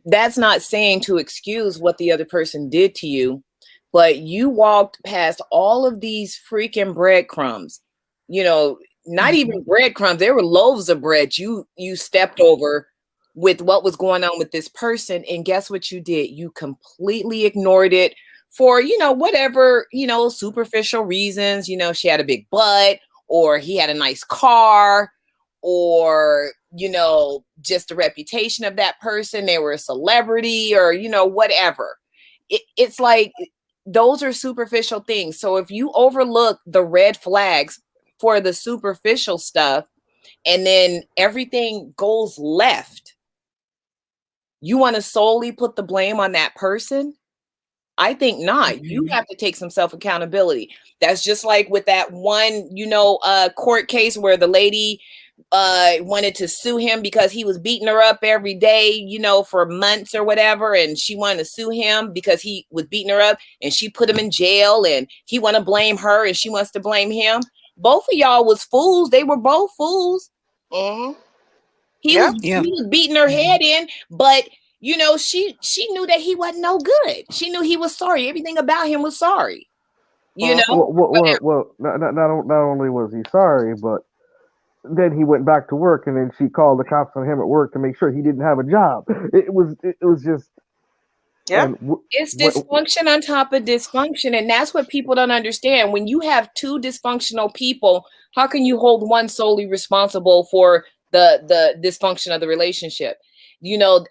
That's not saying to excuse what the other person did to you, but you walked past all of these freaking breadcrumbs, you know, not even breadcrumbs. There were loaves of bread you stepped over with what was going on with this person. And guess what you did? You completely ignored it for, you know, whatever, you know, superficial reasons. You know, she had a big butt, or he had a nice car, or, you know, just the reputation of that person. They were a celebrity, or, you know, whatever. It's like, those are superficial things. So if you overlook the red flags for the superficial stuff, and then everything goes left, you want to solely put the blame on that person? I think not. You Mhm. have to take some self-accountability. That's just like with that one, court case where the lady wanted to sue him because he was beating her up every day, for months or whatever, and she wanted to sue him because he was beating her up, and she put him in jail, and he want to blame her and she wants to blame him. Both of y'all was fools. They were both fools. Mm-hmm. He Yeah. was Yeah. he was beating her head in, but she knew that he wasn't no good. She knew he was sorry. Everything about him was sorry. You Mhm. know, Well, not only was he sorry, but then he went back to work, and then she called the cops on him at work to make sure he didn't have a job. It was just, Yeah. and it's dysfunction on top of dysfunction, and that's what people don't understand. When you have two dysfunctional people, how can you hold one solely responsible for the dysfunction of the relationship?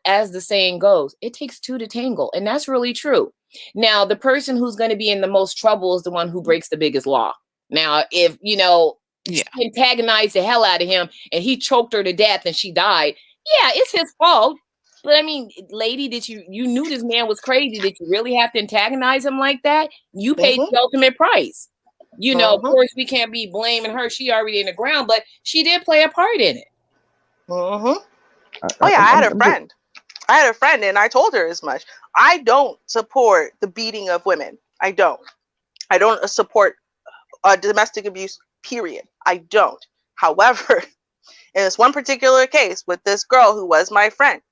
As the saying goes, it takes two to tangle, and that's really true. Now, the person who's going to be in the most trouble is the one who breaks the biggest law. Now, if Yeah. she antagonized the hell out of him and he choked her to death and she died, yeah, it's his fault. But I mean, lady, did you knew this man was crazy? Did you really have to antagonize him like that? You paid Mhm. the ultimate price. Of Mhm. course, we can't be blaming her. She already in the ground, but she did play a part in it. Mhm. Oh yeah, I'm just, I had a friend, and I told her as much. I don't support the beating of women. I don't. I don't support domestic abuse. Period. I don't. However, in this one particular case with this girl who was my friend,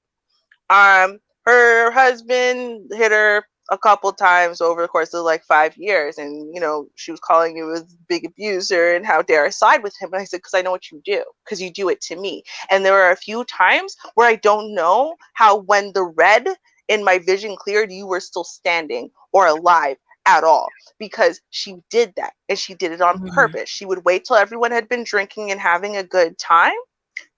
her husband hit her a couple times over the course of like 5 years, and she was calling him a big abuser, and how dare I side with him. And I said, because I know what you do, because you do it to me. And there are a few times where I don't know how, when the red in my vision cleared, you were still standing or alive at all, because she did that, and she did it on purpose. She would wait till everyone had been drinking and having a good time,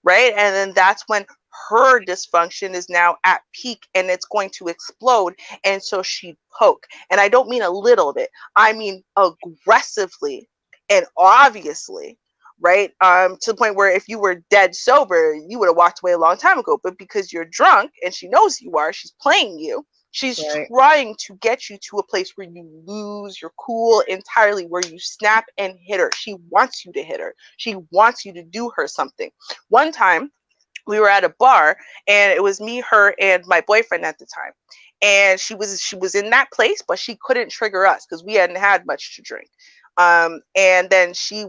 right? And then that's when her dysfunction is now at peak, and it's going to explode. And so she poke. And I don't mean a little bit, I mean aggressively and obviously, right? To the point where if you were dead sober, you would have walked away a long time ago. But because you're drunk and she knows you are, she's playing you. She's Right. trying to get you to a place where you lose your cool entirely, where you snap and hit her. She wants you to hit her. She wants you to do her something. One time, we were at a bar, and it was me, her, and my boyfriend at the time. And she was in that place, but she couldn't trigger us because we hadn't had much to drink. And then she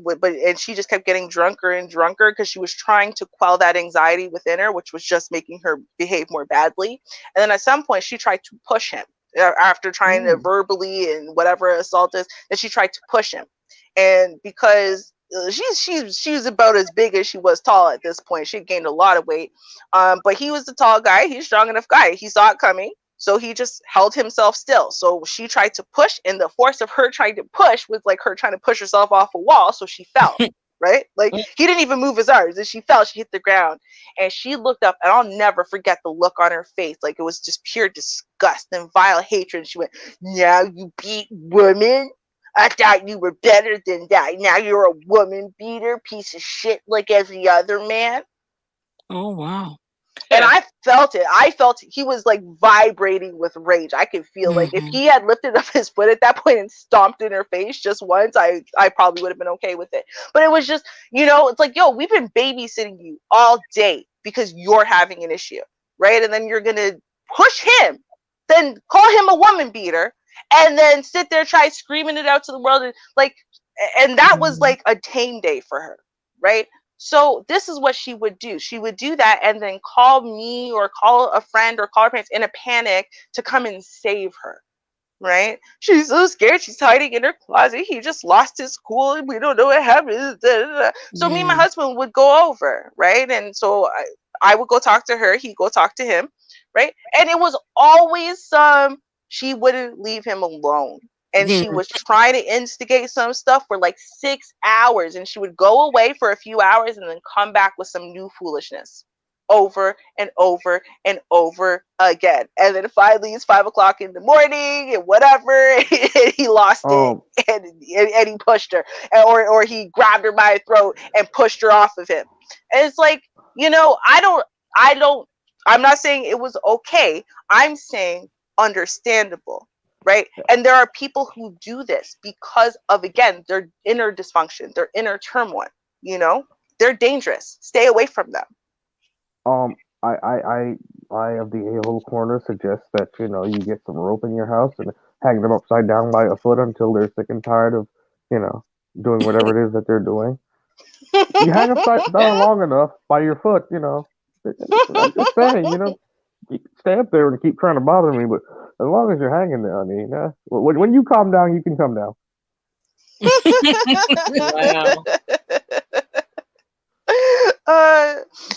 just kept getting drunker and drunker because she was trying to quell that anxiety within her, which was just making her behave more badly. And then at some point, she tried to push him after trying to verbally and whatever assault is. Then she tried to push him, and because she's about as big as she was tall at this point, she gained a lot of weight. But he was a tall guy. He's a strong enough guy. He saw it coming. So he just held himself still. So she tried to push, and the force of her trying to push was like her trying to push herself off a wall. So she fell, right? Like, he didn't even move his arms. And she fell, she hit the ground. And she looked up, and I'll never forget the look on her face. Like, it was just pure disgust and vile hatred. And she went, "Now you beat women? I thought you were better than that. Now you're a woman beater, piece of shit like every other man." Oh, wow. And I felt it. I felt he was like vibrating with rage. I could feel like if Mhm. he had lifted up his foot at that point and stomped in her face just once, I probably would have been okay with it. But it was just, it's like, yo, we've been babysitting you all day because you're having an issue, right? And then you're going to push him, then call him a woman beater, and then sit there, try screaming it out to the world. And that was like a tame day for her, right? So this is what she would do. She would do that and then call me or call a friend or call her parents in a panic to come and save her, right? She's so scared. She's hiding in her closet. He just lost his cool and we don't know what happened. So me and my Yeah. husband would go over, right? And so I would go talk to her. He'd go talk to him, right? And it was always she wouldn't leave him alone. And she was trying to instigate some stuff for like 6 hours. And she would go away for a few hours and then come back with some new foolishness over and over and over again. And then finally it's 5 o'clock in the morning and whatever. And he lost it. And he pushed her. Or he grabbed her by the throat and pushed her off of him. And it's like, I don't I'm not saying it was okay. I'm saying understandable, right? And there are people who do this because of, again, their inner dysfunction, their inner turmoil. You know, they're dangerous. Stay away from them. Um, I of the a-hole corner suggest that you get some rope in your house and hang them upside down by a foot until they're sick and tired of doing whatever it is that they're doing. You hang upside down long enough by your foot, I'm just saying, stay up there and keep trying to bother me, but as long as you're hanging there, I mean, when you calm down, you can come down. Wow.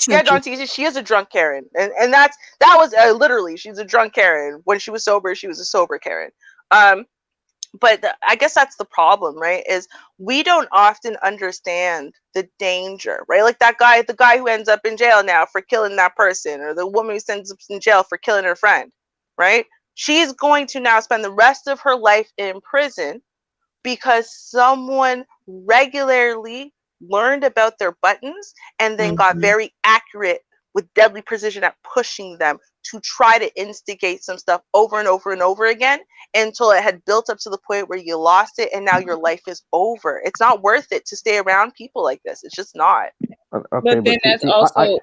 Yeah, John T. She is a drunk Karen, and that was literally, she's a drunk Karen. When she was sober, she was a sober Karen. But I guess that's the problem, right? Is we don't often understand the danger, right? Like that guy, the guy who ends up in jail now for killing that person, or the woman who ends up in jail for killing her friend, right? She's going to now spend the rest of her life in prison because someone regularly learned about their buttons and then got very accurate with deadly precision at pushing them to try to instigate some stuff over and over and over again until it had built up to the point where you lost it and now your life is over. It's not worth it to stay around people like this. It's just not. Okay, But then that's also.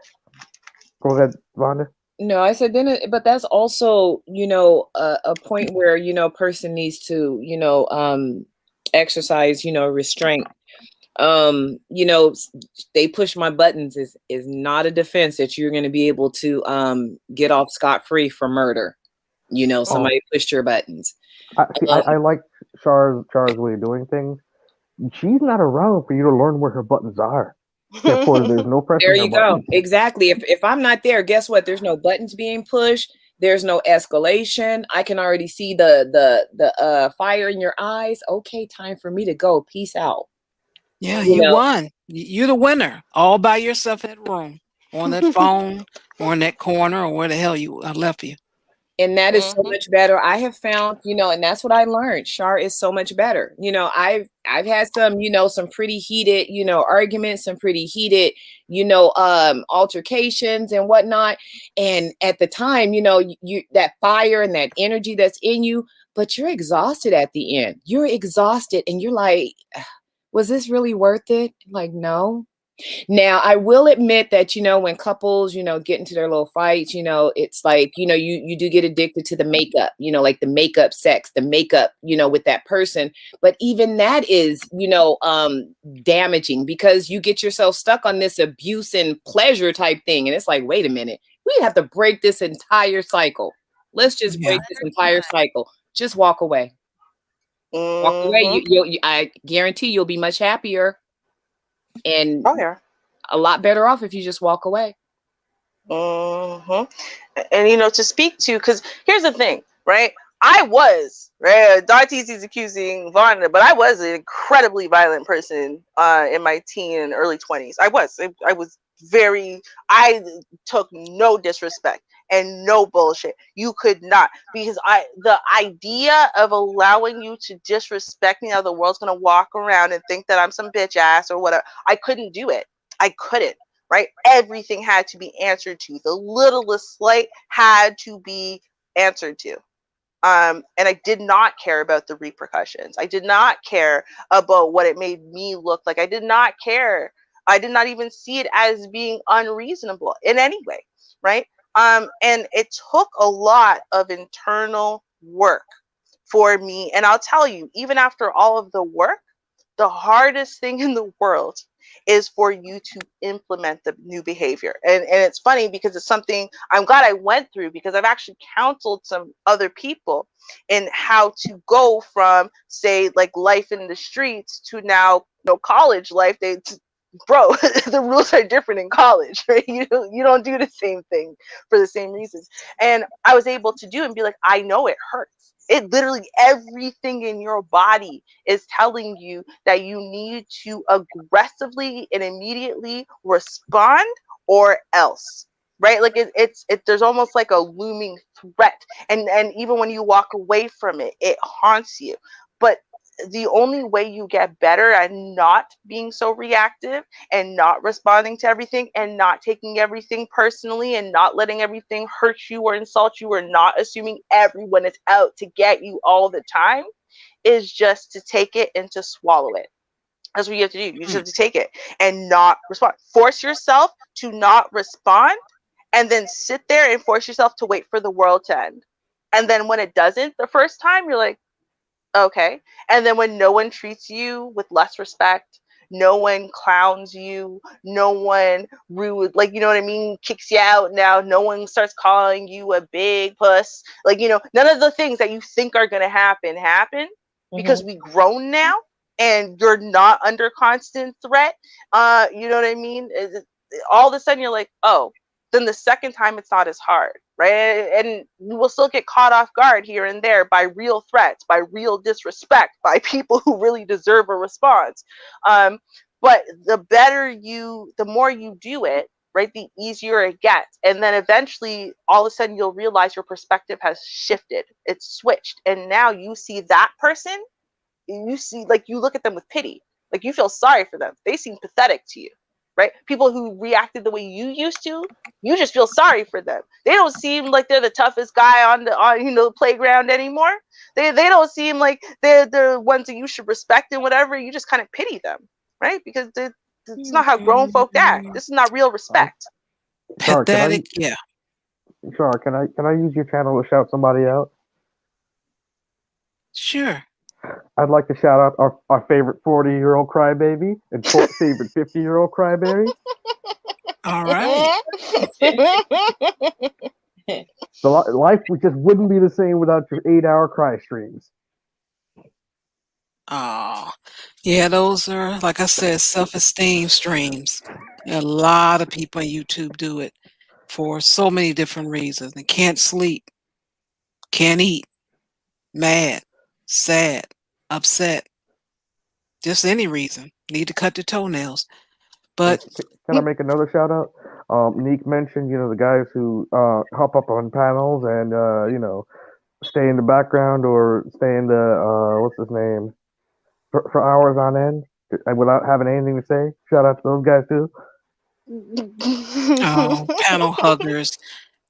Go ahead, Vonda. No, I said then, but that's also, a point where, person needs to, exercise, restraint. They push my buttons is not a defense that you're going to be able to get off scot-free for murder. Somebody pushed your buttons. I like Char's way of doing things. She's not around for you to learn where her buttons are. Therefore, there's no pressure. There you go. Exactly. If I'm not there, guess what? There's no buttons being pushed. There's no escalation. I can already see the fire in your eyes. Okay, time for me to go. Peace out. Yeah, you won. You're the winner, all by yourself in that room, on that phone, or in that corner, or where the hell you left you. And that is so much better. I have found, and that's what I learned. Char is so much better. I've had some, some pretty heated, arguments, some pretty heated, altercations and whatnot. And at the time, you that fire and that energy that's in you, but you're exhausted at the end. You're exhausted and you're like, was this really worth it? Like, no. Now, I will admit that, when couples, get into their little fights, it's like, you do get addicted to the makeup, like the makeup sex, the makeup, with that person. But even that is, damaging because you get yourself stuck on this abuse and pleasure type thing. And it's like, wait a minute, we have to break this entire cycle. Let's just break this entire cycle. Just walk away. Walk away. I guarantee you'll be much happier. And a lot better off if you just walk away. And to speak to, because here's the thing, right? I was, right? Dartisi's accusing Vonda, but I was an incredibly violent person in my teen and early 20s. I was I took no disrespect and no bullshit. You could not, because the idea of allowing you to disrespect me, how the world's gonna walk around and think that I'm some bitch ass or whatever, I couldn't do it. I couldn't, right? Everything had to be answered to. The littlest slight had to be answered to. And I did not care about the repercussions. I did not care about what it made me look like. I did not care. I did not even see it as being unreasonable in any way, right? And it took a lot of internal work for me. And I'll tell you, even after all of the work, the hardest thing in the world is for you to implement the new behavior. And it's funny because it's something I'm glad I went through, because I've actually counseled some other people in how to go from, say, like life in the streets to now, college life. Bro, the rules are different in college, right? You don't do the same thing for the same reasons. And I was able to do it and be like, I know it hurts. It literally, everything in your body is telling you that you need to aggressively and immediately respond or else, right? Like there's almost like a looming threat. And even when you walk away from it, it haunts you. But the only way you get better at not being so reactive and not responding to everything and not taking everything personally and not letting everything hurt you or insult you or not assuming everyone is out to get you all the time is just to take it and to swallow it. That's what you have to do. You just have to take it and not respond. Force yourself to not respond and then sit there and force yourself to wait for the world to end. And then when it doesn't the first time, you're like, okay. And then when no one treats you with less respect, no one clowns you, no one rude, like, you know what I mean, kicks you out now, no one starts calling you a big puss, like, you know, none of the things that you think are going to happen because we grown now and you're not under constant threat. You know what I mean? All of a sudden you're like, oh, then the second time it's not as hard, right? And you will still get caught off guard here and there by real threats, by real disrespect, by people who really deserve a response. But the more you do it, right, the easier it gets. And then eventually, all of a sudden, you'll realize your perspective has shifted. It's switched. And now you see that person, you see, like, you look at them with pity. Like, you feel sorry for them. They seem pathetic to you. Right? People who reacted the way you used to, you just feel sorry for them. They don't seem like they're the toughest guy on the playground anymore. They don't seem like they're the ones that you should respect and whatever. You just kind of pity them, right? Because it's not how grown folk act. This is not real respect. Char, Pathetic, yeah. Char, can I use your channel to shout somebody out? Sure. I'd like to shout out our favorite 40-year-old crybaby and favorite 50-year-old crybaby. All right. The life just wouldn't be the same without your 8-hour cry streams. Oh, yeah, those are, like I said, self-esteem streams. A lot of people on YouTube do it for so many different reasons. They can't sleep, can't eat, mad, sad, upset, just any reason. Need to cut their toenails. But Can I make another shout out? Neek mentioned, the guys who hop up on panels and stay in the background or stay in the what's his name for hours on end without having anything to say. Shout out to those guys too. oh, panel huggers.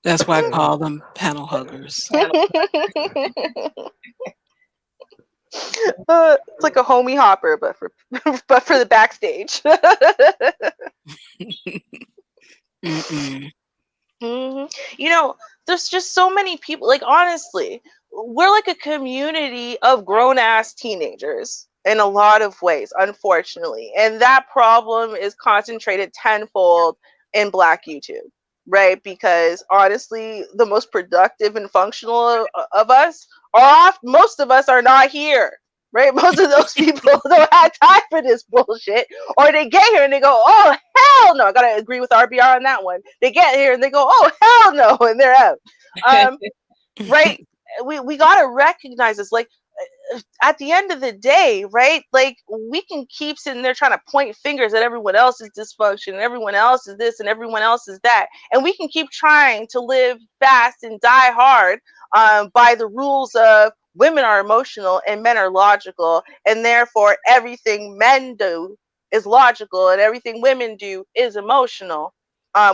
That's why I call them panel huggers. It's like a homie hopper, but for the backstage. There's just so many people. Like, honestly, we're like a community of grown-ass teenagers in a lot of ways, unfortunately. And that problem is concentrated tenfold in Black YouTube, right? Because honestly, the most productive and functional of us most of us are not here, right? Most of those people don't have time for this bullshit, or they get here and they go, oh, hell no. I gotta agree with RBR on that one. They get here and they go, oh, hell no, and they're out. Right? We gotta recognize this. Like, at the end of the day, right? Like, we can keep sitting there trying to point fingers at everyone else's dysfunction, and everyone else is this and everyone else is that, and we can keep trying to live fast and die hard by the rules of women are emotional and men are logical, and therefore everything men do is logical and everything women do is emotional,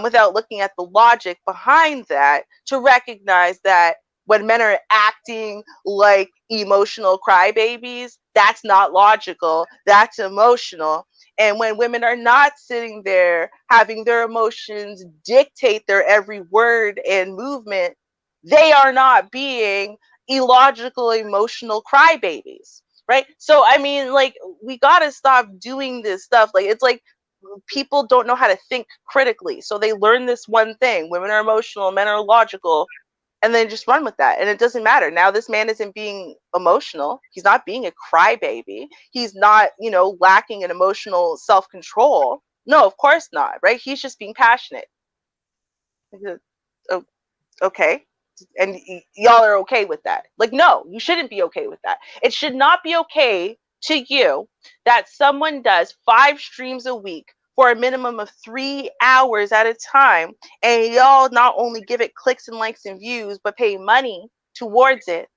without looking at the logic behind that to recognize that when men are acting like emotional crybabies, that's not logical, that's emotional. And when women are not sitting there having their emotions dictate their every word and movement, they are not being illogical, emotional crybabies, right? So, I mean, like, we gotta stop doing this stuff. Like, it's like people don't know how to think critically. So they learn this one thing: women are emotional, men are logical, and then just run with that. And it doesn't matter. Now this man isn't being emotional. He's not being a crybaby. He's not, lacking in emotional self-control. No, of course not, right? He's just being passionate. Okay. And y'all are okay with that. Like, no, you shouldn't be okay with that. It should not be okay to you that someone does 5 streams a week for a minimum of 3 hours at a time, and y'all not only give it clicks and likes and views, but pay money towards it.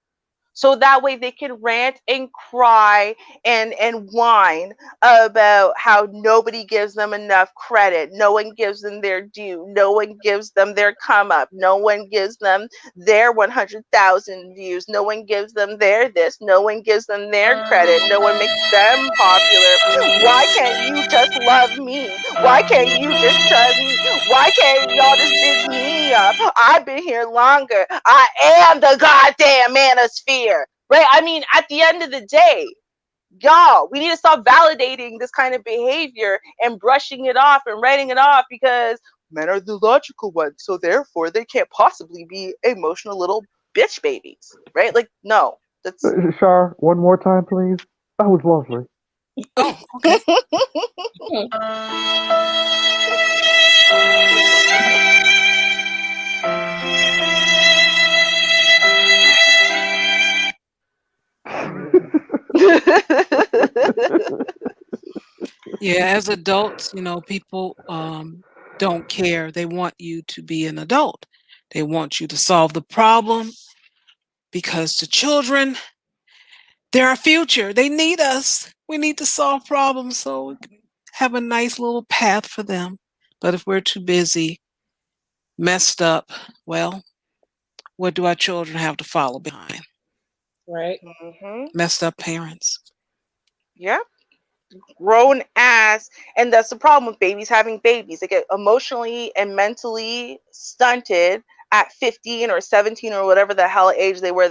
So that way they can rant and cry and whine about how nobody gives them enough credit. No one gives them their due. No one gives them their come up. No one gives them their 100,000 views. No one gives them their this. No one gives them their credit. No one makes them popular. Why can't you just love me? Why can't you just trust me? Why can't y'all just big me up? I've been here longer. I am the goddamn manosphere. Right? I mean, at the end of the day, y'all, we need to stop validating this kind of behavior and brushing it off and writing it off because men are the logical ones, so therefore they can't possibly be emotional little bitch babies, right? Like, no, that's Char, one more time, please. That was lovely. Oh, okay. Yeah, as adults, people don't care. They want you to be an adult. They want you to solve the problem because the children, they're our future. They need us. We need to solve problems so we can have a nice little path for them. But if we're too busy, messed up, well, what do our children have to follow behind? Right. Messed up parents. Yep. Grown ass, and that's the problem with babies having babies. They get emotionally and mentally stunted at 15 or 17 or whatever the hell age they were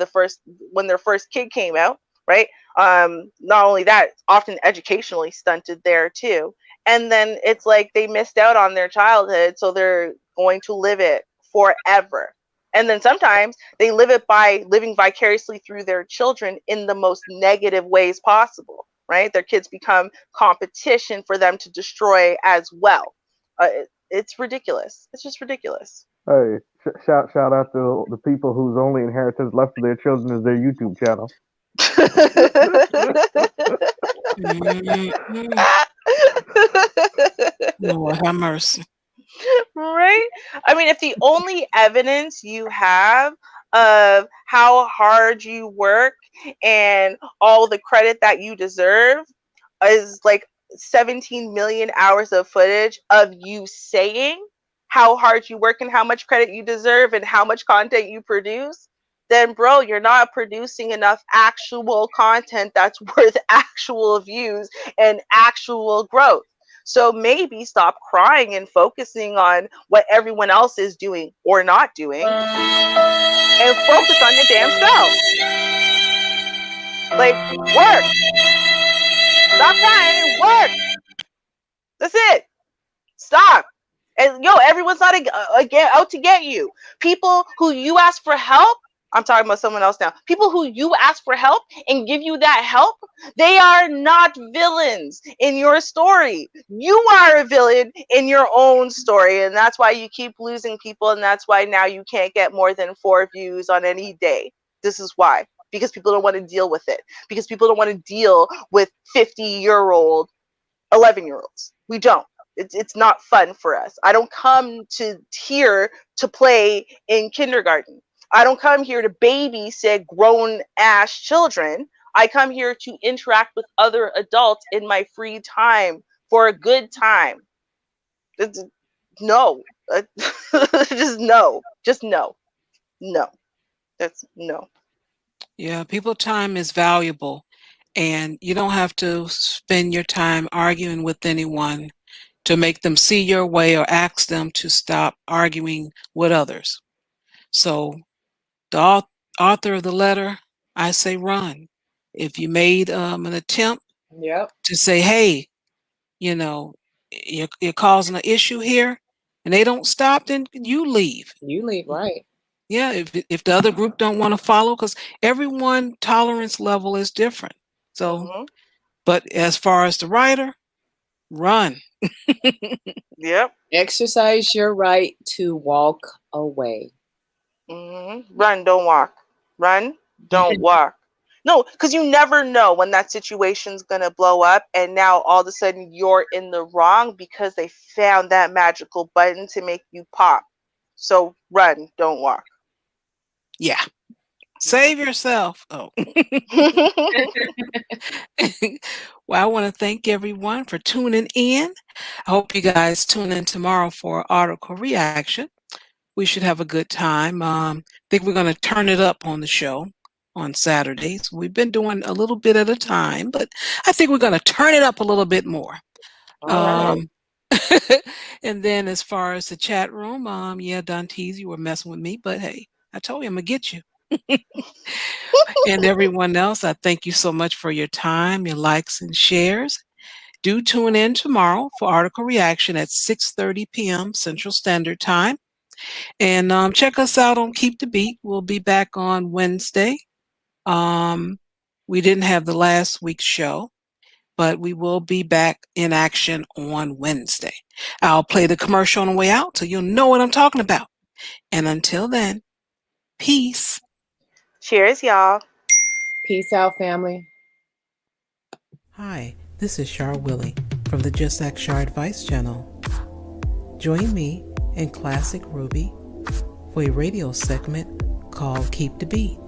when their first kid came out, right? Not only that, often educationally stunted there too. And then it's like they missed out on their childhood, so they're going to live it forever. And then sometimes they live it by living vicariously through their children in the most negative ways possible, right? Their kids become competition for them to destroy as well. It's ridiculous. It's just ridiculous. Hey, shout out to the people whose only inheritance left to their children is their YouTube channel. Lord have mercy. Right? I mean, if the only evidence you have of how hard you work and all the credit that you deserve is like 17 million hours of footage of you saying how hard you work and how much credit you deserve and how much content you produce, then bro, you're not producing enough actual content that's worth actual views and actual growth. So maybe stop crying and focusing on what everyone else is doing or not doing and focus on your damn self. Like, work. Stop crying and work. That's it. Stop. And everyone's not out to get you. People who you ask for help, I'm talking about someone else now. People who you ask for help and give you that help, they are not villains in your story. You are a villain in your own story, and that's why you keep losing people, and that's why now you can't get more than 4 views on any day. This is why. Because people don't want to deal with it. Because people don't want to deal with 50-year-old 11-year-olds. We don't. It's not fun for us. I don't come here to play in kindergarten. I don't come here to babysit grown ass children. I come here to interact with other adults in my free time for a good time. No. Just no. Just no. No. That's no. Yeah, people time is valuable, and you don't have to spend your time arguing with anyone to make them see your way or ask them to stop arguing with others. So the author of the letter, I say run. If you made an attempt to say, hey, you're causing an issue here, and they don't stop, then you leave. You leave, right? Yeah, if the other group don't want to follow, because everyone tolerance level is different. So, but as far as the writer, run. Yep. Exercise your right to walk away. Run, don't walk. Run, don't walk. No, because you never know when that situation's gonna blow up, and now all of a sudden you're in the wrong because they found that magical button to make you pop. So run, don't walk. Yeah. Save yourself. Oh. Well, I want to thank everyone for tuning in. I hope you guys tune in tomorrow for article reaction. We should have a good time. I think we're going to turn it up on the show on Saturdays. We've been doing a little bit at a time, but I think we're going to turn it up a little bit more. All right. And then as far as the chat room, yeah, Dantes, you were messing with me, but hey, I told you I'm going to get you. And everyone else, I thank you so much for your time, your likes and shares. Do tune in tomorrow for article reaction at 6:30 p.m. Central Standard Time. And check us out on Keep the Beat. We'll be back on Wednesday. We didn't have the last week's show, but we will be back in action on Wednesday. I'll play the commercial on the way out so you'll know what I'm talking about. And until then, peace. Cheers, y'all. Peace out, family. Hi, this is Char Willie from the JustAskChar Advice Channel. Join me and Classic Ruby for a radio segment called Keep the Beat.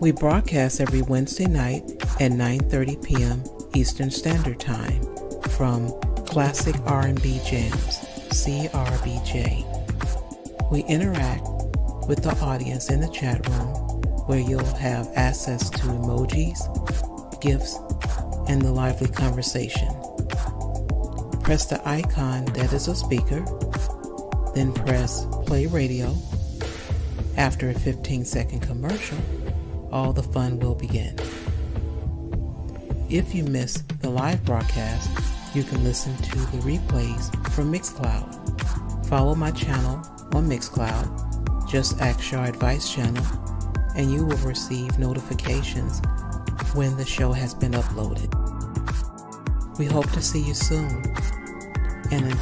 We broadcast every Wednesday night at 9:30 p.m. Eastern Standard Time from Classic R&B Jams, CRBJ. We interact with the audience in the chat room where you'll have access to emojis, gifts, and the lively conversation. Press the icon that is a speaker, then press play radio. After a 15-second commercial, all the fun will begin. If you miss the live broadcast, you can listen to the replays from Mixcloud. Follow my channel on Mixcloud, JustAskChar Advice Channel, and you will receive notifications when the show has been uploaded. We hope to see you soon, and until